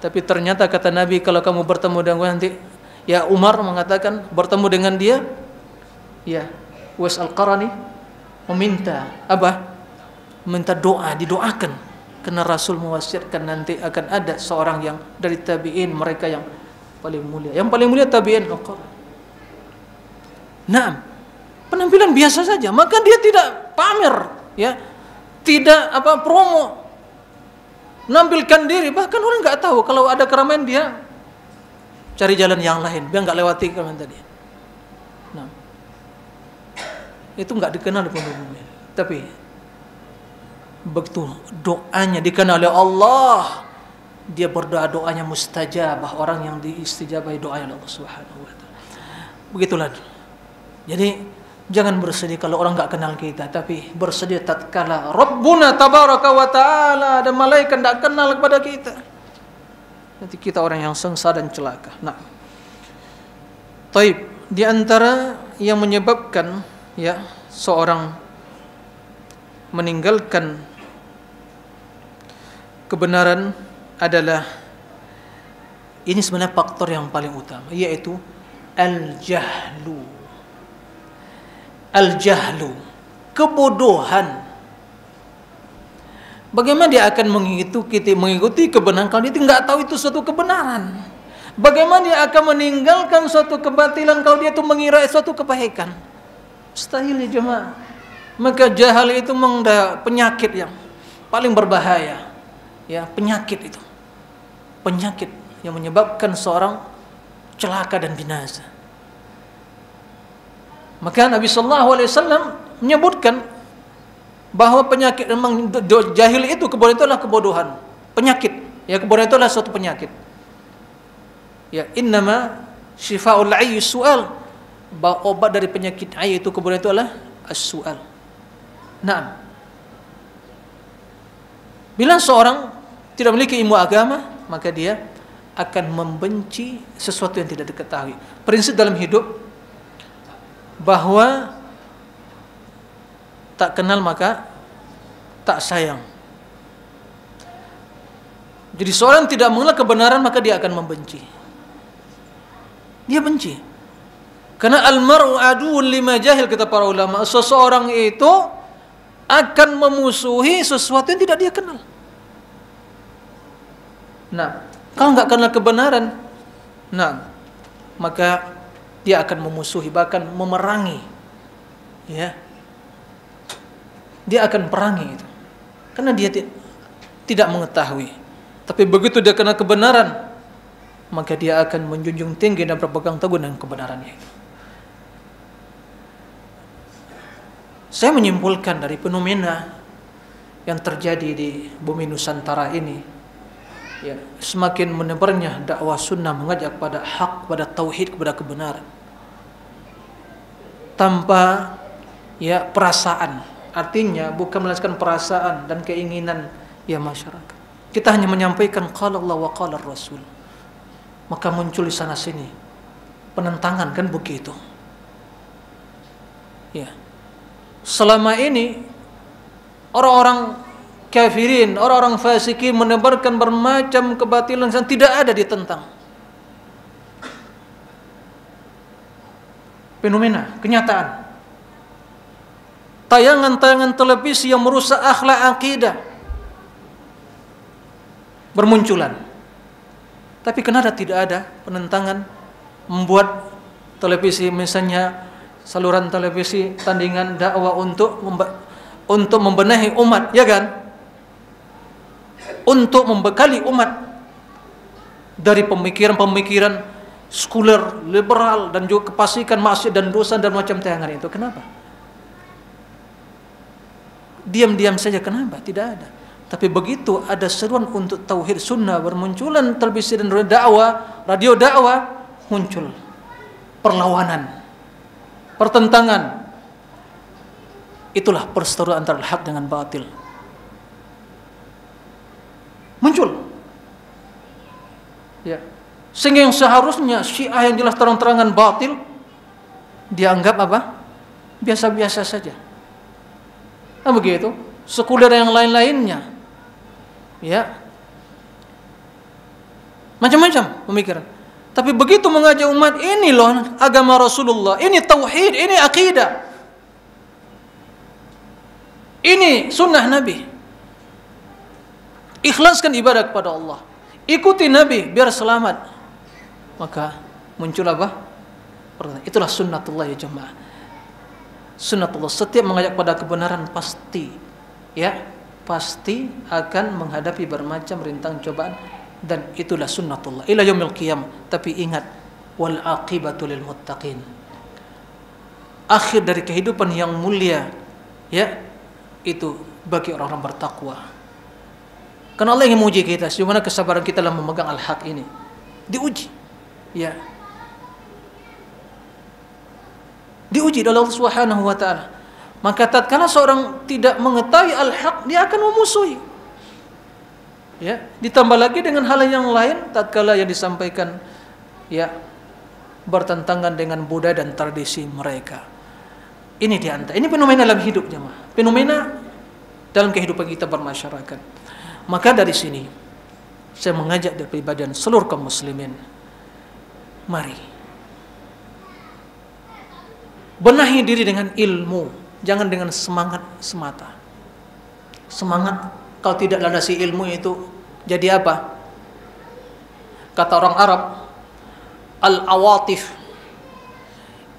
Tapi ternyata kata Nabi, kalau kamu bertemu dengan nanti, ya Umar mengatakan bertemu dengan dia, ya Uwais Al-Qarani meminta apa? Minta doa, didoakan. Karena Rasul mewasiatkan nanti akan ada seorang yang dari tabi'in, mereka yang paling mulia. Yang paling mulia tabi'in Al-Qarani. Nah, penampilan biasa saja, maka dia tidak pamer, ya, tidak promo, menampilkan diri. Bahkan orang nggak tahu kalau ada keramaian, dia cari jalan yang lain, biar nggak lewati keramaian tadi. Nah, itu nggak dikenal di penduduk bumi. Tapi begitu doanya dikenal oleh Allah, dia berdoa, doanya mustajabah, orang yang diistijabahi doanya oleh Allah Subhanahu wa taala. Begitulah. Jadi jangan bersedih kalau orang enggak kenal kita, tapi bersedih tatkala Rabbuna tabaraka wa taala dan malaikat enggak kenal kepada kita. Nanti kita orang yang sengsara dan celaka. Nah, taib, di antara yang menyebabkan ya seorang meninggalkan kebenaran adalah ini sebenarnya faktor yang paling utama, yaitu al-jahlu. Al-jahlu, kebodohan. Bagaimana dia akan mengikuti kebenaran kalau dia tidak tahu itu suatu kebenaran? Bagaimana dia akan meninggalkan suatu kebatilan kalau dia itu mengira suatu kebaikan? Mustahil ya jemaah. Maka jahal itu penyakit yang paling berbahaya. Ya, penyakit itu. Penyakit yang menyebabkan seorang celaka dan binasa. Maka Nabi sallallahu alaihi wasallam menyebutkan bahwa penyakit memang jahil itu, kebodohan itu adalah kebodohan, penyakit. Ya, kebodohan itu adalah suatu penyakit. Ya, innama syifa'ul 'ayyi su'al. Bahwa obat dari penyakit ayy itu kebodohan itu adalah as-su'al. Naam. Bila seorang tidak memiliki ilmu agama, maka dia akan membenci sesuatu yang tidak diketahui. Prinsip dalam hidup bahwa tak kenal maka tak sayang. Jadi seorang tidak mengenal kebenaran maka dia akan membenci. Dia benci. Karena al-mar'u aduwwun lima jahil, kata para ulama. Seseorang itu akan memusuhi sesuatu yang tidak dia kenal. Nah, kalau nggak kenal kebenaran, nah, maka dia akan memusuhi, bahkan memerangi. Ya. Dia akan perangi itu. Karena dia tidak mengetahui. Tapi begitu dia kenal kebenaran, maka dia akan menjunjung tinggi dan berpegang teguh dengan kebenarannya itu. Saya menyimpulkan dari fenomena yang terjadi di bumi Nusantara ini, ya, semakin menebarnya dakwah sunnah mengajak pada hak, pada tauhid, kepada kebenaran, tanpa ya perasaan. Artinya bukan melanjutkan perasaan dan keinginan ya masyarakat. Kita hanya menyampaikan qala Allah wa qala Rasul. Maka muncul di sana sini penentangan, kan begitu. Ya. Selama ini orang-orang kafirin, orang-orang fasikin menebarkan bermacam kebatilan yang tidak ada ditentang. Fenomena, kenyataan. Tayangan-tayangan televisi yang merusak akhlak akidah bermunculan. Tapi kenapa tidak ada penentangan membuat televisi, misalnya saluran televisi tandingan dakwah untuk membenahi umat, ya kan? Untuk membekali umat dari pemikiran-pemikiran sekuler, liberal, dan juga kepastikan maksiat dan dosa dan macam tangan itu. Kenapa? Diam-diam saja, kenapa? Tidak ada. Tapi begitu ada seruan untuk tauhid sunnah, bermunculan televisi dan radio dakwah, muncul perlawanan, pertentangan. Itulah perseteruan antara hak dengan batil. Muncul. Ya. Sehingga yang seharusnya Syiah yang jelas terang-terangan batil dianggap apa? Biasa-biasa saja. Nah begitu. Sekuler yang lain-lainnya, ya, macam-macam pemikiran. Tapi begitu mengajak umat, ini loh agama Rasulullah, ini tauhid, ini akidah, ini sunnah Nabi. Ikhlaskan ibadah kepada Allah, ikuti Nabi biar selamat. Maka muncul apa? Itulah sunnatullah ya jemaah. Sunnatullah, setiap mengajak pada kebenaran pasti, ya, pasti akan menghadapi bermacam rintang cobaan, dan itulah sunnatullah ila yaumil qiyamah. Tapi ingat, wal aqibatu lil muttaqin. Akhir dari kehidupan yang mulia, ya, itu bagi orang-orang bertakwa. Karena Allah ingin menguji kita, bagaimana kesabaran kita dalam memegang al-haq ini. Diuji, ya. Diuji oleh Allah Subhanahu wa taala. Maka tatkala seorang tidak mengetahui al-haq, dia akan memusuhi. Ya, ditambah lagi dengan hal yang lain tatkala yang disampaikan, ya, bertentangan dengan budaya dan tradisi mereka. Ini diantara, ini fenomena dalam hidup jemaah. Fenomena dalam kehidupan kita bermasyarakat. Maka dari sini saya mengajak dari pribadi seluruh kaum muslimin, mari benahi diri dengan ilmu, jangan dengan semangat semata. Semangat kalau tidak landasi ilmu itu jadi apa? Kata orang Arab, al-awatif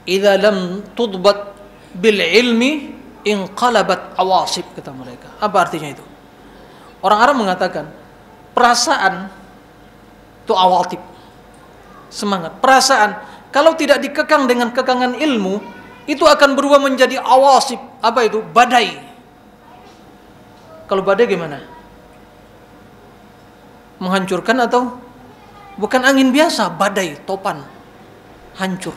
idza lam tudbat bil ilmi inqalabat awasib, kata mereka. Apa artinya itu? Orang Arab mengatakan perasaan itu awatif, semangat. Perasaan kalau tidak dikekang dengan kekangan ilmu, itu akan berubah menjadi awasib. Apa itu? Badai. Kalau badai gimana? Menghancurkan atau bukan angin biasa, badai, topan, hancur.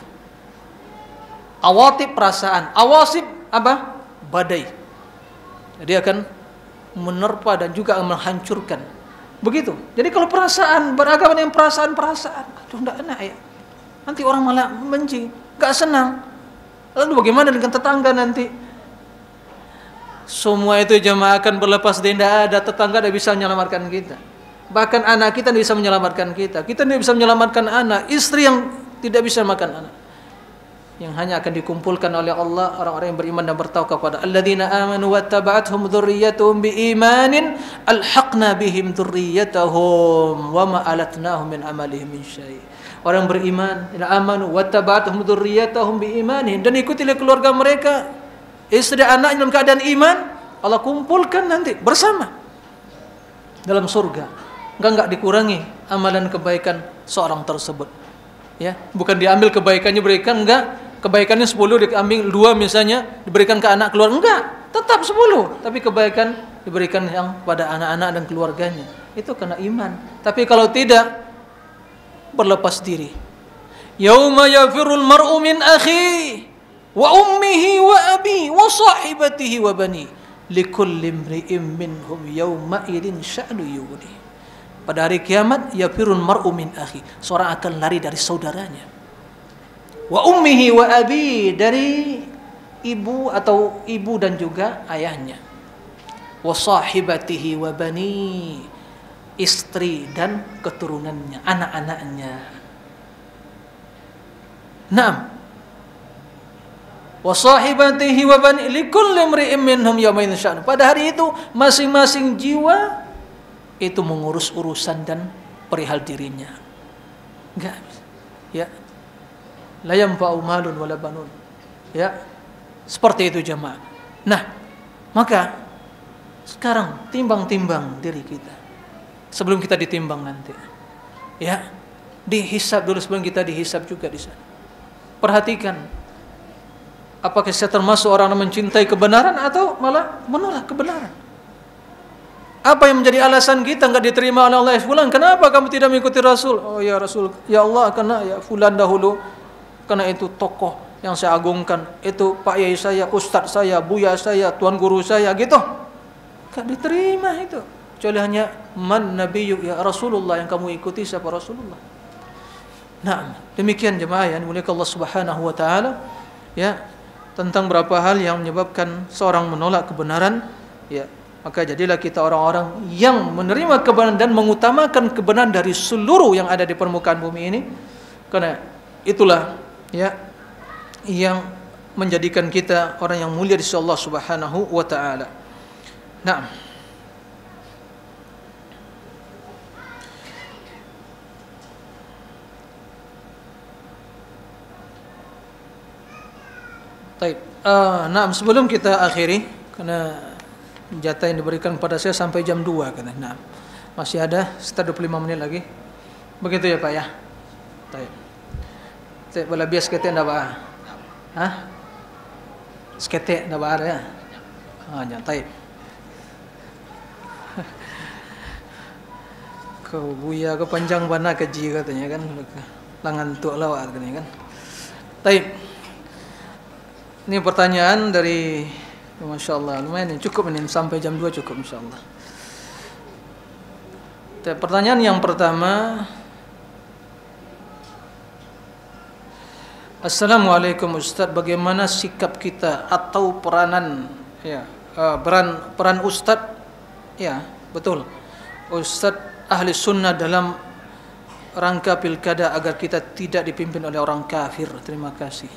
Awatif perasaan, awasib apa? Badai. Jadi akan menerpa dan juga menghancurkan. Begitu. Jadi kalau perasaan beragama dengan perasaan, aduh enggak enak ya. Nanti orang malah benci, enggak senang. Lalu bagaimana dengan tetangga nanti? Semua itu jemaah akan berlepas diri, tidak ada tetangga yang bisa menyelamatkan kita. Bahkan anak kita tidak bisa menyelamatkan kita. Kita tidak bisa menyelamatkan anak, istri yang tidak bisa makan anak. Yang hanya akan dikumpulkan oleh Allah orang-orang yang beriman dan bertauhid kepada alladzina amanu wattaba'athum dzurriyyatuhum biimanin alhaqna bihim dzurriyyatahum wama alatnahum min amalihim min syai'. Orang beriman, amanu wattaba'athum dzurriyyatahum biimanin, dan ikutilah keluarga mereka, istri anak dalam keadaan iman, Allah kumpulkan nanti bersama dalam surga. Enggak dikurangi amalan kebaikan seorang tersebut. Ya, bukan diambil kebaikannya berikan, enggak. Kebaikannya 10 diambil 2 misalnya diberikan ke anak keluarga, enggak, tetap 10, tapi kebaikan diberikan yang pada anak-anak dan keluarganya. Itu karena iman. Tapi kalau tidak, berlepas diri. Yauma yafirul mar'u min akhi wa ummihi wa abi wa sahibatihi wa bani likulli imri'in minhum yawma idin sya'nu yughni. Pada hari kiamat, yafirul mar'u min akhi, seorang akan lari dari saudaranya. Wa ummihi wa abi, dari ibu atau ibu dan juga ayahnya. Wa sahibatihi wa bani, istri dan keturunannya, anak-anaknya. Naam. Wa sahibatihi wa bani likulli imri'in minhum yawma idin sya'nu. Pada hari itu masing-masing jiwa itu mengurus urusan dan perihal dirinya. Enggak, ya. La yanfa'u malun wala banun. Ya. Seperti itu jemaah. Nah, maka sekarang timbang-timbang diri kita sebelum kita ditimbang nanti. Ya. Dihisab dulu sebelum kita dihisab juga di sana. Perhatikan, apakah saya termasuk orang yang mencintai kebenaran atau malah menolak kebenaran? Apa yang menjadi alasan kita enggak diterima oleh Allah? Fulan, kenapa kamu tidak mengikuti Rasul? Oh ya Rasul, ya Allah, karena ya fulan dahulu, karena itu tokoh yang saya agungkan, itu Pak Yai saya, Ustadz saya, Buya saya, Tuan Guru saya, gitu. Enggak diterima itu. Kecuali hanya man nabiyyu ya Rasulullah, yang kamu ikuti siapa Rasulullah. Nah, demikian jemaah yang dimuliakan Allah Subhanahu wa taala, ya, tentang berapa hal yang menyebabkan seorang menolak kebenaran, ya. Maka jadilah kita orang-orang yang menerima kebenaran dan mengutamakan kebenaran dari seluruh yang ada di permukaan bumi ini. Karena itulah, ya, yang menjadikan kita orang yang mulia di sisi Allah Subhanahu wa taala. Nah, baik. Nah, sebelum kita akhiri, karena jatah yang diberikan kepada saya sampai jam 2 katanya. Nah, masih ada sekitar 25 menit lagi. Begitu ya Pak ya? Baik. Saya boleh bias ketek enggak Pak? Hah? Sketek enggak ada ya? Nyantai. Kau buya ke panjang bana keji katanya kan. Langan tuk lawak katanya kan. Baik. Ini pertanyaan dari, Masya Allah, lumayan ini, cukup ini sampai jam 2 cukup Insya Allah. Pertanyaan yang pertama, Assalamualaikum Ustaz, bagaimana sikap kita atau peranan, ya, peran Ustaz, ya betul, Ustaz ahli sunnah dalam rangka pilkada agar kita tidak dipimpin oleh orang kafir. Terima kasih.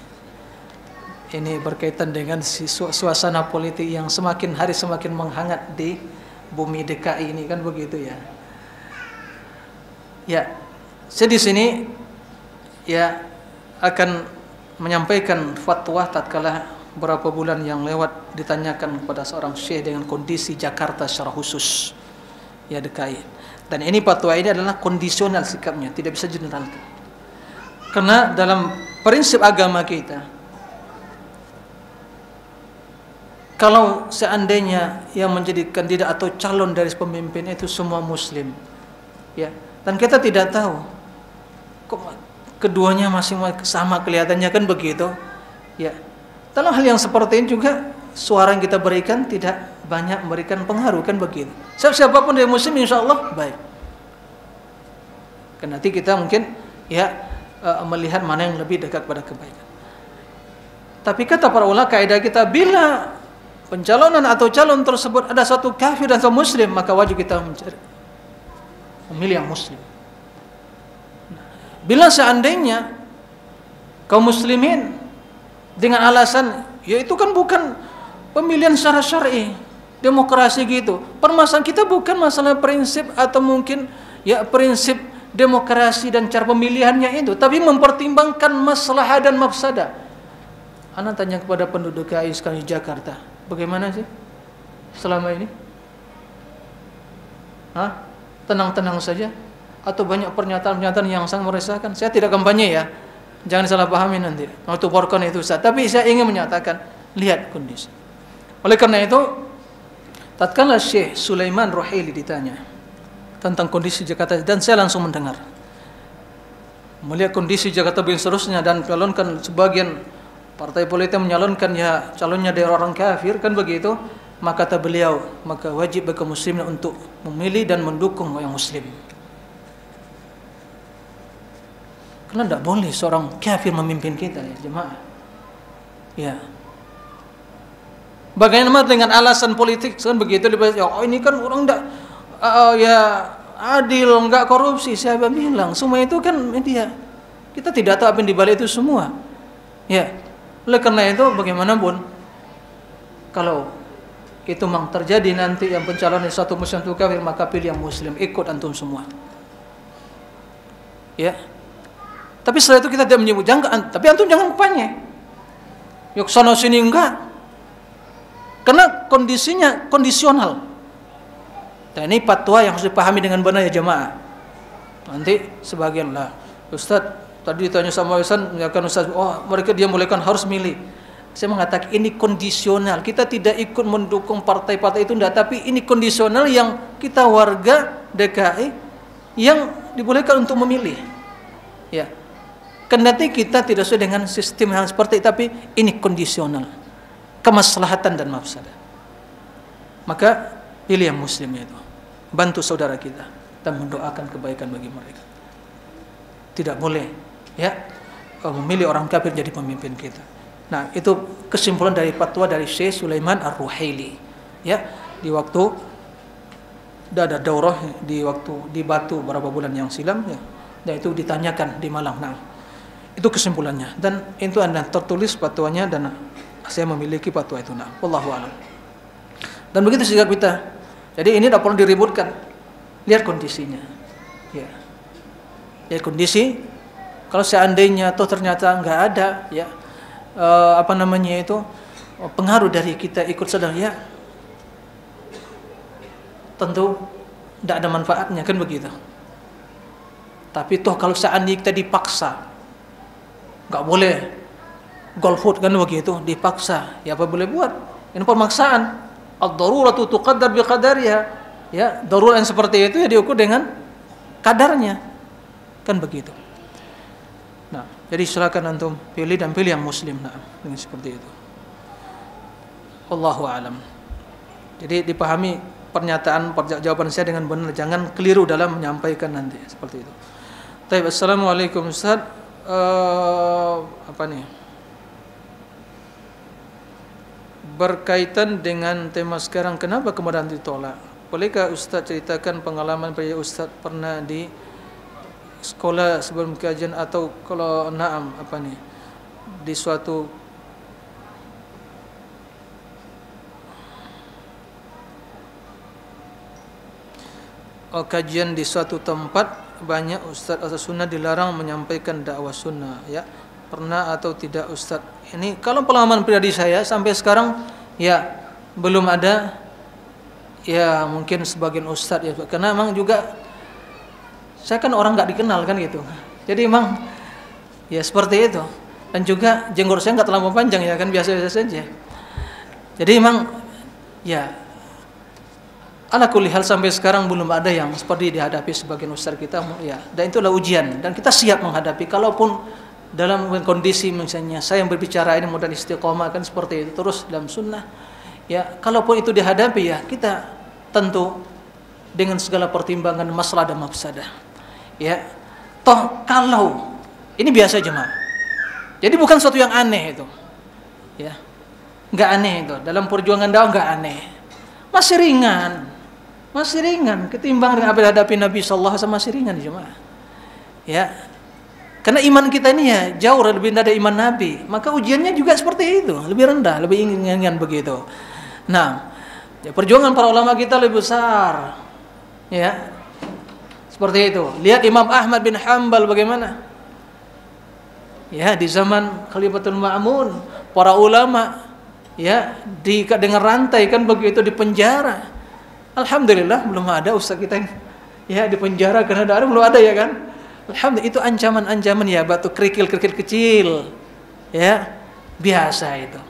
Ini berkaitan dengan suasana politik yang semakin hari semakin menghangat di bumi DKI ini, kan begitu ya. Ya, saya di sini ya akan menyampaikan fatwa tatkala beberapa bulan yang lewat ditanyakan kepada seorang syekh dengan kondisi Jakarta secara khusus, ya DKI. Dan ini fatwa ini adalah kondisional sikapnya, tidak bisa generalkan. Karena dalam prinsip agama kita, kalau seandainya yang menjadi kandidat atau calon dari pemimpin itu semua muslim, ya, dan kita tidak tahu kok keduanya masih sama kelihatannya, kan begitu, ya. Dalam hal yang seperti ini juga suara yang kita berikan tidak banyak memberikan pengaruh, kan begitu. Siapapun dari muslim insya Allah baik. Kan nanti kita mungkin ya melihat mana yang lebih dekat pada kebaikan. Tapi kata para ulama, kaidah kita, bila pencalonan atau calon tersebut ada satu kafir dan satu muslim, maka wajib kita memilih yang muslim. Bila seandainya kaum muslimin dengan alasan, ya itu kan bukan pemilihan secara syar'i, demokrasi gitu. Permasalahan kita bukan masalah prinsip atau mungkin ya prinsip demokrasi dan cara pemilihannya itu, tapi mempertimbangkan maslahat dan mafsadah. Ana tanya kepada penduduk KI sekarang di Jakarta, bagaimana sih selama ini? Tenang-tenang saja? Atau banyak pernyataan-pernyataan yang sangat meresahkan? Saya tidak kampanye ya, jangan salah pahami nanti. Waktu porkon itu Ustaz. Tapi saya ingin menyatakan, lihat kondisi. Oleh karena itu, tatkala Syekh Sulaiman Ruhaili ditanya tentang kondisi Jakarta, dan saya langsung mendengar, melihat kondisi Jakarta begini seterusnya, dan calonkan sebagian partai politik menyalonkan ya calonnya dari orang kafir, kan begitu, maka kata beliau, maka wajib bagi muslimin untuk memilih dan mendukung yang muslim. Karena tidak boleh seorang kafir memimpin kita, ya jemaah. Ya. Bagaimana dengan alasan politik, kan begitu, oh ini kan orang tidak ya adil, enggak korupsi. Saya bilang semua itu kan media. Kita tidak tahu apa yang dibalik itu semua. Ya. Oleh karena itu bagaimanapun, kalau itu memang terjadi nanti yang pencalonan satu muslim satu kafir, maka pilih yang muslim, ikut antum semua. Ya. Tapi setelah itu kita tidak menyebut jangan, tapi antum jangan kampanye. Yuk sono sini enggak. Karena kondisinya kondisional. Dan ini fatwa yang harus dipahami dengan benar ya jemaah. Nanti sebagian lah, Ustaz, tadi ditanya sama Ustaz, Ustaz, oh mereka dia mulaikan harus milih. Saya mengatakan ini kondisional. Kita tidak ikut mendukung partai-partai itu enggak, tapi ini kondisional yang kita warga DKI yang dibolehkan untuk memilih. Ya. Kendati kita tidak sesuai dengan sistem yang seperti itu, tapi ini kondisional. Kemaslahatan dan mafsadah. Maka pilih yang muslim itu. Bantu saudara kita dan mendoakan kebaikan bagi mereka. Tidak boleh ya memilih orang kafir jadi pemimpin kita. Nah, itu kesimpulan dari fatwa dari Syekh Sulaiman Ar-Ruhaili. Ya, di waktu ada daurah di Batu beberapa bulan yang silam ya. Dan itu ditanyakan di Malang. Nah, itu kesimpulannya dan itu Anda tertulis fatwanya dan saya memiliki fatwa itu. Nah, wallahu a'lam. Dan begitu sikap kita. Jadi ini tidak perlu diributkan. Lihat kondisinya. Ya. Lihat kondisi. Kalau seandainya atau ternyata enggak ada ya pengaruh dari kita ikut sedang ya tentu tidak ada manfaatnya kan begitu. Tapi toh kalau seandainya kita dipaksa nggak boleh golput kan begitu, dipaksa ya apa boleh buat, ini pemaksaan. Ad-daruratu tuqaddar biqadariha ya, darurat yang seperti itu ya diukur dengan kadarnya kan begitu. Nah, jadi silakan antum pilih dan pilih yang muslim. Nah, dengan seperti itu. Wallahu a'lam. Jadi dipahami jawaban saya dengan benar, jangan keliru dalam menyampaikan nanti seperti itu. Baik, assalamualaikum Ustaz. Berkaitan dengan tema sekarang, kenapa kemudian ditolak? Bolehkah Ustaz ceritakan pengalaman Ustaz pernah di sekolah sebelum kajian atau kalau di suatu kajian di suatu tempat banyak ustaz atau sunnah dilarang menyampaikan dakwah sunnah ya, pernah atau tidak Ustaz? Ini kalau pengalaman pribadi saya sampai sekarang ya belum ada ya, mungkin sebagian ustaz ya, karena memang juga saya kan orang nggak dikenal kan gitu. Jadi emang ya seperti itu. Dan juga jenggot saya nggak terlalu panjang ya kan, biasa-biasa saja. Jadi emang ya ala kulli hal sampai sekarang belum ada yang seperti dihadapi sebagian ustaz kita ya. Dan itulah ujian dan kita siap menghadapi. Kalaupun dalam kondisi misalnya saya yang berbicara ini modal istiqomah kan seperti itu terus dalam sunnah ya, kalaupun itu dihadapi ya kita tentu dengan segala pertimbangan masalah dan mafsadah. Ya, toh kalau ini biasa jemaah. Jadi bukan sesuatu yang aneh itu. Ya. Enggak aneh itu. Dalam perjuangan dakwah enggak aneh. Masih ringan. Masih ringan ketimbang dengan apa yang hadapi Nabi sallallahu alaihi wasallam, masih ringan jemaah. Ya. Karena iman kita ini ya jauh lebih rendah dari iman Nabi. Maka ujiannya juga seperti itu, lebih rendah, lebih ringan begitu. Nah, ya perjuangan para ulama kita lebih besar. Ya. Seperti itu. Lihat Imam Ahmad bin Hanbal bagaimana. Ya, di zaman Khalifatul Ma'mun, para ulama ya dengan rantai kan begitu di penjara. Alhamdulillah belum ada ustaz kita ya di penjara karena darah belum ada ya kan. Alhamdulillah, itu ancaman-ancaman ya, batu kerikil-kerikil kecil. Ya, biasa itu.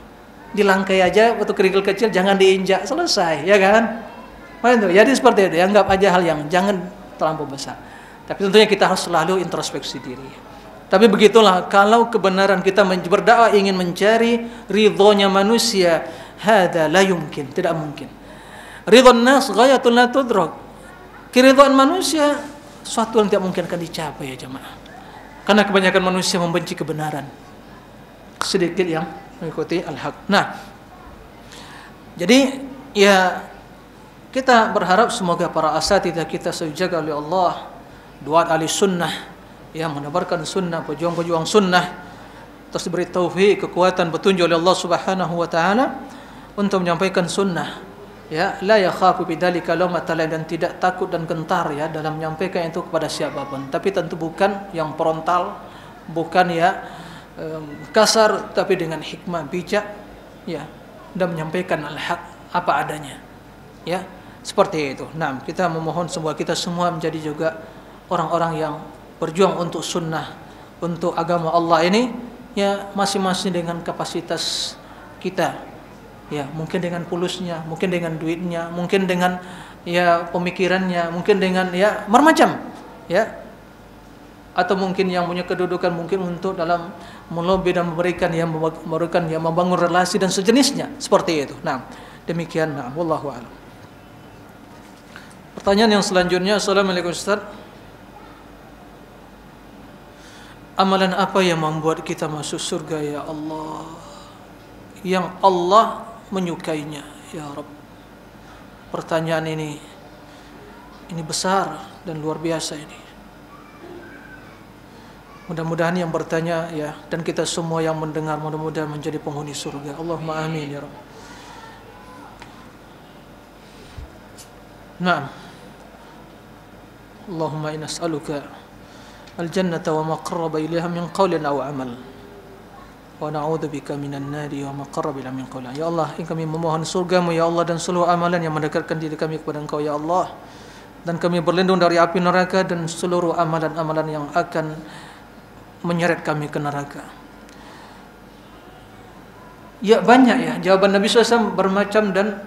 Dilangkai aja batu kerikil kecil, jangan diinjak, selesai ya kan. Jadi seperti itu, anggap aja hal yang jangan terlampau besar. Tapi tentunya kita harus selalu introspeksi diri. Tapi begitulah, kalau kebenaran kita berdakwah ingin mencari ridhonya manusia, hada la yumkin, tidak mungkin. Ridhon nas ghayatul la tudrak. Keridhaan manusia suatu yang tidak mungkin akan dicapai ya jemaah. Karena kebanyakan manusia membenci kebenaran. Sedikit yang mengikuti al-haq. Nah, jadi ya kita berharap semoga para asatidzah kita dijaga oleh Allah, duat ahli sunnah yang menebarkan sunnah, pejuang-pejuang sunnah, terus diberi taufik, kekuatan, petunjuk oleh Allah Subhanahu wa taala untuk menyampaikan sunnah. Ya, la yakhafu bidzalika lawmata laim, dan tidak takut dan gentar ya dalam menyampaikan itu kepada siapapun. Tapi tentu bukan yang frontal, bukan ya kasar, tapi dengan hikmah, bijak ya, dan menyampaikan al-haq apa adanya. Ya. Seperti itu. Nah, kita memohon semoga kita semua menjadi juga orang-orang yang berjuang untuk sunnah, untuk agama Allah ini, ya masing-masing dengan kapasitas kita. Ya, mungkin dengan pulusnya, mungkin dengan duitnya, mungkin dengan ya pemikirannya, mungkin dengan ya macam-macam, ya. Atau mungkin yang punya kedudukan mungkin untuk dalam melobi dan memberikan yang membangun relasi dan sejenisnya, seperti itu. Nah, demikian. Nah, wallahu a'lam. Pertanyaan yang selanjutnya, Assalamualaikum Ustaz. Amalan apa yang membuat kita masuk surga ya Allah? Yang Allah menyukainya ya Rabb. Pertanyaan ini besar dan luar biasa ini. Mudah-mudahan yang bertanya ya dan kita semua yang mendengar mudah-mudahan menjadi penghuni surga. Allahumma amin ya Rabb. Naam. Allahumma inna nas'aluka al-jannata wa ma qarraba ilaiha min qawlin aw amal. Wa na'udzubika minan nari wa ma qarraba ilaiha min qawlin. Ya Allah, kami memohon surga-Mu ya Allah dan seluruh amalan yang mendekatkan diri kami kepada Engkau ya Allah. Dan kami berlindung dari api neraka dan seluruh amalan-amalan yang akan menyeret kami ke neraka. Ya banyak ya, jawaban Nabi SAW bermacam dan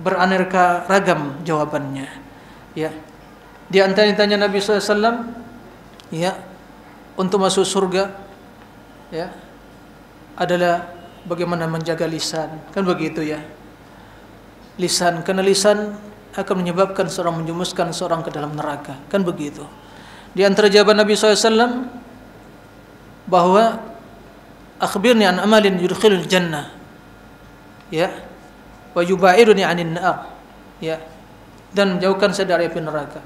beraneka ragam jawabannya. Ya, di antara ditanya Nabi SAW, ya, untuk masuk surga, ya, adalah bagaimana menjaga lisan, kan begitu ya. Lisan, karena lisan akan menyebabkan seorang menjumuskan seorang ke dalam neraka, kan begitu. Di antara jawaban Nabi SAW bahwa akhbirni an amalin yudkhilul jannah, ya, wa yubaiduni anin nar, ya, dan jauhkan saya dari api neraka.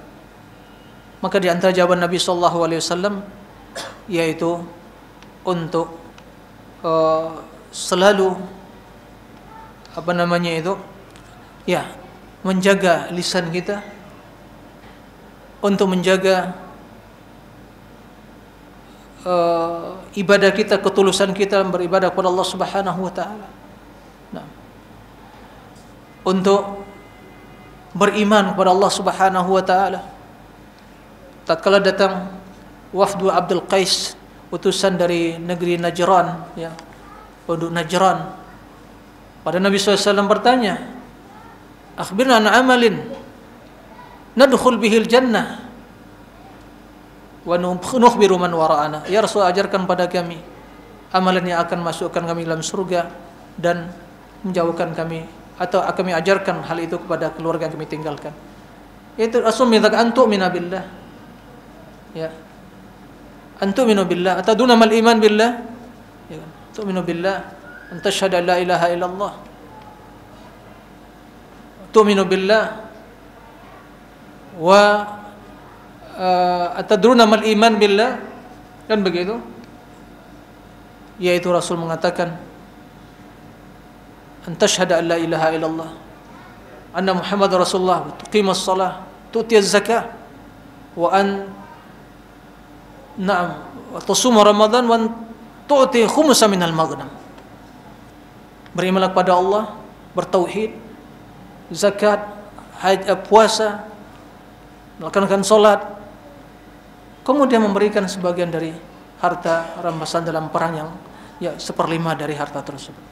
Maka di antara jawaban Nabi SAW yaitu untuk selalu ya, menjaga lisan kita, untuk menjaga ibadah kita, ketulusan kita beribadah kepada Allah Subhanahu wa taala. Nah, untuk beriman kepada Allah Subhanahu wa taala. Tatkala datang wafdu Abdul Qais, utusan dari negeri Najran, ya, penduduk Najran, pada Nabi SAW bertanya, akhbirna an amalin nadkhul bihil jannah wa nukhbiru man wara'ana. Ya Rasul, ajarkan pada kami amalan yang akan masukkan kami dalam surga dan menjauhkan kami, atau kami ajarkan hal itu kepada keluarga yang kami tinggalkan. Itu Rasul minta antu'mina billah, ya, antu'minu billah ataduna mal iman billah, ya, tu'minu billah an tashhadu an la ilaha illallah, tu'minu billah wa atadruna mal iman billah, kan begitu. Yaitu Rasul mengatakan an tashhadu an la ilaha illallah anna Muhammadar Rasulullah, tuqimus shalah, tu'tiyaz zakah, wa an na'am wa tusum Ramadan wa tu'ti khumsa minal maghnam. Berimanlah kepada Allah, bertauhid, zakat, haji, puasa, melaksanakan salat, kemudian memberikan sebagian dari harta rampasan dalam perang yang ya 1/5 dari harta tersebut.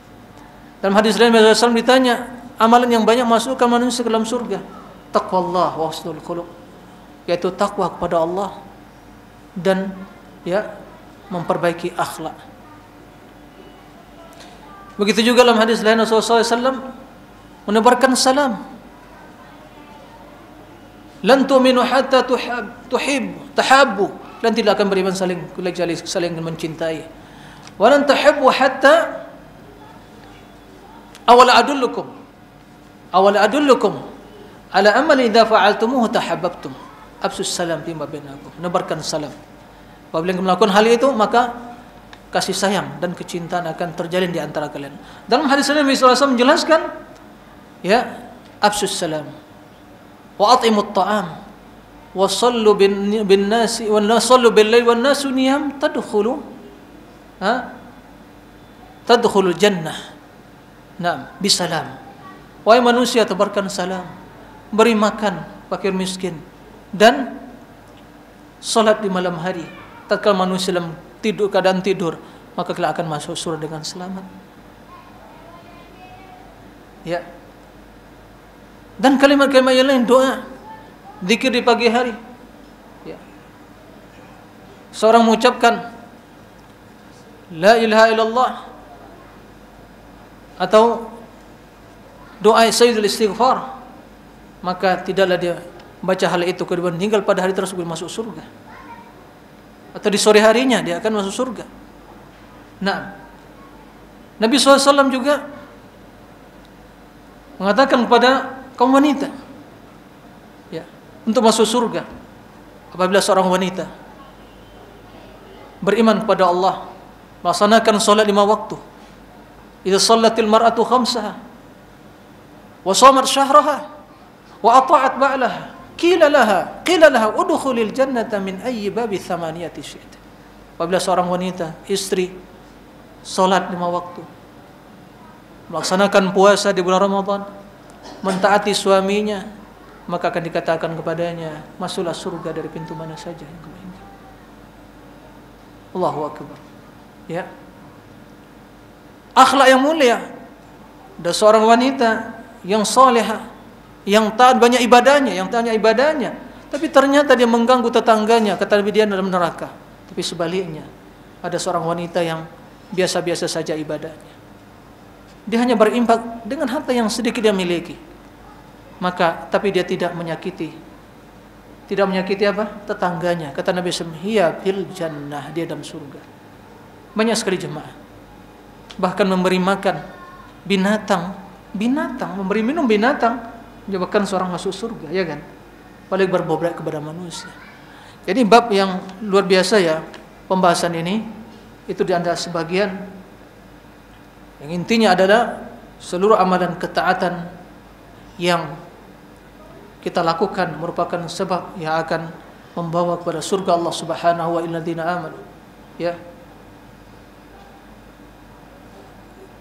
Dalam hadis lain Nabi SAW ditanya, amalan yang banyak masukkan manusia ke dalam surga, taqwallah wa husnul khuluq, yaitu takwa kepada Allah dan ya memperbaiki akhlak. Begitu juga dalam hadis lain Rasulullah SAW menebarkan salam, lan tu'minu hatta tahabbu, dan tidak akan beriman saling mencintai. Wa lan tahibbu hatta awala adullukum ala amali idza fa'altumuhu tahabbtum. Absus salam fima bainakum, menebarkan salam. Apabila kalian melakukan hal itu, maka kasih sayang dan kecintaan akan terjalin di antara kalian. Dalam hadis ini Nabi SAW menjelaskan, ya, absus salam wa at'imut ta'am wa sallu bin nasi wa sallu bil lail wan nasu niyam tadkhulul jannah. Naam, bisalam. Wahai manusia, tebarkan salam, beri makan fakir miskin, dan salat di malam hari, tatkala manusia dalam keadaan tidur, maka kelak akan masuk surga dengan selamat. Ya. Dan kalimat-kalimat yang lain, doa, zikir di pagi hari. Ya. Seorang mengucapkan la ilaha illallah atau doa sayyidul istighfar, maka tidaklah dia baca hal itu kemudian tinggal pada hari tersebut masuk surga. Atau di sore harinya dia akan masuk surga. Nah, Nabi SAW juga mengatakan kepada kaum wanita, ya, untuk masuk surga apabila seorang wanita beriman kepada Allah, melaksanakan salat 5 waktu. Idza shallatil mar'atu khamsaha wa shamat syahraha wa ata'at ba'laha qila laha udkhulil jannata min ayyi babi thamaniyati syi'ta. Apabila seorang wanita, istri, salat 5 waktu, melaksanakan puasa di bulan Ramadan, mentaati suaminya, maka akan dikatakan kepadanya, masuklah surga dari pintu mana saja yang kamu inginkan. Allahu akbar. Ya. Akhlak yang mulia. Ada seorang wanita yang salehah, yang taat banyak ibadahnya, tapi ternyata dia mengganggu tetangganya, kata Nabi dia dalam neraka. Tapi sebaliknya, ada seorang wanita yang biasa-biasa saja ibadahnya. Dia hanya berinfak dengan harta yang sedikit dia miliki. Tapi dia tidak menyakiti apa? Tetangganya. Kata Nabi SAW, hiya fil jannah, dia dalam surga. Banyak sekali jemaah. Bahkan memberi makan binatang, memberi minum binatang, menyebabkan seorang masuk surga, ya kan? Paling berbobrak kepada manusia. Jadi bab yang luar biasa ya, pembahasan ini. Itu di antara sebagian yang intinya adalah seluruh amalan ketaatan yang kita lakukan merupakan sebab yang akan membawa kepada surga Allah Subhanahu wa illadzina amanu. Ya.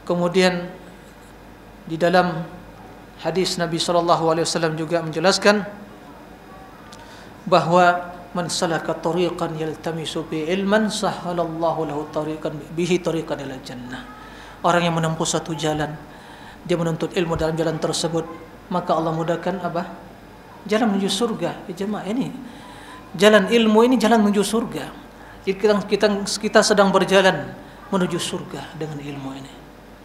Kemudian di dalam hadis Nabi SAW juga menjelaskan bahwa man salaka tariqan yaltamisu bi ilman sahhalallahu lahu tariqan ila jannah. Orang yang menempuh satu jalan, dia menuntut ilmu dalam jalan tersebut, maka Allah mudahkan apa? Jalan menuju surga. Ya jemaah, ini jalan ilmu, ini jalan menuju surga. Jadi kita sedang berjalan menuju surga dengan ilmu ini.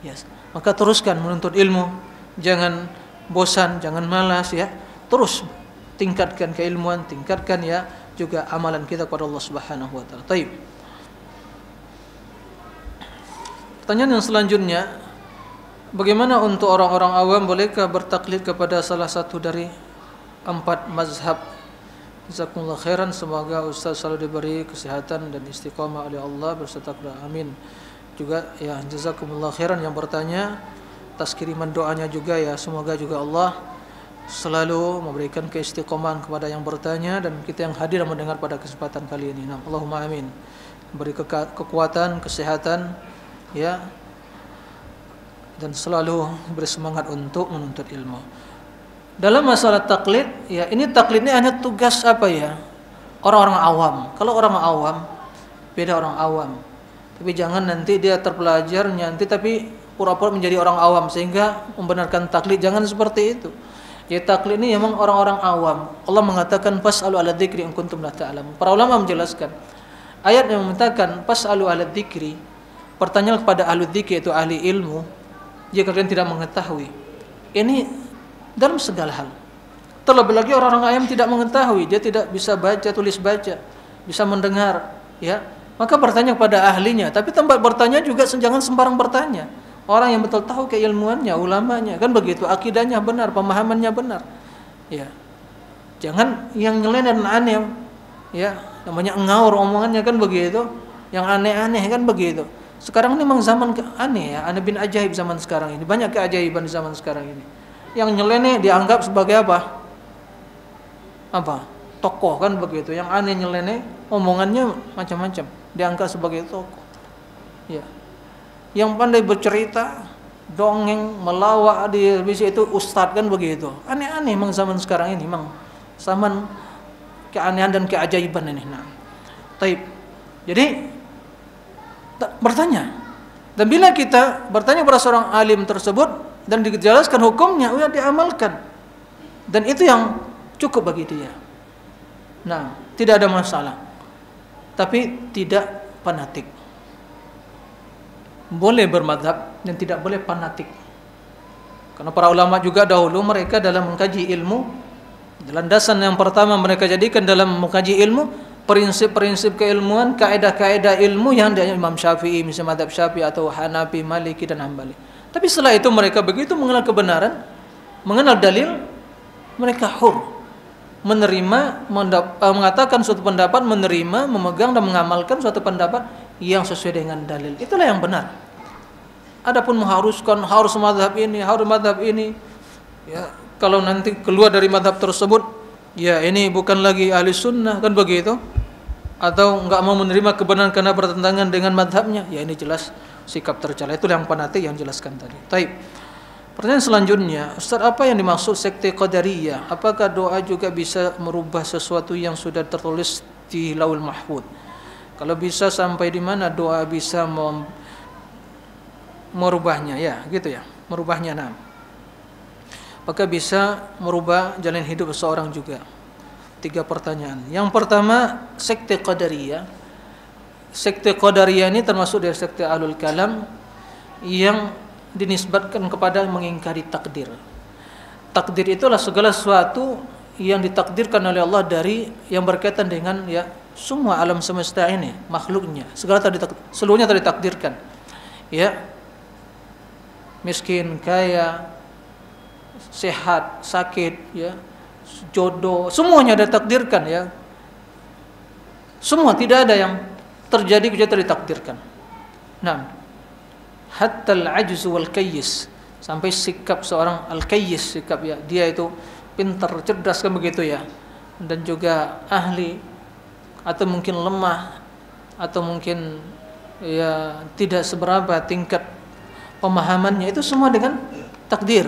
Yes. Maka teruskan menuntut ilmu, jangan bosan, jangan malas ya. Terus tingkatkan keilmuan, tingkatkan ya juga amalan kita kepada Allah Subhanahu wa taala. Baik. Pertanyaan yang selanjutnya, bagaimana untuk orang-orang awam, bolehkah bertaklid kepada salah satu dari 4 mazhab? Jazakumullah khairan, semoga Ustaz selalu diberi kesehatan dan istiqamah oleh Allah berserta keluarga. Amin. Juga ya, jazakumullah khairan yang bertanya atas kiriman doanya juga ya, semoga juga Allah selalu memberikan keistiqomahan kepada yang bertanya dan kita yang hadir dan mendengar pada kesempatan kali ini. Allahumma amin. Beri kekuatan, kesehatan ya, dan selalu bersemangat untuk menuntut ilmu. Dalam masalah taklid ya, ini taklidnya hanya tugas apa ya? Orang-orang awam. Kalau orang awam beda orang awam. Tapi jangan nanti dia terpelajar nanti tapi pura-pura menjadi orang awam sehingga membenarkan taklid. Jangan seperti itu. Ya, taklid ini memang orang-orang awam. Allah mengatakan fas'alu ala dzikri in kuntum la ta'lamun. Para ulama menjelaskan ayat yang mengatakan fas'alu ala dzikri, pertanyaan kepada ahli dzikir, itu ahli ilmu, jika kalian tidak mengetahui. Ini dalam segala hal. Terlebih lagi orang-orang awam tidak mengetahui, dia tidak bisa baca, tulis baca, bisa mendengar, ya. Maka bertanya kepada ahlinya, tapi tempat bertanya juga jangan sembarang bertanya. Orang yang betul tahu keilmuannya, ulamanya, kan begitu, akidahnya benar, pemahamannya benar. Ya. Jangan yang nyeleneh dan aneh, ya, namanya ngaur omongannya kan begitu, yang aneh-aneh kan begitu. Sekarang ini memang zaman aneh ya, aneh bin ajaib zaman sekarang ini. Banyak keajaiban di zaman sekarang ini. Yang nyeleneh dianggap sebagai apa? Apa? Tokoh kan begitu. Yang aneh nyeleneh, omongannya macam-macam, diangkat sebagai tokoh. Ya. Yang pandai bercerita, dongeng, melawak di bisa itu ustadz kan begitu. Aneh-aneh memang zaman sekarang ini, memang zaman keanehan dan keajaiban ini. Nah, taib. Jadi bertanya. Dan bila kita bertanya pada seorang alim tersebut dan dijelaskan hukumnya, udah diamalkan. Dan itu yang cukup bagi dia. Nah, tidak ada masalah. Tapi tidak fanatik. Boleh bermadhab dan tidak boleh fanatik. Karena para ulama juga dahulu mereka dalam mengkaji ilmu, landasan yang pertama mereka jadikan dalam mengkaji ilmu prinsip-prinsip keilmuan, kaidah-kaidah ilmu yang dari Imam Syafi'i, misalnya mazhab Syafi'i atau Hanafi, Maliki dan Hambali. Tapi setelah itu mereka begitu mengenal kebenaran, mengenal dalil, mereka menerima, mengatakan suatu pendapat, menerima, memegang dan mengamalkan suatu pendapat yang sesuai dengan dalil. Itulah yang benar. Adapun mengharuskan harus mazhab ini, harus mazhab ini, ya kalau nanti keluar dari mazhab tersebut, ya ini bukan lagi ahli sunnah, kan begitu? Atau enggak mau menerima kebenaran karena bertentangan dengan mazhabnya, ya ini jelas sikap tercela. Itu yang fanatik yang jelaskan tadi. Taib. Pertanyaan selanjutnya, Ustaz, apa yang dimaksud sekte Qadariyah? Apakah doa juga bisa merubah sesuatu yang sudah tertulis di Lauhul Mahfuz? Kalau bisa, sampai di mana doa bisa merubahnya? Ya, gitu ya. Merubahnya, nah. Apakah bisa merubah jalan hidup seseorang juga? 3 pertanyaan. Yang pertama, sekte Qadariyah. Sekte Qadariyah ini termasuk dari sekte Ahlul Kalam yang dinisbatkan kepada mengingkari takdir. Takdir itulah segala sesuatu yang ditakdirkan oleh Allah dari yang berkaitan dengan ya semua alam semesta ini, makhluknya, seluruhnya telah ditakdirkan. Ya. Miskin, kaya, sehat, sakit, ya, jodoh, semuanya ditakdirkan, ya. Semua, tidak ada yang terjadi kecuali ditakdirkan. Nah, hatta al-ajz wal kayyis, sampai sikap seorang al-kayyis, sikap ya dia itu pintar, cerdas kan begitu ya, dan juga ahli atau mungkin lemah atau mungkin ya tidak seberapa tingkat pemahamannya, itu semua dengan takdir.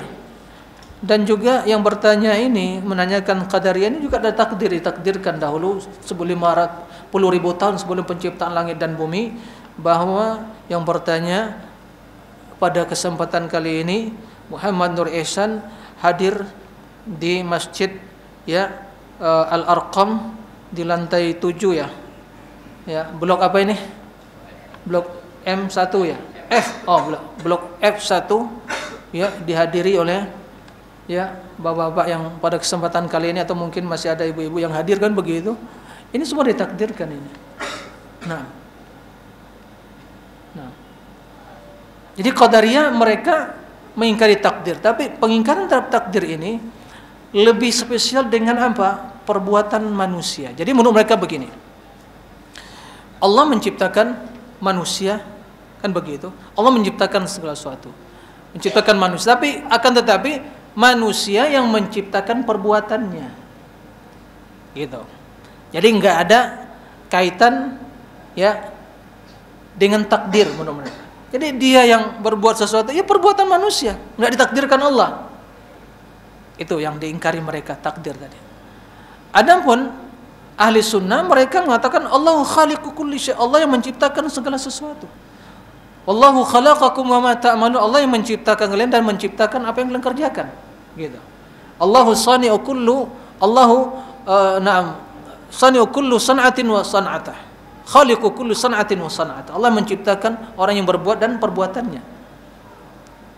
Dan juga yang bertanya ini menanyakan Qadariyah ini juga ada takdir, ditakdirkan dahulu sebelum 10.000 tahun sebelum penciptaan langit dan bumi, bahwa yang bertanya pada kesempatan kali ini Muhammad Nur Ihsan hadir di masjid ya Al-Arqam di lantai 7 ya. Ya, blok apa ini? Blok M1 ya. Blok F1 ya, dihadiri oleh ya bapak-bapak yang pada kesempatan kali ini, atau mungkin masih ada ibu-ibu yang hadir kan begitu. Ini semua ditakdirkan ini. Nah. Jadi Qadariyah mereka mengingkari takdir, tapi pengingkaran terhadap takdir ini lebih spesial dengan apa? Perbuatan manusia. Jadi menurut mereka begini. Allah menciptakan manusia, kan begitu? Allah menciptakan segala sesuatu. Menciptakan manusia, tetapi manusia yang menciptakan perbuatannya. Gitu. Jadi enggak ada kaitan ya dengan takdir menurut mereka. Jadi dia yang berbuat sesuatu, ya perbuatan manusia, enggak ditakdirkan Allah. Itu yang diingkari mereka, takdir tadi. Adapun ahli sunnah mereka mengatakan Allahu khaliqu kulli syai', Allah yang menciptakan segala sesuatu. Wallahu khalaqakum wa ma ta'malun, Allah yang menciptakan kalian dan menciptakan apa yang kalian kerjakan. Gitu. Allahu sani'u kullu, sani'u kullu san'atin wa san'atah. Khaliqu kullu san'atin wa san'atah. Allah menciptakan orang yang berbuat dan perbuatannya.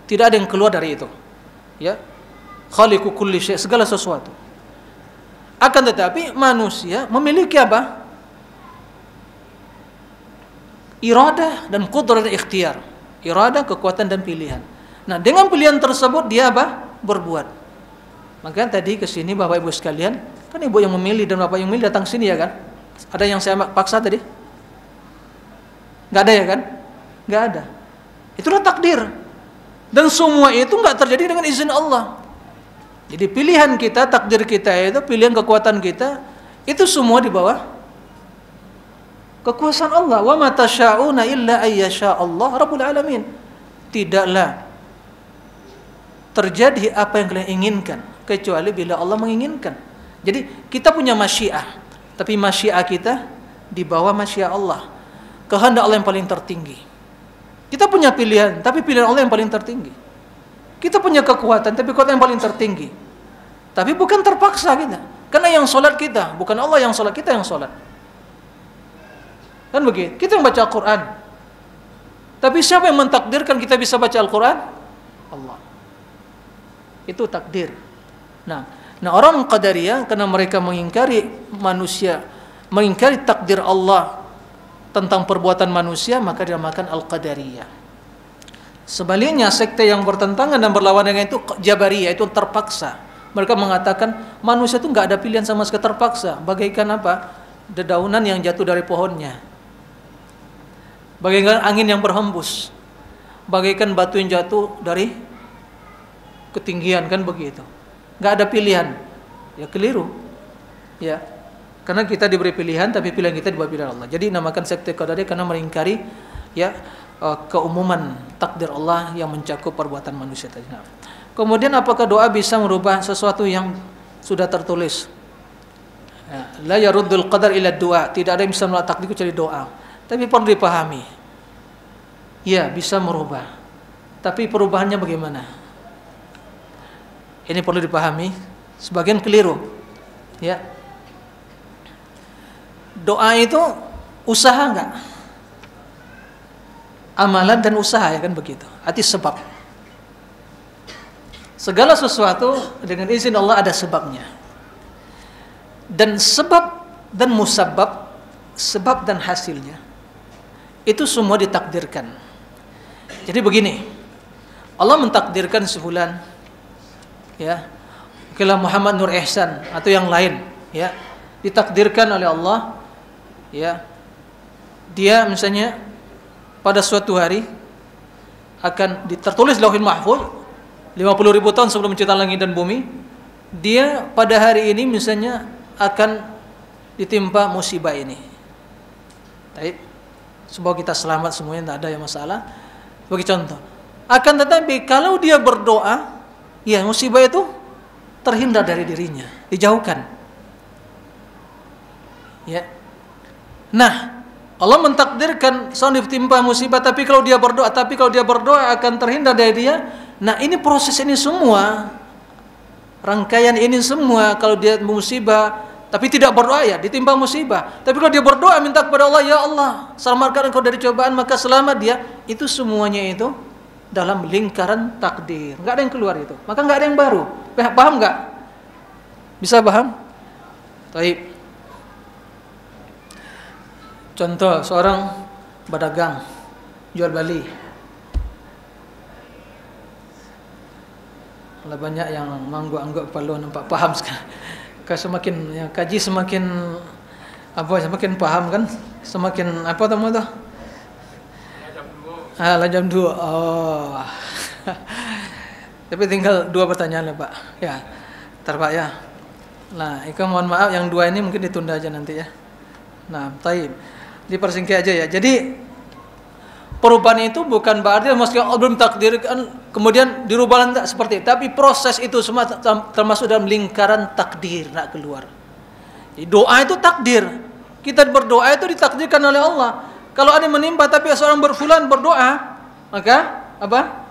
Tidak ada yang keluar dari itu. Ya. Khaliqu kulli syai', segala sesuatu. Akan tetapi manusia memiliki apa? Iradah dan qudrah dan ikhtiar. Iradah, kekuatan dan pilihan. Nah, dengan pilihan tersebut dia apa? Berbuat. Maka tadi ke sini Bapak Ibu sekalian, kan Ibu yang memilih dan Bapak yang memilih datang sini ya kan? Ada yang saya paksa tadi? Enggak ada ya kan? Enggak ada. Itulah takdir. Dan semua itu enggak terjadi dengan izin Allah. Jadi pilihan kita, takdir kita itu, pilihan kekuatan kita, itu semua di bawah kekuasaan Allah. Wa ma tasyauna illa ayyasha Allah Rabbul Alamin. Tidaklah terjadi apa yang kalian inginkan kecuali bila Allah menginginkan. Jadi kita punya masyiah, Tapi masyiah kita di bawah masyiah Allah. Kehendak Allah yang paling tertinggi. Kita punya pilihan, tapi pilihan Allah yang paling tertinggi. Kita punya kekuatan, tapi kekuatan yang paling tertinggi. Tapi bukan terpaksa kita. Karena yang sholat kita, bukan Allah yang sholat, kita yang sholat. Kan begitu. Kita yang baca Al-Quran. Tapi siapa yang mentakdirkan kita bisa baca Al-Quran? Allah. Itu takdir. Nah orang Qadariyah karena mereka mengingkari manusia, mengingkari takdir Allah tentang perbuatan manusia, maka dinamakan Al-Qadariyah. Sebaliknya sekte yang bertentangan dan berlawan dengan itu Jabariyah, itu terpaksa. Mereka mengatakan manusia itu nggak ada pilihan sama sekali, terpaksa. Bagaikan apa? Dedaunan yang jatuh dari pohonnya. Bagaikan angin yang berhembus. Bagaikan batu yang jatuh dari ketinggian, kan begitu. Nggak ada pilihan. Ya keliru. Ya. Karena kita diberi pilihan, tapi pilihan kita di bawah pilihan Allah. Jadi namakan sekte Qadariyah karena mengingkari ya keumuman takdir Allah yang mencakup perbuatan manusia tadi. Nah. Kemudian apakah doa bisa merubah sesuatu yang sudah tertulis? Ya, la yaruddul qadar illa doa. Tidak ada yang bisa menolak takdir kecuali doa. Tapi perlu dipahami. Ya, bisa merubah. Tapi perubahannya bagaimana? Ini perlu dipahami. Sebagian keliru. Ya. Doa itu usaha enggak? Amalan dan usaha, ya kan begitu. Arti sebab. Segala sesuatu dengan izin Allah ada sebabnya. Dan sebab dan musabab, sebab dan hasilnya, itu semua ditakdirkan. Jadi begini, Allah mentakdirkan sebulan, ya, kala Muhammad Nur Ihsan atau yang lain, ya, ditakdirkan oleh Allah, ya, dia misalnya pada suatu hari akan tertulis Lauhul Mahfuz 50.000 tahun sebelum menciptakan langit dan bumi, dia pada hari ini misalnya akan ditimpa musibah ini. Baik, semoga kita selamat semuanya, tidak ada yang masalah. Bagi contoh, akan tetapi kalau dia berdoa, ya musibah itu terhindar dari dirinya, dijauhkan. Ya. Nah, Allah mentakdirkan seorang ditimpa musibah, tapi kalau dia berdoa akan terhindar dari dia. Nah, ini proses ini semua, rangkaian ini semua, kalau dia musibah tapi tidak berdoa, ya ditimpa musibah. Tapi kalau dia berdoa minta kepada Allah, ya Allah, selamatkan engkau dari cobaan, maka selamat dia. Itu semuanya itu dalam lingkaran takdir. Enggak ada yang keluar itu. Maka enggak ada yang baru. Paham enggak? Bisa paham? Baik. Contoh, seorang pedagang jual beli. Kalau banyak yang mangguk-angguk kepala nampak paham sekarang. Semakin ya, kaji semakin semakin paham kan, semakin apa tamu tu? Jam 2. Oh. Tapi tinggal 2 pertanyaan lah Pak. Ya, Pak ya. Nah, Ika mohon maaf yang 2 ini mungkin ditunda aja nanti ya. Nah, taib. Dipersingkat aja ya. Jadi perubahan itu bukan berarti meski Allah belum takdirkan kemudian dirubah enggak seperti itu. Tapi proses itu semua termasuk dalam lingkaran takdir, nak keluar. Jadi doa itu takdir. Kita berdoa itu ditakdirkan oleh Allah. Kalau ada yang menimpa tapi seorang berfulan berdoa, maka apa?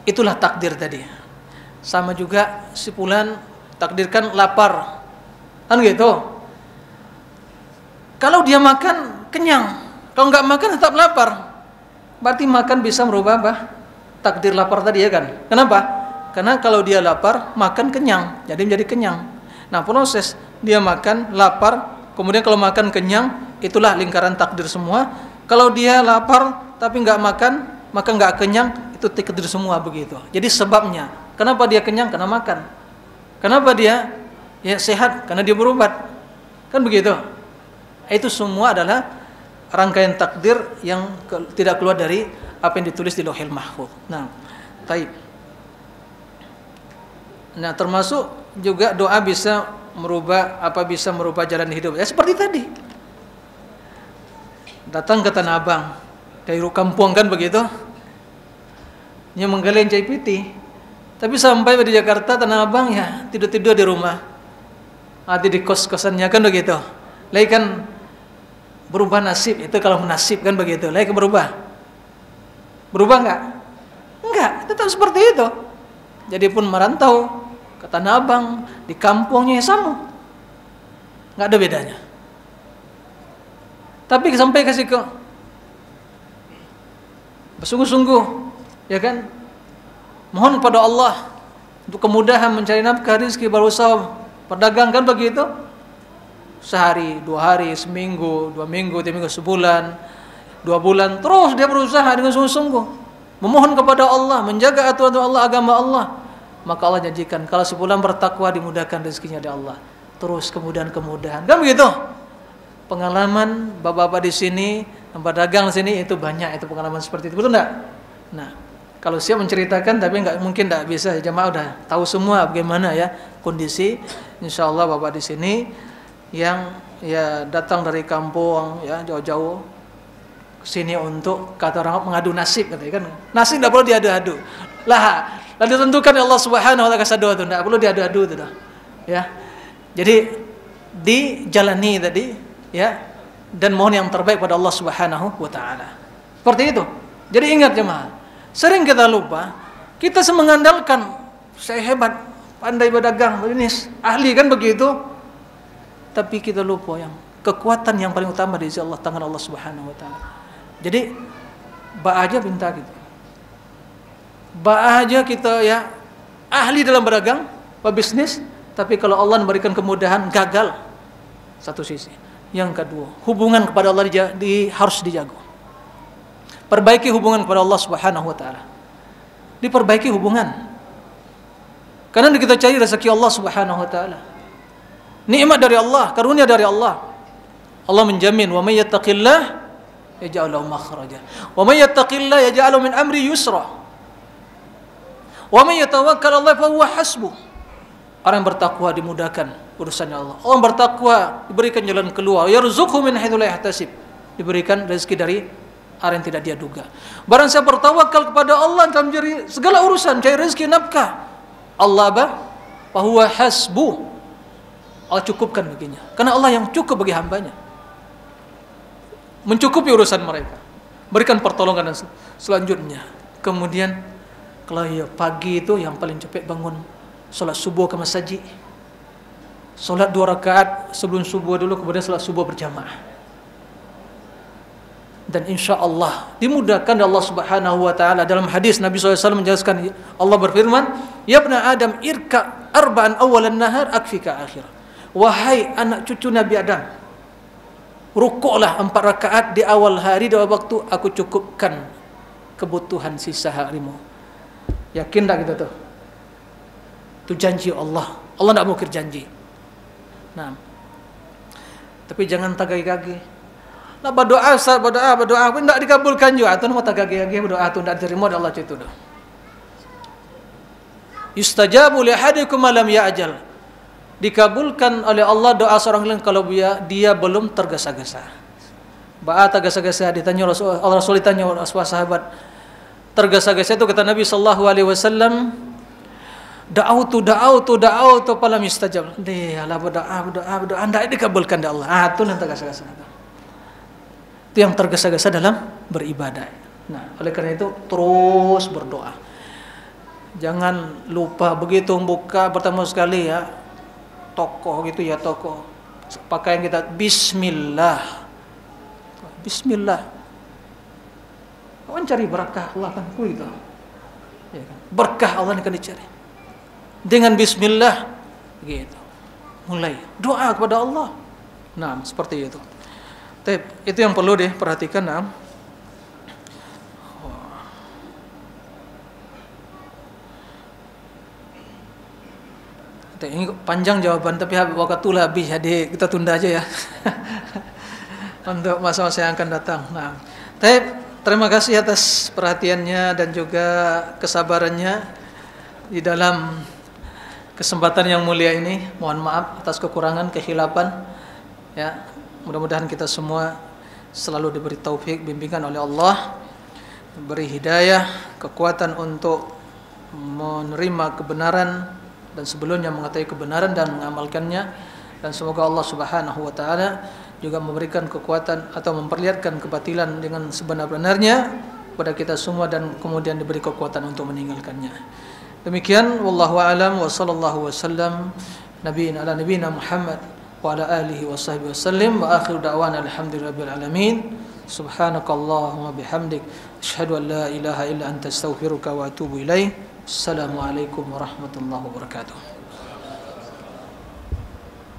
Itulah takdir tadi. Sama juga si fulan takdirkan lapar. Kan gitu. Kalau dia makan kenyang, kalau nggak makan tetap lapar. Berarti makan bisa merubah apa? Takdir lapar tadi, ya kan? Kenapa? Karena kalau dia lapar, makan kenyang, jadi menjadi kenyang. Nah, proses dia makan, lapar, kemudian kalau makan kenyang, itulah lingkaran takdir semua. Kalau dia lapar tapi nggak makan, maka nggak kenyang, itu takdir semua begitu. Jadi sebabnya, kenapa dia kenyang? Karena makan. Kenapa dia ya sehat? Karena dia berobat. Kan begitu. Itu semua adalah rangkaian takdir yang tidak keluar dari apa yang ditulis di Lauhul Mahfuz. Nah, taib. Nah, termasuk juga doa bisa merubah jalan hidup. Ya seperti tadi. Datang ke Tanah Abang dari kampung kan begitu. Dia menggali CPT. Tapi sampai di Jakarta Tanah Abang ya tidur-tidur di rumah. Ada di kos-kosannya kan begitu. Lagi kan berubah nasib itu kalau nasib kan begitu. Lagi kan berubah. Berubah enggak? Enggak, tetap seperti itu. Jadi pun merantau ke Tanah Abang, di kampungnya sama. Enggak ada bedanya. Tapi sampai kasih ke bersungguh-sungguh, ya kan? Mohon kepada Allah untuk kemudahan mencari nafkah, rezeki, berusaha perdagang kan begitu. Sehari, 2 hari, seminggu, 2 minggu, 3 minggu, sebulan, 2 bulan, terus dia berusaha dengan sungguh-sungguh memohon kepada Allah, menjaga aturan Allah, agama Allah. Maka Allah janjikan kalau sebulan bertakwa dimudahkan rezekinya dari Allah. Terus kemudahan-kemudahan. Kan begitu? Pengalaman bapak-bapak di sini, tempat dagang di sini itu banyak itu pengalaman seperti itu. Betul enggak? Nah, kalau siap menceritakan tapi enggak mungkin enggak bisa. Jemaah udah tahu semua bagaimana ya kondisi. Insyaallah bapak di sini yang ya datang dari kampung ya jauh-jauh ke sini untuk kata orang mengadu nasib katanya kan. Nasib enggak perlu diadu-adu. Lah ditentukan Allah Subhanahu wa taala kasado itu enggak perlu diadu-adu itu dah. Ya. Jadi dijalani tadi ya, dan mohon yang terbaik pada Allah Subhanahu wa taala. Seperti itu. Jadi ingat jemaah, sering kita lupa, kita mengandalkan saya hebat, pandai berdagang, bisnis, ahli kan begitu. Tapi kita lupa yang kekuatan yang paling utama dari Allah, tangan Allah Subhanahu wa taala. Jadi ba aja minta gitu. Ba aja kita ya ahli dalam berdagang, berbisnis, tapi kalau Allah memberikan kemudahan gagal satu sisi. Yang kedua, hubungan kepada Allah harus dijaga. Perbaiki hubungan kepada Allah Subhanahu wa taala. Diperbaiki hubungan. Karena kita cari rezeki Allah Subhanahu wa taala. Nikmat dari Allah, karunia dari Allah. Allah menjamin, "Wa may yattaqillah yaj'al lahu makhraja. Wa may yattaqillah yaj'al min amri yusra. Wa may yatawakkal 'ala Allah fa huwa hasbuh." Orang yang bertakwa dimudahkan urusannya Allah. Orang bertakwa diberikan jalan keluar. Yarzuqhu min haitsu la yahtasib. Diberikan rezeki dari arah yang tidak dia duga. Barang siapa bertawakal kepada Allah dalam mencari segala urusan, cari rezeki nafkah, Allah fa huwa hasbuh. Allah cukupkan baginya. Karena Allah yang cukup bagi hambanya. Mencukupi urusan mereka. Berikan pertolongan dan selanjutnya. Kemudian kalau ya pagi itu yang paling cepat bangun, salat subuh ke masjid. Salat 2 rakaat sebelum subuh dulu, kemudian salat subuh berjamaah. Dan insya Allah dimudahkan Allah Subhanahu wa taala. Dalam hadis Nabi SAW menjelaskan, Allah berfirman, "Ya ibna Adam, irka arba'an awalan nahar akfika akhir." Wahai anak cucu Nabi Adam, rukuklah 4 rakaat di awal hari, di awal waktu, aku cukupkan kebutuhan sisa harimu. Yakin tak kita tuh? Itu janji Allah. Allah tidak mau janji. Nah, tapi jangan tagagi-gagi. Nah, berdoa, berdoa, pun tidak dikabulkan juga. Atau mau tagagi-gagi berdoa itu tidak diterima oleh Allah itu dah. Yustajabu li ahadikum ma lam ya'jal. Dikabulkan oleh Allah doa seorang lain kalau dia belum tergesa-gesa. Ba'a tergesa-gesa ditanya Rasul ditanya oleh sahabat. Tergesa-gesa itu kata Nabi sallallahu alaihi wasallam, da'autu falam yustajab. Dia lah berdoa tidak dikabulkan oleh Allah. Itu yang tergesa-gesa. Itu yang tergesa-gesa dalam beribadah. Nah, oleh karena itu terus berdoa. Jangan lupa begitu buka pertama sekali ya toko gitu ya, toko pakaian kita bismillah. Kawan cari berkah Allah kan gitu. Ya kan? Berkah Allah akan dicari. Dengan bismillah gitu. Mulai doa kepada Allah. Nah, seperti itu. Itu yang perlu diperhatikan. Nah. Ini panjang jawaban tapi waktu habis, jadi kita tunda aja ya. Untuk masa-masa yang akan datang. Nah, terima kasih atas perhatiannya dan juga kesabarannya di dalam kesempatan yang mulia ini. Mohon maaf atas kekurangan, kehilapan. Ya, mudah-mudahan kita semua selalu diberi taufik, bimbingan oleh Allah, diberi hidayah, kekuatan untuk menerima kebenaran dan sebelumnya mengetahui kebenaran dan mengamalkannya, dan semoga Allah Subhanahu wa taala juga memberikan kekuatan atau memperlihatkan kebatilan dengan sebenar-benarnya kepada kita semua dan kemudian diberi kekuatan untuk meninggalkannya. Demikian wallahu a'lam wa sallallahu wasallam nabiyina Muhammad wa ala alihi wa sahbihi wasallim wa akhiru da'wana alhamdulillahirabbil alamin. Subhanakallahumma bihamdik asyhadu an la ilaha illa anta astaghfiruka wa atubu ilaik. Assalamualaikum warahmatullahi wabarakatuh.